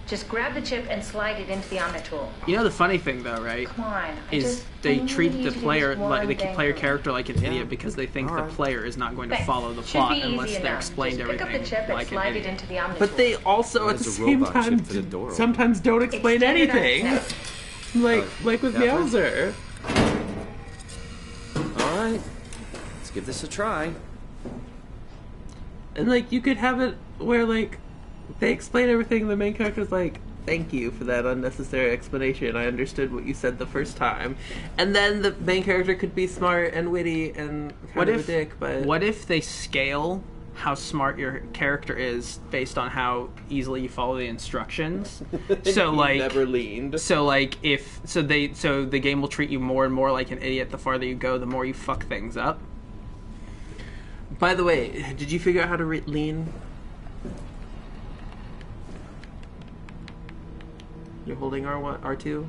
[SPEAKER 8] Just grab the chip and slide it into the Omnitool.
[SPEAKER 2] You know the funny thing though, right?
[SPEAKER 8] Come on.
[SPEAKER 2] Is they treat the player like the player character like an idiot because they think the player is not going to follow the plot unless they're explained everything
[SPEAKER 8] pick up the chip
[SPEAKER 2] like
[SPEAKER 8] and slide
[SPEAKER 2] an
[SPEAKER 8] it
[SPEAKER 2] idiot.
[SPEAKER 8] into the Omnitool.
[SPEAKER 1] But they also at the same time sometimes don't explain anything. Like with
[SPEAKER 4] Catherine?
[SPEAKER 1] Meowser.
[SPEAKER 4] Alright. Let's give this a try.
[SPEAKER 1] And like you could have it where like they explain everything and the main character's like, thank you for that unnecessary explanation. I understood what you said the first time. And then the main character could be smart and witty and kind of a dick, but
[SPEAKER 2] what if they scale how smart your character is based on how easily you follow the instructions? So like
[SPEAKER 1] never leaned.
[SPEAKER 2] So like so the game will treat you more and more like an idiot the farther you go, the more you fuck things up.
[SPEAKER 1] By the way, did you figure out how to lean? You're holding R2?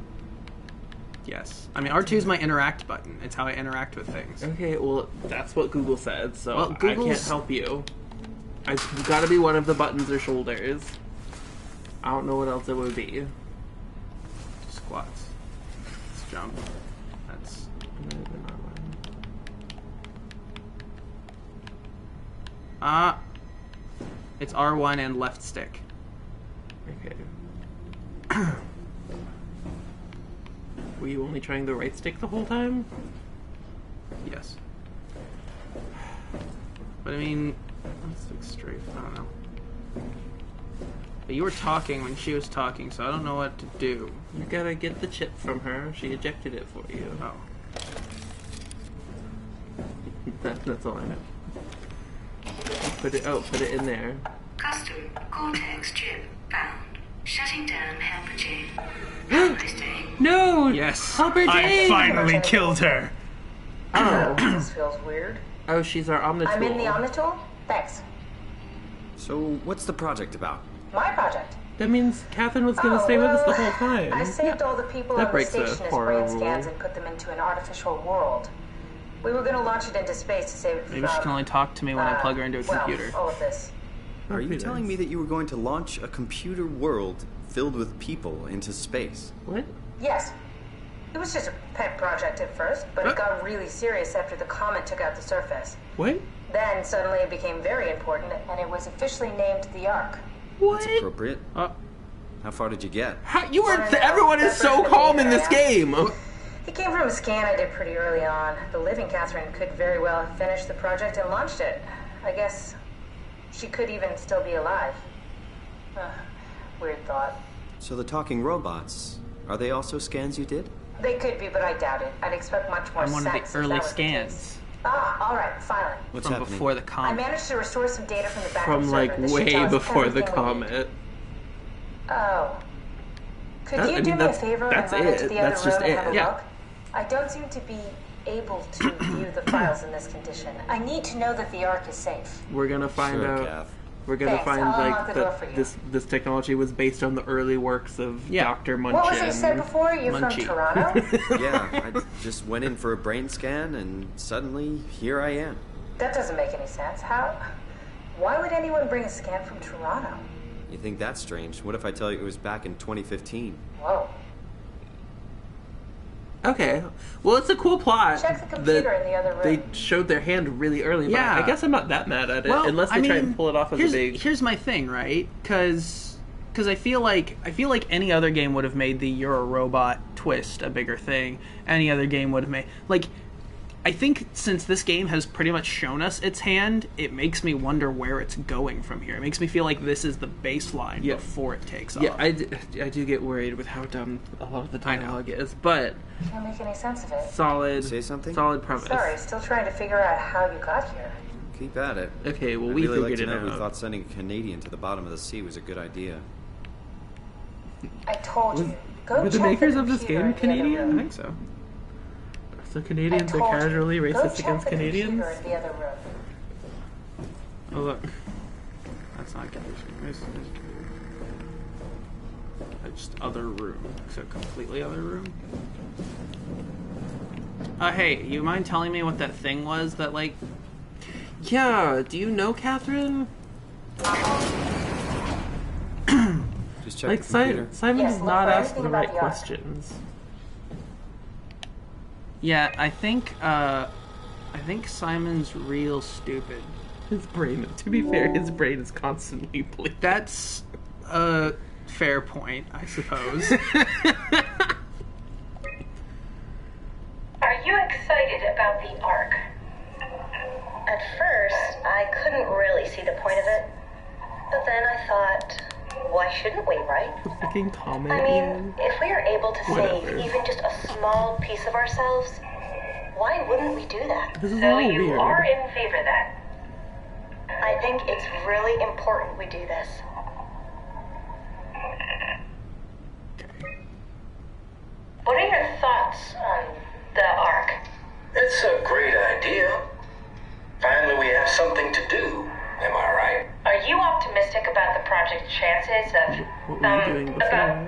[SPEAKER 2] Yes. I mean, R2 is my interact button. It's how I interact with things.
[SPEAKER 1] Okay, well, that's what Google said, so
[SPEAKER 2] Well,
[SPEAKER 1] I can't
[SPEAKER 2] Google's-
[SPEAKER 1] help you. It's gotta be one of the buttons or shoulders. I don't know what else it would be.
[SPEAKER 2] Squats. Let's jump. That's... It's R1 and left stick.
[SPEAKER 1] Okay. Were you only trying the right stick the whole time?
[SPEAKER 2] Yes. But I mean, let's look straight. I don't know. But you were talking when she was talking, so I don't know what to do.
[SPEAKER 1] You gotta get the chip from her. She ejected it for you.
[SPEAKER 2] Oh.
[SPEAKER 1] That's all I know. Put it in there.
[SPEAKER 15] Custom Cortex chip found. Shutting down Helper Jane. Have a nice day.
[SPEAKER 1] No!
[SPEAKER 2] Yes.
[SPEAKER 1] Helper
[SPEAKER 2] I
[SPEAKER 1] Jane!
[SPEAKER 2] finally killed her.
[SPEAKER 1] Oh.
[SPEAKER 12] This feels weird.
[SPEAKER 1] Oh, she's our Omnitool.
[SPEAKER 12] I'm in the Omnitool? Thanks.
[SPEAKER 4] So, what's the project about?
[SPEAKER 12] My project.
[SPEAKER 1] That means Catherine was gonna stay with us the whole time.
[SPEAKER 12] I saved all the people
[SPEAKER 1] That
[SPEAKER 12] on the
[SPEAKER 1] breaks the
[SPEAKER 12] station as
[SPEAKER 1] horror
[SPEAKER 12] brain scans
[SPEAKER 1] rule.
[SPEAKER 12] and put them into an artificial world. We were going to launch it into space to save it from...
[SPEAKER 2] Maybe she can only talk to me when I plug her into a
[SPEAKER 12] well,
[SPEAKER 2] computer.
[SPEAKER 12] all of this.
[SPEAKER 4] Are you telling me that you were going to launch a computer world filled with people into space?
[SPEAKER 1] What?
[SPEAKER 12] Yes. It was just a pet project at first, but it got really serious after the comet took out the surface.
[SPEAKER 1] What?
[SPEAKER 12] Then suddenly it became very important, and it was officially named the Ark.
[SPEAKER 1] What?
[SPEAKER 4] That's appropriate. How far did you get?
[SPEAKER 1] You were. Everyone is so calm in this game.
[SPEAKER 12] It came from a scan I did pretty early on. The living Catherine could very well have finished the project and launched it. I guess she could even still be alive. Weird thought.
[SPEAKER 4] So the talking robots, are they also scans you did?
[SPEAKER 12] They could be, but I doubt it. I'd expect much more
[SPEAKER 2] I'm one of
[SPEAKER 12] sex
[SPEAKER 2] the
[SPEAKER 12] if
[SPEAKER 2] early
[SPEAKER 12] that was the
[SPEAKER 2] scans.
[SPEAKER 12] case. All right, finally.
[SPEAKER 4] What's
[SPEAKER 2] From
[SPEAKER 4] happening?
[SPEAKER 2] before the
[SPEAKER 12] I
[SPEAKER 2] comet.
[SPEAKER 12] managed to restore some data from the backup
[SPEAKER 1] From
[SPEAKER 12] server.
[SPEAKER 1] like
[SPEAKER 12] This should
[SPEAKER 1] way
[SPEAKER 12] tell us
[SPEAKER 1] before the
[SPEAKER 12] everything we need.
[SPEAKER 1] comet.
[SPEAKER 12] Oh. Could
[SPEAKER 1] That-
[SPEAKER 12] you
[SPEAKER 1] I mean,
[SPEAKER 12] do me a
[SPEAKER 1] that's-
[SPEAKER 12] favor
[SPEAKER 1] that's
[SPEAKER 12] and run into
[SPEAKER 1] it.
[SPEAKER 12] the
[SPEAKER 1] That's
[SPEAKER 12] other
[SPEAKER 1] just
[SPEAKER 12] room and
[SPEAKER 1] it.
[SPEAKER 12] have a
[SPEAKER 1] Yeah.
[SPEAKER 12] look? I don't seem to be able to view the files in this condition. I need to know that the Ark is safe.
[SPEAKER 1] We're gonna find
[SPEAKER 4] Sure,
[SPEAKER 1] out.
[SPEAKER 4] Kath.
[SPEAKER 1] We're gonna
[SPEAKER 12] Thanks.
[SPEAKER 1] find
[SPEAKER 12] I'll
[SPEAKER 1] like
[SPEAKER 12] unlock the door for
[SPEAKER 1] that
[SPEAKER 12] you.
[SPEAKER 1] this technology was based on the early works of Dr. Munchin.
[SPEAKER 12] What was it said before? You're from
[SPEAKER 1] Munchie.
[SPEAKER 12] Toronto?
[SPEAKER 4] Yeah, I just went in for a brain scan and suddenly here I am.
[SPEAKER 12] That doesn't make any sense. How? Why would anyone bring a scan from Toronto?
[SPEAKER 4] You think that's strange? What if I tell you it was back in 2015?
[SPEAKER 12] Whoa.
[SPEAKER 1] Okay, well, it's a cool plot.
[SPEAKER 12] Check the computer
[SPEAKER 1] that
[SPEAKER 12] in the other room.
[SPEAKER 1] They showed their hand really early. But
[SPEAKER 2] Yeah.
[SPEAKER 1] I guess I'm not that mad at it,
[SPEAKER 2] Well,
[SPEAKER 1] unless they
[SPEAKER 2] I
[SPEAKER 1] try
[SPEAKER 2] mean,
[SPEAKER 1] and pull it off as a big.
[SPEAKER 2] Here's my thing, right? Because I feel like any other game would have made the "you're a robot" twist a bigger thing. Any other game would have made I think since this game has pretty much shown us its hand, it makes me wonder where it's going from here. It makes me feel like this is the baseline before it takes off.
[SPEAKER 1] Yeah, I do get worried with how dumb a lot of the dialogue is, but
[SPEAKER 12] Can't make any sense of it.
[SPEAKER 1] solid.
[SPEAKER 4] Say something?
[SPEAKER 1] Solid premise.
[SPEAKER 12] Sorry, still trying to figure out how you got here.
[SPEAKER 4] Keep at it.
[SPEAKER 1] Okay, well,
[SPEAKER 4] I'd
[SPEAKER 1] we
[SPEAKER 4] really like
[SPEAKER 1] figured
[SPEAKER 4] to
[SPEAKER 1] it
[SPEAKER 4] know who
[SPEAKER 1] out.
[SPEAKER 4] thought sending a Canadian to the bottom of the sea was a good idea.
[SPEAKER 12] I told you. Go
[SPEAKER 1] Were the
[SPEAKER 12] check
[SPEAKER 1] makers of this
[SPEAKER 12] computer
[SPEAKER 1] game
[SPEAKER 12] in the other
[SPEAKER 1] Canadian?
[SPEAKER 12] room.
[SPEAKER 2] I think so.
[SPEAKER 1] So Canadians
[SPEAKER 12] I
[SPEAKER 1] are
[SPEAKER 12] told you.
[SPEAKER 1] casually
[SPEAKER 12] Go
[SPEAKER 1] racist
[SPEAKER 12] check
[SPEAKER 1] against
[SPEAKER 12] the
[SPEAKER 1] Canadians?
[SPEAKER 12] computer in the other room.
[SPEAKER 2] Oh look, that's not good. Just other room. So completely other room. Hey, you mind telling me what that thing was that, like...
[SPEAKER 1] Yeah, do you know Catherine?
[SPEAKER 4] Just check
[SPEAKER 1] like,
[SPEAKER 4] the computer.
[SPEAKER 1] Simon
[SPEAKER 12] Yes,
[SPEAKER 1] does
[SPEAKER 12] look
[SPEAKER 1] not
[SPEAKER 12] for
[SPEAKER 1] ask the
[SPEAKER 12] anything
[SPEAKER 1] right
[SPEAKER 12] about the arc.
[SPEAKER 1] questions.
[SPEAKER 2] Yeah, I think Simon's real stupid.
[SPEAKER 1] His brain, to be fair, his brain is constantly bleeding.
[SPEAKER 2] That's a fair point, I suppose.
[SPEAKER 16] Are you excited about the arc?
[SPEAKER 17] At first, I couldn't really see the point of it. But then I thought, why shouldn't we, right?
[SPEAKER 1] The freaking comment.
[SPEAKER 17] I mean, if we are able to save even just a small piece of ourselves, why wouldn't we do that?
[SPEAKER 1] This is
[SPEAKER 16] So
[SPEAKER 1] all
[SPEAKER 16] you
[SPEAKER 1] weird.
[SPEAKER 16] are in favor then?
[SPEAKER 17] I think it's really important we do this.
[SPEAKER 16] What are your thoughts on the arc?
[SPEAKER 10] It's a great idea. Finally, we have something to do. Am I right?
[SPEAKER 16] Are you optimistic about the project's chances of,
[SPEAKER 1] What were you doing before?
[SPEAKER 16] about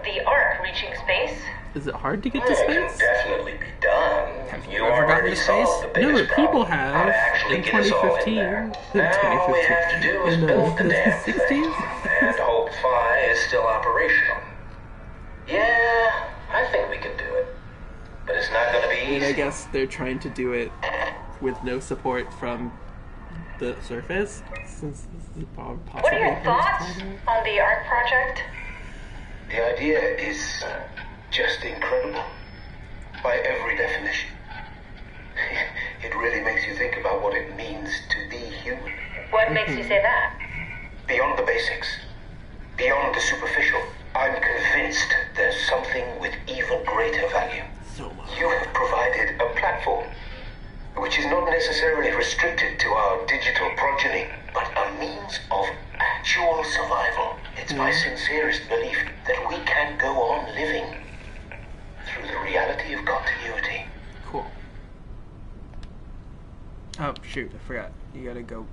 [SPEAKER 16] the arc reaching space?
[SPEAKER 1] Is it hard to get to
[SPEAKER 10] It can
[SPEAKER 1] space?
[SPEAKER 10] definitely be done.
[SPEAKER 2] Have
[SPEAKER 10] You
[SPEAKER 2] you ever gotten
[SPEAKER 10] already
[SPEAKER 2] to space?
[SPEAKER 10] solved the
[SPEAKER 1] No,
[SPEAKER 10] biggest
[SPEAKER 1] but people
[SPEAKER 10] problem. How
[SPEAKER 1] have
[SPEAKER 10] to actually
[SPEAKER 1] in
[SPEAKER 10] get us all in
[SPEAKER 1] 2015.
[SPEAKER 10] there.
[SPEAKER 1] In
[SPEAKER 10] Now all we have to do is
[SPEAKER 1] in
[SPEAKER 10] build the
[SPEAKER 1] the
[SPEAKER 10] damn
[SPEAKER 1] 60s?
[SPEAKER 10] thing. And Hope Phi is still operational. Yeah, I think we can do it. But it's not going to be
[SPEAKER 1] And I
[SPEAKER 10] easy.
[SPEAKER 1] guess they're trying to do it with no support from the surface, since this is possibly
[SPEAKER 16] What are your
[SPEAKER 1] first
[SPEAKER 16] thoughts
[SPEAKER 1] time.
[SPEAKER 16] on the arc project?
[SPEAKER 10] The idea is just incredible. By every definition. It really makes you think about what it means to be human.
[SPEAKER 16] What makes you say that?
[SPEAKER 10] Beyond the basics. Beyond the superficial. I'm convinced there's something with even greater value.
[SPEAKER 1] Soma.
[SPEAKER 10] You have provided a platform, which is not necessarily restricted to our digital progeny, but a means of actual survival. It's my sincerest belief that we can go on living through the reality of continuity.
[SPEAKER 1] Cool.
[SPEAKER 2] Oh, shoot, I forgot. You gotta go...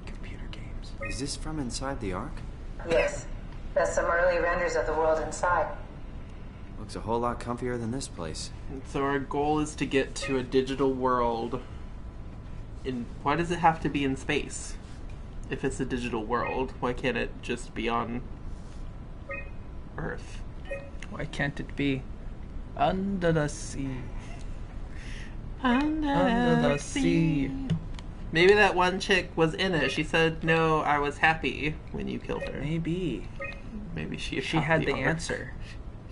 [SPEAKER 2] Computer games.
[SPEAKER 4] Is this from inside the Ark?
[SPEAKER 12] Yes. That's some early renders of the world inside.
[SPEAKER 4] Looks a whole lot comfier than this place.
[SPEAKER 1] And so our goal is to get to a digital world. Why does it have to be in space? If it's a digital world, why can't it just be on Earth?
[SPEAKER 2] Why can't it be under the sea?
[SPEAKER 1] Under the sea. Maybe that one chick was in it. She said, "No, I was happy when you killed her."
[SPEAKER 2] Maybe.
[SPEAKER 1] Maybe she
[SPEAKER 2] had the answer.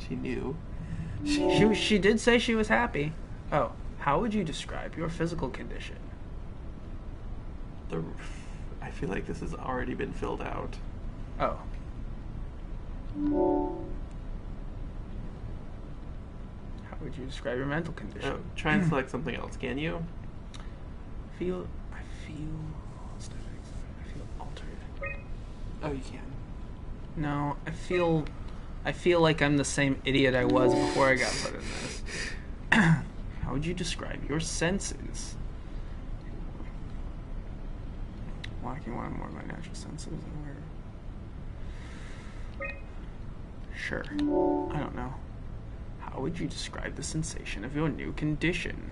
[SPEAKER 1] She knew.
[SPEAKER 2] She did say she was happy. Oh, how would you describe your physical condition?
[SPEAKER 1] I feel like this has already been filled out.
[SPEAKER 2] Oh. How would you describe your mental condition?
[SPEAKER 1] Oh, try and select something else, can you?
[SPEAKER 2] I feel altered.
[SPEAKER 1] Oh, you can.
[SPEAKER 2] No, I feel like I'm the same idiot I was before I got put in this. How would you describe your senses? Lacking one or more of my natural senses. Sure. I don't know. How would you describe the sensation of your new condition?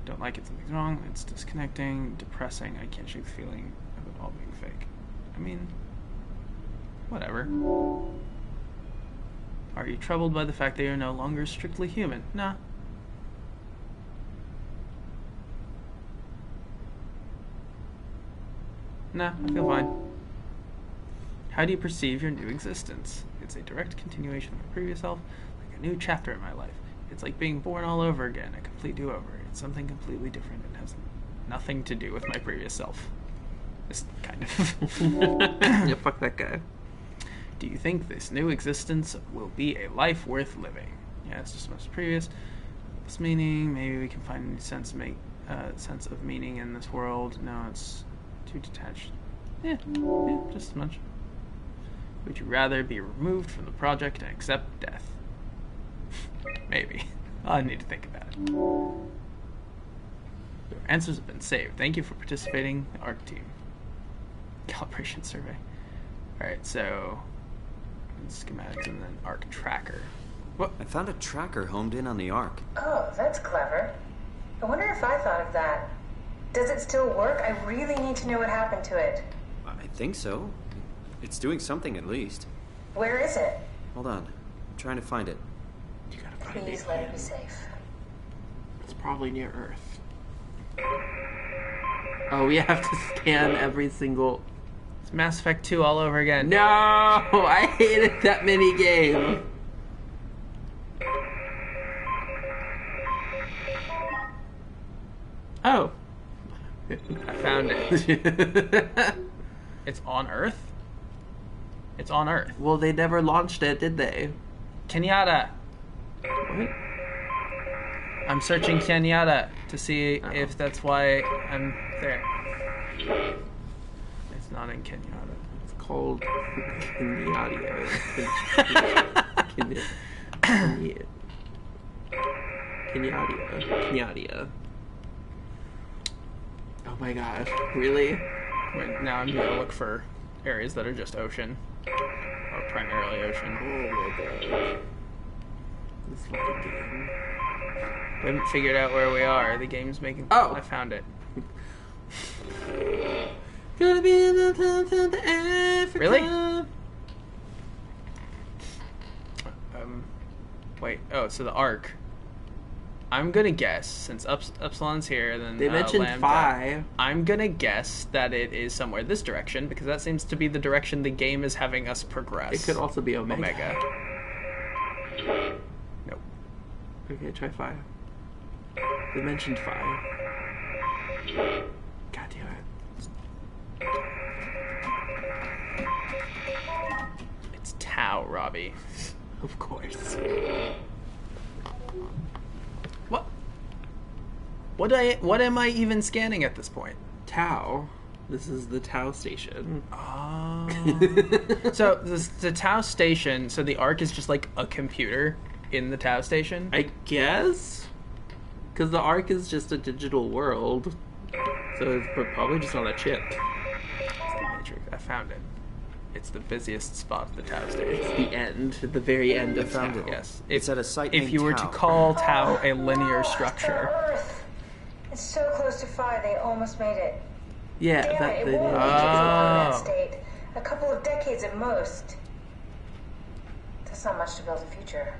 [SPEAKER 2] Don't like it, something's wrong, it's disconnecting, depressing, I can't shake the feeling of it all being fake. I mean, whatever. Are you troubled by the fact that you're no longer strictly human? Nah. Nah, I feel fine. How do you perceive your new existence? It's a direct continuation of my previous self, like a new chapter in my life. It's like being born all over again, a complete do-over. It's something completely different and has nothing to do with my previous self. This kind of.
[SPEAKER 1] Yeah, fuck that guy.
[SPEAKER 2] Do you think this new existence will be a life worth living? Yeah, it's just as previous. This meaning, maybe we can find a new sense of meaning in this world. No, it's too detached. Yeah, just as much. Would you rather be removed from the project and accept death? Maybe. I need to think about it. Your answers have been saved. Thank you for participating in the ARC team. Calibration survey. Alright, so schematics and then ARC tracker. What?
[SPEAKER 4] I found a tracker homed in on the Ark.
[SPEAKER 12] Oh, that's clever. I wonder if I thought of that. Does it still work? I really need to know what happened to it.
[SPEAKER 4] I think so. It's doing something at least.
[SPEAKER 12] Where is it?
[SPEAKER 4] Hold on. I'm trying to find it.
[SPEAKER 1] You gotta find
[SPEAKER 12] Please let it be safe.
[SPEAKER 1] It's probably near Earth. Oh, we have to scan every single...
[SPEAKER 2] It's Mass Effect 2 all over again.
[SPEAKER 1] No! I hated that mini game. Oh.
[SPEAKER 2] I found it. It's on Earth? It's on Earth.
[SPEAKER 1] Well, they never launched it, did they?
[SPEAKER 2] Kenyatta.
[SPEAKER 1] What?
[SPEAKER 2] I'm searching Kenyatta to see if that's why I'm there. It's not in Kenyatta.
[SPEAKER 1] It's called Kenyatta. Kenyatta. Oh my god, really?
[SPEAKER 2] Wait, now I'm gonna look for areas that are just ocean. Or primarily ocean.
[SPEAKER 1] Oh my god. This fucking game.
[SPEAKER 2] We haven't figured out where we are. The game's making...
[SPEAKER 1] Oh!
[SPEAKER 2] I found it.
[SPEAKER 1] Gonna be in the town to Africa.
[SPEAKER 2] Really? Wait. Oh, so the Ark. I'm gonna guess, since Upsilon's here, then
[SPEAKER 1] they mentioned
[SPEAKER 2] Lambda,
[SPEAKER 1] Phi.
[SPEAKER 2] I'm gonna guess that it is somewhere this direction, because that seems to be the direction the game is having us progress.
[SPEAKER 1] It could also be Omega.
[SPEAKER 2] Nope.
[SPEAKER 1] Okay, try Phi. They mentioned Phi. God damn it.
[SPEAKER 2] It's Tau, Robbie.
[SPEAKER 1] Of course.
[SPEAKER 2] What am I even scanning at this point?
[SPEAKER 1] Tau. This is the Tau station.
[SPEAKER 2] Oh. So the Tau station, so the Ark is just like a computer in the Tau station?
[SPEAKER 1] I guess? Because the Ark is just a digital world. So it's probably just on a chip.
[SPEAKER 2] It's the Matrix. I found it. It's the busiest spot of the Tau station.
[SPEAKER 1] It's the end, at the very end of
[SPEAKER 4] found
[SPEAKER 1] Tau.
[SPEAKER 4] it.
[SPEAKER 2] Yes.
[SPEAKER 4] It's at a site
[SPEAKER 2] If
[SPEAKER 4] named
[SPEAKER 2] you were
[SPEAKER 4] Tau.
[SPEAKER 2] to call Tau a linear structure.
[SPEAKER 12] Earth. It's so close to Phi, they almost made it.
[SPEAKER 1] Yeah,
[SPEAKER 12] Damn
[SPEAKER 1] that
[SPEAKER 12] it
[SPEAKER 1] they
[SPEAKER 12] won't
[SPEAKER 1] did.
[SPEAKER 12] reach its permanent state. A couple of decades at most. That's not much to build a future.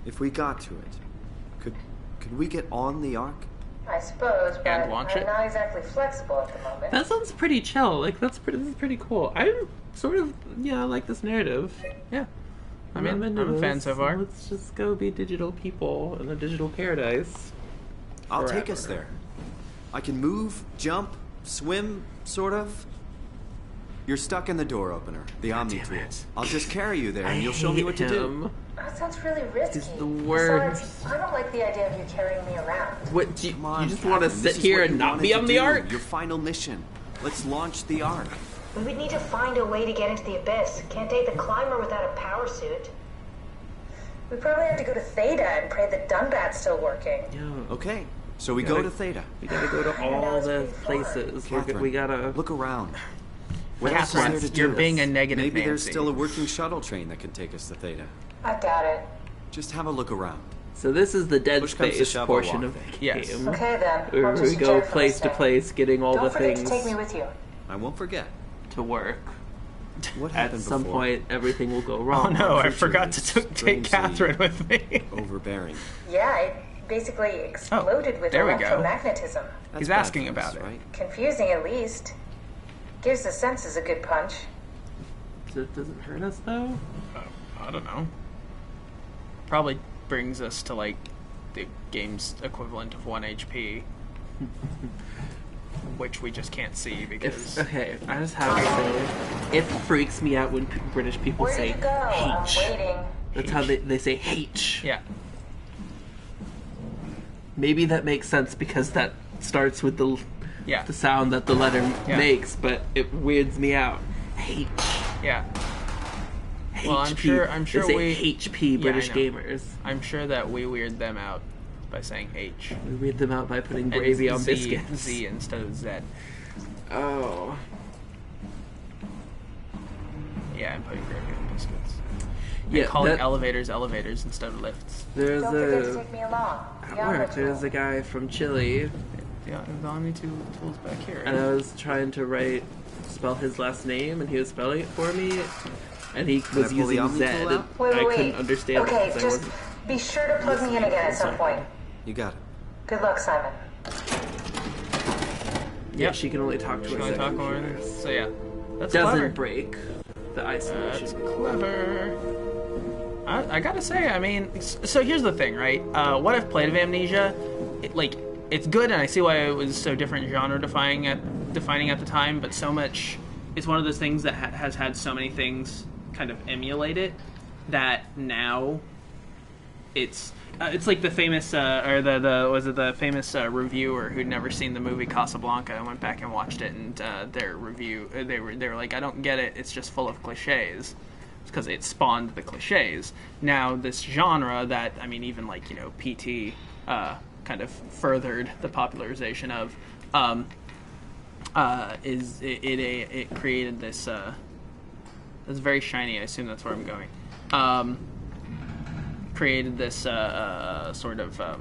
[SPEAKER 4] If we got to it, could we get on the Ark?
[SPEAKER 12] I suppose, but
[SPEAKER 2] And launch
[SPEAKER 12] I'm
[SPEAKER 2] it?
[SPEAKER 12] not exactly flexible at the moment.
[SPEAKER 1] That sounds pretty chill. Like, this is pretty cool. I'm sort of, I like this narrative.
[SPEAKER 2] Yeah.
[SPEAKER 1] I'm into
[SPEAKER 2] I'm a fan
[SPEAKER 1] this.
[SPEAKER 2] so far.
[SPEAKER 1] Let's just go be digital people in a digital paradise.
[SPEAKER 4] I'll take
[SPEAKER 1] Forever.
[SPEAKER 4] us there. I can move, jump, swim, sort of. You're stuck in the door opener, the Omni tool. I'll just carry you there and you'll show me what to do.
[SPEAKER 12] That sounds really risky.
[SPEAKER 1] He's the worst.
[SPEAKER 12] Besides, I don't like the idea of you carrying me around.
[SPEAKER 1] What, you
[SPEAKER 4] Come on,
[SPEAKER 1] just want to
[SPEAKER 4] Captain,
[SPEAKER 1] sit
[SPEAKER 4] this is
[SPEAKER 1] here
[SPEAKER 4] what
[SPEAKER 1] and
[SPEAKER 4] you
[SPEAKER 1] not
[SPEAKER 4] wanted
[SPEAKER 1] be
[SPEAKER 4] to
[SPEAKER 1] on the
[SPEAKER 4] do,
[SPEAKER 1] Ark?
[SPEAKER 4] Your final mission. Let's launch the Ark.
[SPEAKER 12] We would need to find a way to get into the abyss. Can't take the climber without a power suit. We probably have to go to Theta and pray that Dunbat's still working.
[SPEAKER 4] Okay, so we go to Theta.
[SPEAKER 1] We gotta go to all the places.
[SPEAKER 4] Catherine,
[SPEAKER 1] We gotta
[SPEAKER 4] look around. What else is
[SPEAKER 2] Catherine,
[SPEAKER 4] there to do?
[SPEAKER 2] you're being a negative
[SPEAKER 4] Maybe there's
[SPEAKER 2] Nancy.
[SPEAKER 4] still a working shuttle train that can take us to Theta.
[SPEAKER 12] I doubt it.
[SPEAKER 4] Just have a look around.
[SPEAKER 1] So this is the Dead
[SPEAKER 4] Push comes to
[SPEAKER 1] Space
[SPEAKER 4] shove, I'll
[SPEAKER 1] portion
[SPEAKER 4] walk
[SPEAKER 1] of
[SPEAKER 4] there.
[SPEAKER 1] the
[SPEAKER 2] Yes.
[SPEAKER 1] game.
[SPEAKER 12] Okay then.
[SPEAKER 1] Where
[SPEAKER 12] I'll
[SPEAKER 1] we
[SPEAKER 12] just
[SPEAKER 1] go
[SPEAKER 12] eject for a
[SPEAKER 1] place to
[SPEAKER 12] sec.
[SPEAKER 1] place, getting all
[SPEAKER 12] Don't
[SPEAKER 1] the
[SPEAKER 12] forget
[SPEAKER 1] things
[SPEAKER 12] to take me with you.
[SPEAKER 4] I won't forget.
[SPEAKER 1] to work.
[SPEAKER 4] What
[SPEAKER 1] At
[SPEAKER 4] happened
[SPEAKER 1] some
[SPEAKER 4] before?
[SPEAKER 1] point, everything will go
[SPEAKER 2] Oh
[SPEAKER 1] wrong.
[SPEAKER 2] no, I forgot to take
[SPEAKER 4] Strangely
[SPEAKER 2] Catherine with me.
[SPEAKER 4] Overbearing.
[SPEAKER 12] Yeah, it basically exploded with
[SPEAKER 2] there we go.
[SPEAKER 12] electromagnetism.
[SPEAKER 2] He's
[SPEAKER 4] bad
[SPEAKER 2] asking
[SPEAKER 4] for
[SPEAKER 2] about
[SPEAKER 4] us,
[SPEAKER 2] it.
[SPEAKER 4] right?
[SPEAKER 12] Confusing at least. Gives the senses a good punch.
[SPEAKER 1] So it doesn't hurt us though?
[SPEAKER 2] I don't know. Probably brings us to like the game's equivalent of 1 HP. Which we just can't see because...
[SPEAKER 1] Okay, I just have to say, it freaks me out when British people
[SPEAKER 12] Where
[SPEAKER 1] say
[SPEAKER 12] did you go? I'm
[SPEAKER 1] H.
[SPEAKER 12] waiting.
[SPEAKER 1] That's how they say H.
[SPEAKER 2] Yeah.
[SPEAKER 1] Maybe that makes sense because that starts with the sound that the letter makes, but it weirds me out. H.
[SPEAKER 2] Yeah.
[SPEAKER 1] HP.
[SPEAKER 2] Well, I'm sure
[SPEAKER 1] they say
[SPEAKER 2] we...
[SPEAKER 1] HP British
[SPEAKER 2] I know.
[SPEAKER 1] gamers.
[SPEAKER 2] I'm sure that we weird them out by saying H.
[SPEAKER 1] We weird them out by putting
[SPEAKER 2] And
[SPEAKER 1] gravy on
[SPEAKER 2] Z,
[SPEAKER 1] biscuits.
[SPEAKER 2] Z instead of Z.
[SPEAKER 1] Oh.
[SPEAKER 2] Yeah, I'm putting gravy on biscuits. and calling elevators instead of lifts.
[SPEAKER 1] There's
[SPEAKER 12] Don't forget to take me along.
[SPEAKER 1] At work, there's a guy from Chile.
[SPEAKER 2] Yeah, the Omni tool's back here.
[SPEAKER 1] And I was trying to spell his last name, and he was spelling it for me, and he was using Z.
[SPEAKER 12] Wait.
[SPEAKER 1] I couldn't understand it
[SPEAKER 12] Okay,
[SPEAKER 1] because I
[SPEAKER 12] just
[SPEAKER 1] wasn't.
[SPEAKER 12] be sure to plug me in again at some point.
[SPEAKER 4] You got it.
[SPEAKER 12] Good luck, Simon.
[SPEAKER 1] Yeah, she can only talk to
[SPEAKER 2] She
[SPEAKER 1] us.
[SPEAKER 2] can only talk over. So yeah, that's
[SPEAKER 1] doesn't
[SPEAKER 2] clever.
[SPEAKER 1] break the isolation.
[SPEAKER 2] That's clever. I gotta say, I mean, so here's the thing, right? What I've played of Amnesia, it's good, and I see why it was so different genre defining at the time. But so much, it's one of those things that has had so many things kind of emulate it that now it's like the famous the famous reviewer who'd never seen the movie Casablanca and went back and watched it, and their review they were like, I don't get it, it's just full of cliches, because it spawned the cliches. Now this genre that, I mean, even like, you know, pt kind of furthered the popularization of it created this it's very shiny, I assume that's where I'm going, created this sort of
[SPEAKER 1] I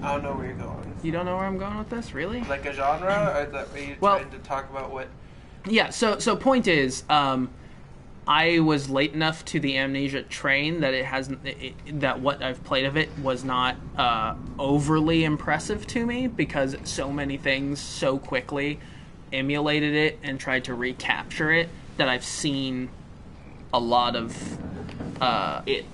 [SPEAKER 1] don't know where you're going.
[SPEAKER 2] You don't know where I'm going with this, really?
[SPEAKER 1] Like a genre, or that you trying to talk about what?
[SPEAKER 2] Yeah. So point is, I was late enough to the Amnesia train that that what I've played of it was not overly impressive to me, because so many things so quickly emulated it and tried to recapture it that I've seen a lot of it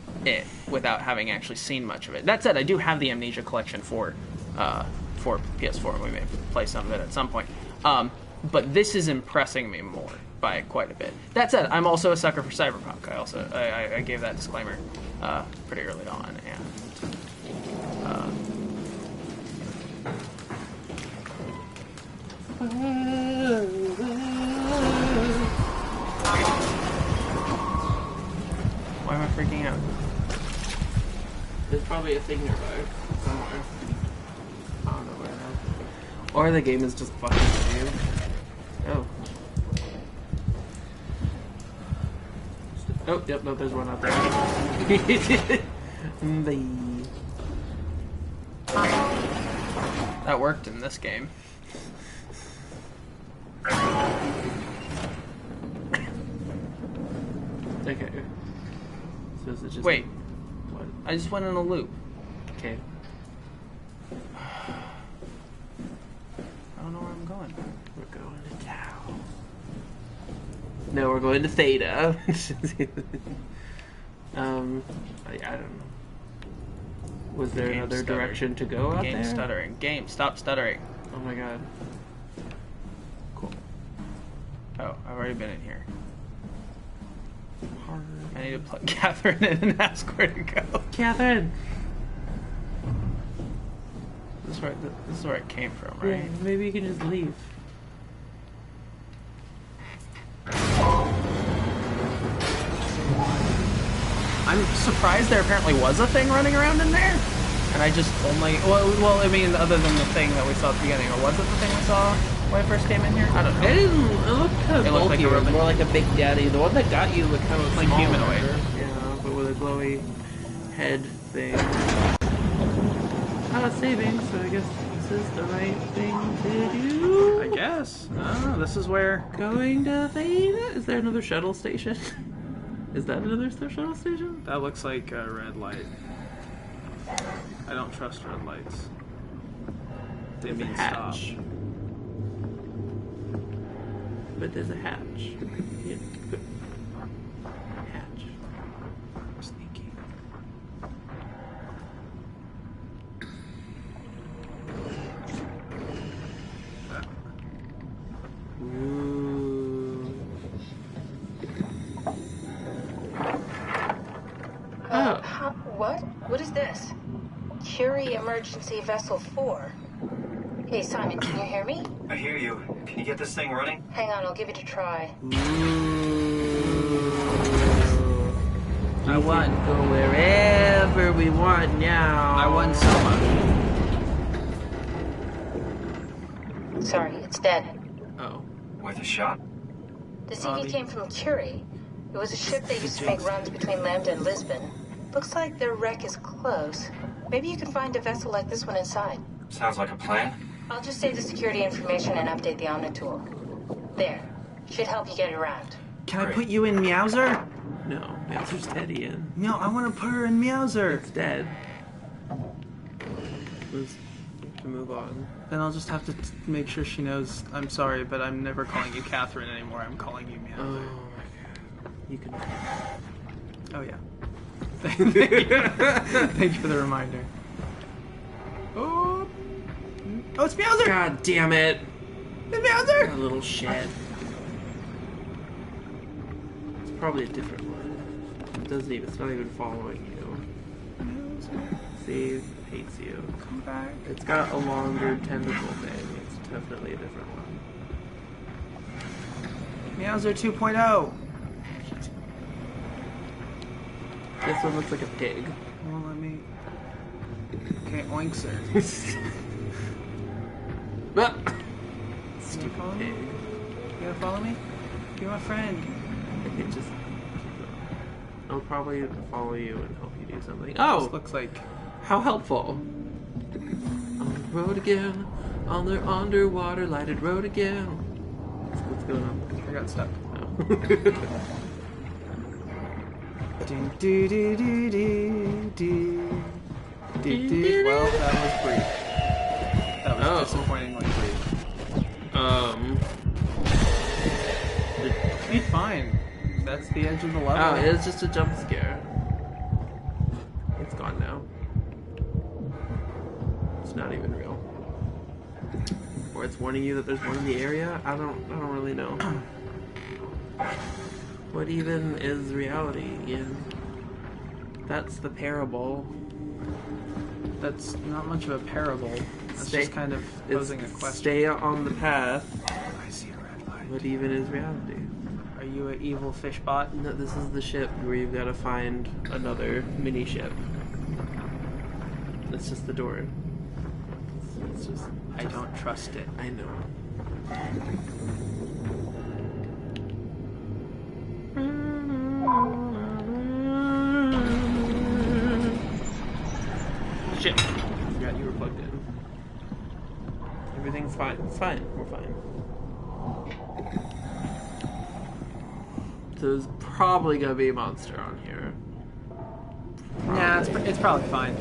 [SPEAKER 2] without having actually seen much of it. That said, I do have the Amnesia collection for PS4, and we may play some of it at some point. But this is impressing me more by quite a bit. That said, I'm also a sucker for Cyberpunk. I gave that disclaimer pretty early on, and why am I freaking out?
[SPEAKER 1] There's probably a thing nearby somewhere. I don't know where now. Or the game is just fucking with you. Oh. Oh, yep, no, there's one out there.
[SPEAKER 2] That worked in this game.
[SPEAKER 1] Okay. So is it just...
[SPEAKER 2] Wait.
[SPEAKER 1] What?
[SPEAKER 2] I just went in a loop.
[SPEAKER 1] Okay.
[SPEAKER 2] I don't know where I'm going.
[SPEAKER 1] We're going to Tau. No, we're going to Theta. I don't know. Was there another direction to go out there?
[SPEAKER 2] Game stuttering. Game, stop stuttering.
[SPEAKER 1] Oh my god.
[SPEAKER 2] Cool. Oh, I've already been in here. I need to plug Catherine in and ask where to go.
[SPEAKER 1] Catherine!
[SPEAKER 2] This is where it came from, right?
[SPEAKER 1] Yeah, maybe you can just leave.
[SPEAKER 2] I'm surprised there apparently was a thing running around in there. And I just only... Well, I mean, other than the thing that we saw at the beginning. Or was it the thing we saw when I first came in here? I don't know.
[SPEAKER 1] It looked kind of bulky,
[SPEAKER 2] like
[SPEAKER 1] more like a Big Daddy. The one that got you looked kind of
[SPEAKER 2] like
[SPEAKER 1] smaller.
[SPEAKER 2] humanoid.
[SPEAKER 1] Yeah, but with a glowy head thing. Saving, so I guess this is the right thing to do.
[SPEAKER 2] I guess. Oh, this is where...
[SPEAKER 1] Going to Theta? Is there another shuttle station? Is that another shuttle station?
[SPEAKER 2] That looks like a red light. I don't trust red lights. They mean stop.
[SPEAKER 1] But there's a hatch. Yeah. Hatch.
[SPEAKER 2] Sneaky.
[SPEAKER 1] Ooh.
[SPEAKER 12] What? What is this? Curie Emergency Vessel 4. Hey, Simon, can you hear me?
[SPEAKER 6] I hear you. Can you get this thing running?
[SPEAKER 12] Hang on, I'll give it a try.
[SPEAKER 1] I want to go wherever we want now.
[SPEAKER 2] I want Soma.
[SPEAKER 12] Sorry, it's dead.
[SPEAKER 1] Oh.
[SPEAKER 6] Worth a shot?
[SPEAKER 12] The CV came from Curie. It was a ship that used to make runs between Lambda and Lisbon. Looks like their wreck is close. Maybe you can find a vessel like this one inside.
[SPEAKER 14] Sounds like a plan.
[SPEAKER 12] I'll just save the security information and update the Omnitool. There. Should help you get around.
[SPEAKER 2] Can I put you in Meowser?
[SPEAKER 1] No, Meowser's dead, Ian.
[SPEAKER 2] No, I want to put her in Meowser.
[SPEAKER 1] It's dead. Let's have to move on.
[SPEAKER 2] Then I'll just have to make sure she knows I'm sorry, but I'm never calling you Catherine anymore. I'm calling you Meowser.
[SPEAKER 1] Oh my god. You can...
[SPEAKER 2] Oh, yeah. Thank you for the reminder. Oh, it's Meowser!
[SPEAKER 1] God damn it!
[SPEAKER 2] It's Meowser!
[SPEAKER 1] That little shit. It's probably a different one. It doesn't even. It's not even following you. See, it hates you.
[SPEAKER 2] Come back.
[SPEAKER 1] It's got a longer tentacle thing. It's definitely a different one.
[SPEAKER 2] Meowser 2.0.
[SPEAKER 1] This one looks like a pig.
[SPEAKER 2] Well, let me. Okay, oinks her.
[SPEAKER 1] Stupid pig.
[SPEAKER 2] You gonna follow me? You're my friend.
[SPEAKER 1] I can just. I'll probably follow you and help you do something. Oh!
[SPEAKER 2] This looks like.
[SPEAKER 1] How helpful. On the road again. On the underwater lighted road again. What's going on?
[SPEAKER 2] I got stuck.
[SPEAKER 1] Oh.
[SPEAKER 2] Well, that was brief. That was disappointingly brief. Be fine. That's the edge of the level.
[SPEAKER 1] Oh, it was just a jump scare. It's gone now. It's not even real. Or it's warning you that there's one in the area? I don't really know. What even is reality, Ian? That's the parable.
[SPEAKER 2] That's not much of a parable. That's just kind of posing a question.
[SPEAKER 1] Stay on the path.
[SPEAKER 2] I see a red light.
[SPEAKER 1] What even is reality?
[SPEAKER 2] Are you an evil fish bot?
[SPEAKER 1] No, this is the ship where you've got to find another mini ship. It's just the door. It's just
[SPEAKER 2] I don't trust it.
[SPEAKER 1] I know. Shit. I forgot you were plugged in. Everything's fine. It's fine. We're fine. So there's probably gonna be a monster on here.
[SPEAKER 2] Nah, it's probably fine.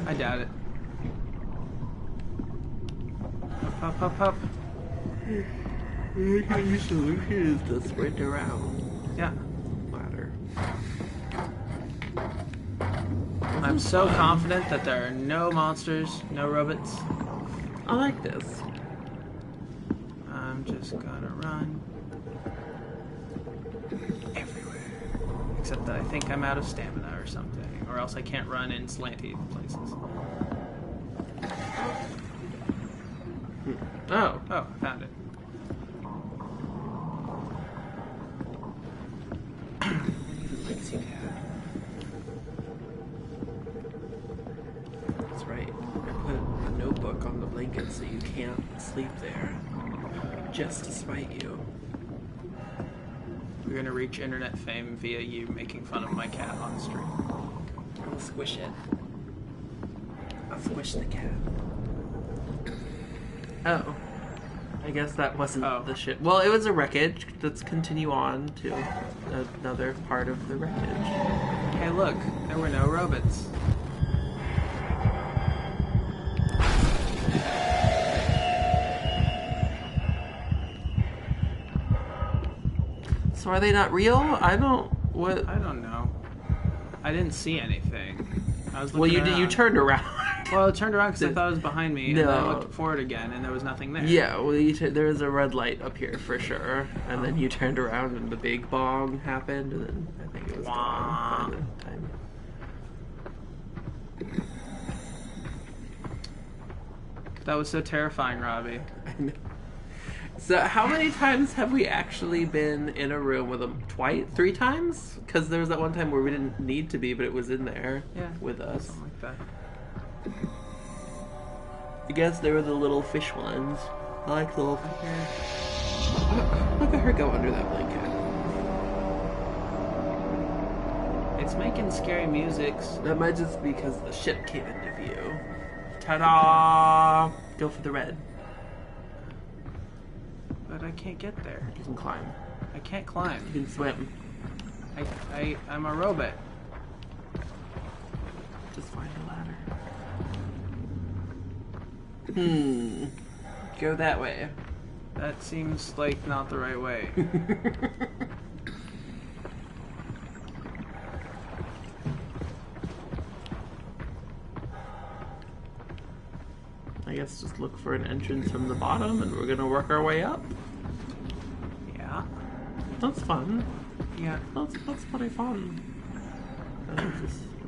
[SPEAKER 2] I doubt it. Up, up, up, up.
[SPEAKER 1] Your solution is to sprint around.
[SPEAKER 2] Yeah.
[SPEAKER 1] Ladder.
[SPEAKER 2] I'm so confident that there are no monsters, no robots.
[SPEAKER 1] I like this.
[SPEAKER 2] I'm just gonna run everywhere. Except that I think I'm out of stamina or something. Or else I can't run in slanty places.
[SPEAKER 1] Oh.
[SPEAKER 2] Oh, I found it.
[SPEAKER 1] That's right. I put a notebook on the blanket so you can't sleep there. Just to spite you.
[SPEAKER 2] We're gonna reach internet fame via you making fun of my cat on stream.
[SPEAKER 1] I'll squish it. I'll squish the cat. Oh. I guess that wasn't the ship. Well, it was a wreckage. Let's continue on to another part of the wreckage.
[SPEAKER 2] Hey, look. There were no robots.
[SPEAKER 1] So are they not real? I don't
[SPEAKER 2] know. I didn't see anything. I was
[SPEAKER 1] well,
[SPEAKER 2] looking around.
[SPEAKER 1] You turned around.
[SPEAKER 2] Well, I turned around because I thought it was behind me,
[SPEAKER 1] No.
[SPEAKER 2] and then I looked forward again, and there was nothing there.
[SPEAKER 1] Yeah, well, there was a red light up here for sure, and then you turned around and the big bong happened, and then I think it was gone by the time.
[SPEAKER 2] That was so terrifying, Robbie.
[SPEAKER 1] I know. So how many times have we actually been in a room with them? Twice? 3 times? Because there was that one time where we didn't need to be, but it was in there with us.
[SPEAKER 2] Something like that.
[SPEAKER 1] I guess they were the little fish ones. I like the little... Look at her go under that blanket.
[SPEAKER 2] It's making scary musics.
[SPEAKER 1] That might just be because the ship came into view. Ta-da! Go for the red.
[SPEAKER 2] But I can't get there.
[SPEAKER 1] You can climb.
[SPEAKER 2] I can't climb.
[SPEAKER 1] You can swim.
[SPEAKER 2] I'm a robot.
[SPEAKER 1] Just find a ladder. Go that way.
[SPEAKER 2] That seems like not the right way.
[SPEAKER 1] I guess just look for an entrance from the bottom and we're gonna work our way up.
[SPEAKER 2] Yeah.
[SPEAKER 1] That's fun.
[SPEAKER 2] Yeah.
[SPEAKER 1] That's pretty fun. Is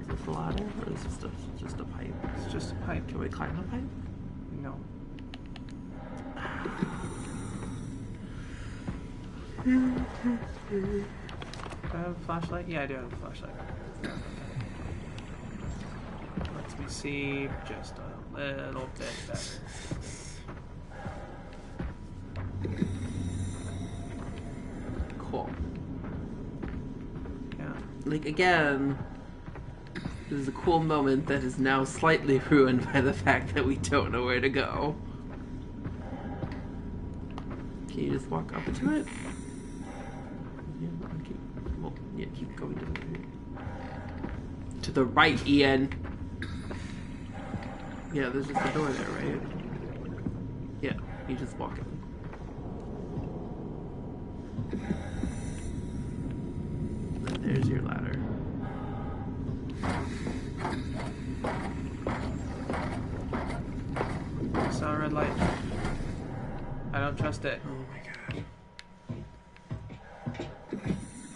[SPEAKER 1] this a ladder or is this just a pipe?
[SPEAKER 2] It's just a pipe.
[SPEAKER 1] Can we climb the pipe?
[SPEAKER 2] No. Do I have a flashlight? Yeah, I do have a flashlight. Lets me see just a little bit better.
[SPEAKER 1] Cool.
[SPEAKER 2] Yeah.
[SPEAKER 1] Like, again, this is a cool moment that is now slightly ruined by the fact that we don't know where to go. Can you just walk up to it? Yeah, keep going to the right. To the right, Ian! Yeah, there's just a door there, right? Yeah, you just walk in. And there's your ladder.
[SPEAKER 2] I saw a red light. I don't trust it.
[SPEAKER 1] Oh my god.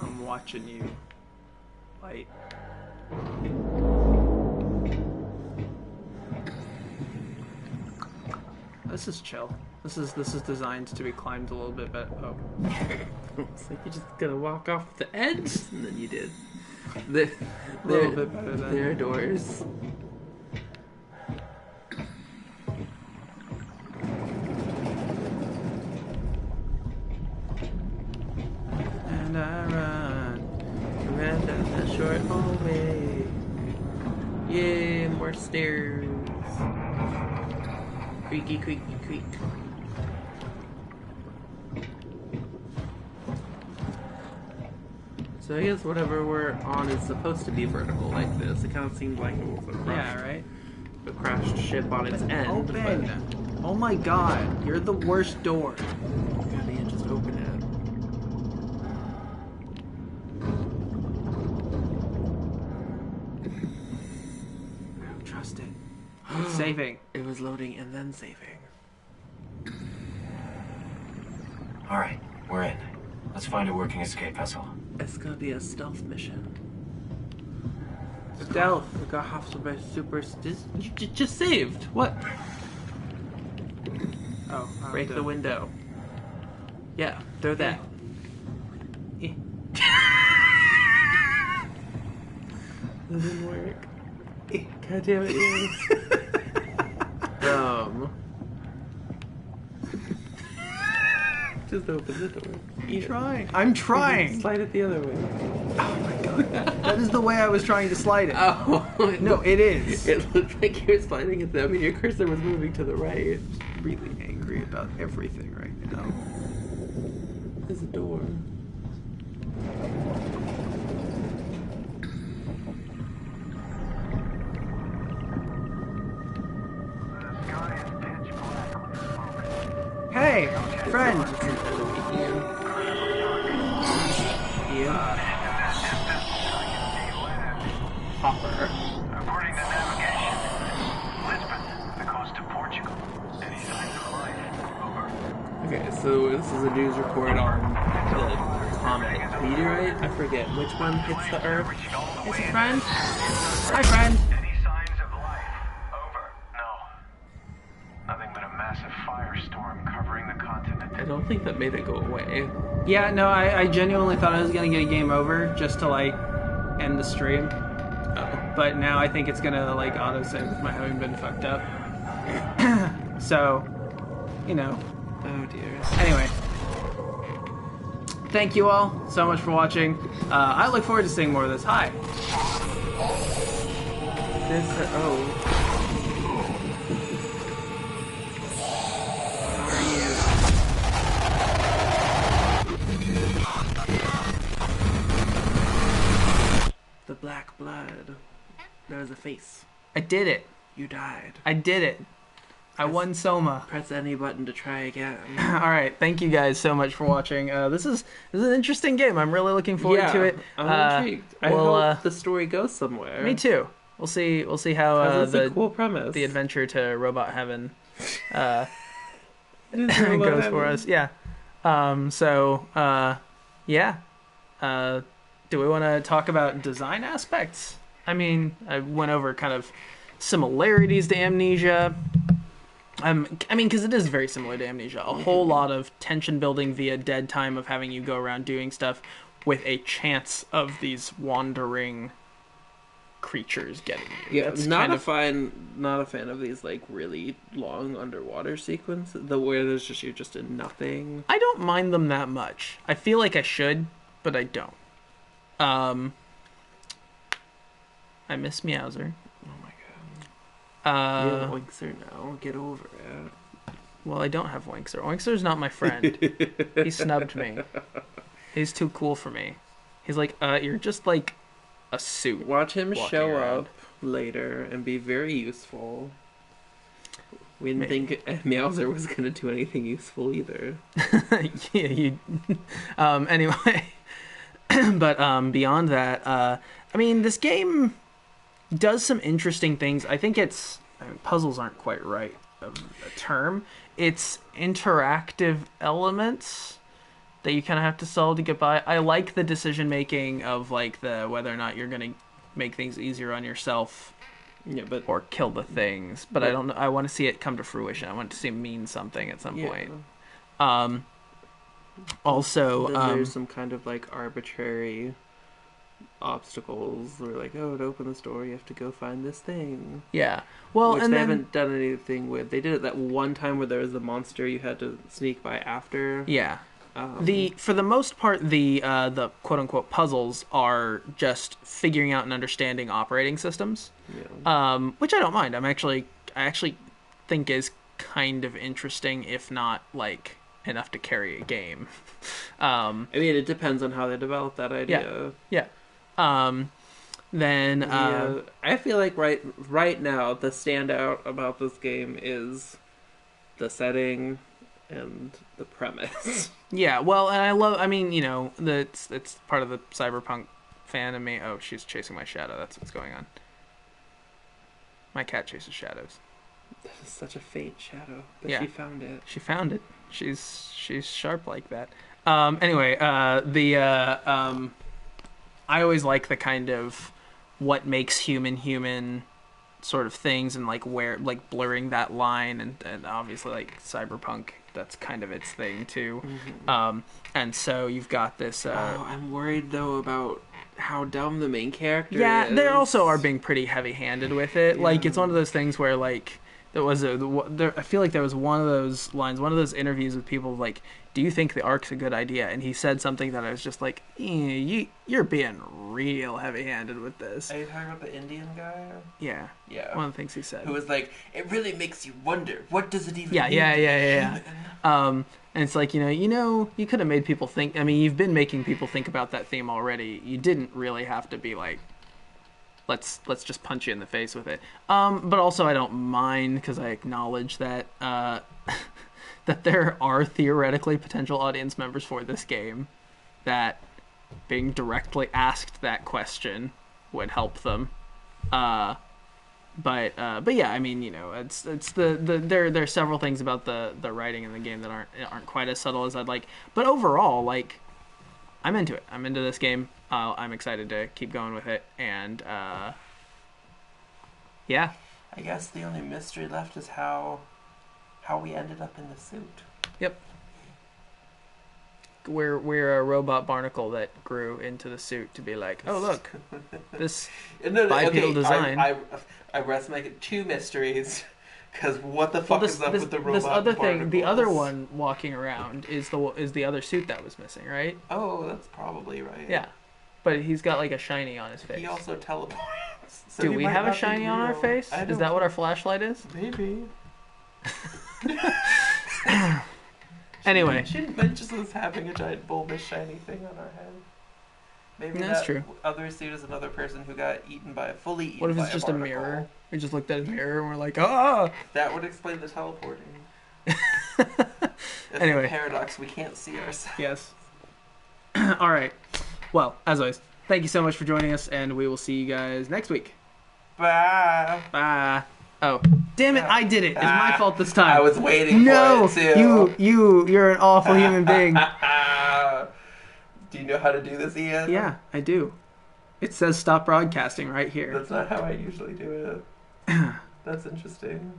[SPEAKER 2] I'm watching you. Light. This is chill. This is designed to be climbed a little bit better. Oh.
[SPEAKER 1] It's like you're just gonna walk off the edge, and then you did.
[SPEAKER 2] A little bit better than
[SPEAKER 1] there are doors. And I run down the short hallway. Yay, more stairs. Creaky, creaky, creak. So I guess whatever we're on is supposed to be vertical like this. It kind of seemed like it was a crashed ship on its end.
[SPEAKER 2] Open! Oh my god, you're the worst door.
[SPEAKER 1] God, you just open it.
[SPEAKER 2] I don't trust it. It's saving.
[SPEAKER 1] It was loading and then saving.
[SPEAKER 14] Alright, we're in. Let's find a working escape vessel.
[SPEAKER 1] It's gonna be a stealth mission.
[SPEAKER 2] Stealth.
[SPEAKER 1] We got half super. You just saved. What?
[SPEAKER 2] Oh,
[SPEAKER 1] break the window. Yeah, throw that. Doesn't work. God damn it, Ian. Just open the door.
[SPEAKER 2] I'm trying.
[SPEAKER 1] Slide it the other way.
[SPEAKER 2] Oh my god. That is the way I was trying to slide it.
[SPEAKER 1] Oh.
[SPEAKER 2] No, it is.
[SPEAKER 1] It looked like you were sliding it. I mean, your cursor was moving to the right.
[SPEAKER 2] I'm really angry about everything right now.
[SPEAKER 1] There's a door.
[SPEAKER 2] Hey, friend.
[SPEAKER 1] Hopper.
[SPEAKER 10] According to navigation, Lisbon, the coast of Portugal. Any signs of life? Over.
[SPEAKER 1] Okay, so this is a news report on the comet meteorite. I forget which one hits the Earth. It's a friend. Hi, friend.
[SPEAKER 10] Any signs of life? Over. No. Nothing but a massive firestorm covering the continent.
[SPEAKER 1] I don't think that made it go away.
[SPEAKER 2] Yeah, no, I genuinely thought I was gonna get a game over just to like end the stream. But now I think it's gonna like autosave with my having been fucked up. So, you know.
[SPEAKER 1] Oh dear.
[SPEAKER 2] Anyway. thank you all so much for watching. I look forward to seeing more of this. Hi.
[SPEAKER 1] The black blood. There's a face.
[SPEAKER 2] I did it.
[SPEAKER 1] You died.
[SPEAKER 2] I did it. I won Soma.
[SPEAKER 1] Press any button to try again.
[SPEAKER 2] All right, thank you guys so much for watching. This is an interesting game. I'm really looking forward to it.
[SPEAKER 1] I'm intrigued. I hope the story goes somewhere.
[SPEAKER 2] Me too. We'll see how
[SPEAKER 1] it's a cool premise.
[SPEAKER 2] The adventure to Robot Heaven
[SPEAKER 1] Robot
[SPEAKER 2] goes
[SPEAKER 1] Heaven.
[SPEAKER 2] for us. Yeah. Do we want to talk about design aspects? I mean, I went over kind of similarities to Amnesia. Because it is very similar to Amnesia. A whole lot of tension building via dead time of having you go around doing stuff with a chance of these wandering creatures getting you.
[SPEAKER 1] Yeah, not a fan of these like really long underwater sequences, where you're just in nothing.
[SPEAKER 2] I don't mind them that much. I feel like I should, but I don't. I miss Meowser.
[SPEAKER 1] You have Oinkster now. Get over it.
[SPEAKER 2] Well, I don't have Oinkster. Oinkster's not my friend. He snubbed me. He's too cool for me. He's like, you're just like a suit.
[SPEAKER 1] Watch him show
[SPEAKER 2] around.
[SPEAKER 1] up later and be very useful. We didn't think Meowser was going to do anything useful either.
[SPEAKER 2] Anyway. But beyond that, this game does some interesting things. I think puzzles aren't quite right a term. It's interactive elements that you kind of have to solve to get by. I like the decision making of like whether or not you're going to make things easier on yourself, or kill the things. But I don't know. I want to see it come to fruition. I want to see it mean something at some point. Also,
[SPEAKER 1] there's some kind of like arbitrary obstacles. We're like, to open this door, you have to go find this thing.
[SPEAKER 2] Yeah. Well,
[SPEAKER 1] which
[SPEAKER 2] and
[SPEAKER 1] they haven't done anything with. They did it that one time where there was the monster you had to sneak by after.
[SPEAKER 2] Yeah. For the most part, the quote unquote puzzles are just figuring out and understanding operating systems. Yeah. Which I don't mind. I actually think is kind of interesting, if not like enough to carry a game.
[SPEAKER 1] It depends on how they develop that idea.
[SPEAKER 2] Yeah.
[SPEAKER 1] I feel like right now the standout about this game is the setting and the premise.
[SPEAKER 2] Yeah, well, and I love. It's part of the cyberpunk fan in me. Oh, she's chasing my shadow. That's what's going on. My cat chases shadows.
[SPEAKER 1] This is such a faint shadow, but
[SPEAKER 2] yeah.
[SPEAKER 1] She found it.
[SPEAKER 2] She found it. She's sharp like that. I always like the kind of what makes human sort of things, and like where like blurring that line, and obviously like cyberpunk, that's kind of its thing too. Mm-hmm. And so you've got this.
[SPEAKER 1] I'm worried though about how dumb the main character is.
[SPEAKER 2] They also are being pretty heavy-handed with it. Yeah. Like it's one of those things where like. I feel like there was one of those lines, one of those interviews with people like, do you think the arc's a good idea? And he said something that I was just like, you're being real heavy-handed with this.
[SPEAKER 1] Are you talking about the Indian guy?
[SPEAKER 2] Yeah. One of the things he said.
[SPEAKER 1] Who was like, it really makes you wonder, what does it even mean?
[SPEAKER 2] Yeah. And it's like, you could have made people think, you've been making people think about that theme already. You didn't really have to be like, let's just punch you in the face with it. But also I don't mind, because I acknowledge that that there are theoretically potential audience members for this game that being directly asked that question would help them. But yeah, it's there are several things about the writing in the game that aren't quite as subtle as I'd like. But overall, like, I'm into it. I'm into this game. I'm excited to keep going with it, and yeah.
[SPEAKER 1] I guess the only mystery left is how we ended up in the suit.
[SPEAKER 2] Yep. We're a robot barnacle that grew into the suit to be like, oh look, this bipedal design.
[SPEAKER 1] I rest my two mysteries. Because what the fuck is up with the robot?
[SPEAKER 2] This other thing, the other
[SPEAKER 1] particles?
[SPEAKER 2] one walking around is the other suit that was missing, right?
[SPEAKER 1] Oh, that's probably right.
[SPEAKER 2] Yeah, but he's got like a shiny on his face.
[SPEAKER 1] He also teleports. So
[SPEAKER 2] Do
[SPEAKER 1] he
[SPEAKER 2] we
[SPEAKER 1] might
[SPEAKER 2] have a
[SPEAKER 1] not be
[SPEAKER 2] shiny on our
[SPEAKER 1] real.
[SPEAKER 2] face? Is that what our flashlight is?
[SPEAKER 1] Maybe.
[SPEAKER 2] Anyway.
[SPEAKER 1] She mentions us having a giant bulbous shiny thing on our head. Maybe
[SPEAKER 2] That's
[SPEAKER 1] that
[SPEAKER 2] true.
[SPEAKER 1] other suit is another person who got fully eaten
[SPEAKER 2] What if
[SPEAKER 1] by
[SPEAKER 2] it's just a
[SPEAKER 1] barnacle.
[SPEAKER 2] mirror? We just looked at a mirror and we're like, ah!
[SPEAKER 1] That would explain the teleporting.
[SPEAKER 2] Anyway.
[SPEAKER 1] A paradox, we can't see ourselves.
[SPEAKER 2] Yes. All right. Well, as always, thank you so much for joining us, and we will see you guys next week.
[SPEAKER 1] Bye.
[SPEAKER 2] Bye. Oh, damn it! I did it. It's my fault this time.
[SPEAKER 1] I was waiting for it too.
[SPEAKER 2] You're an awful human being.
[SPEAKER 1] Do you know how to do this, Ian?
[SPEAKER 2] Yeah, I do. It says stop broadcasting right here.
[SPEAKER 1] That's not how I usually do it. That's interesting.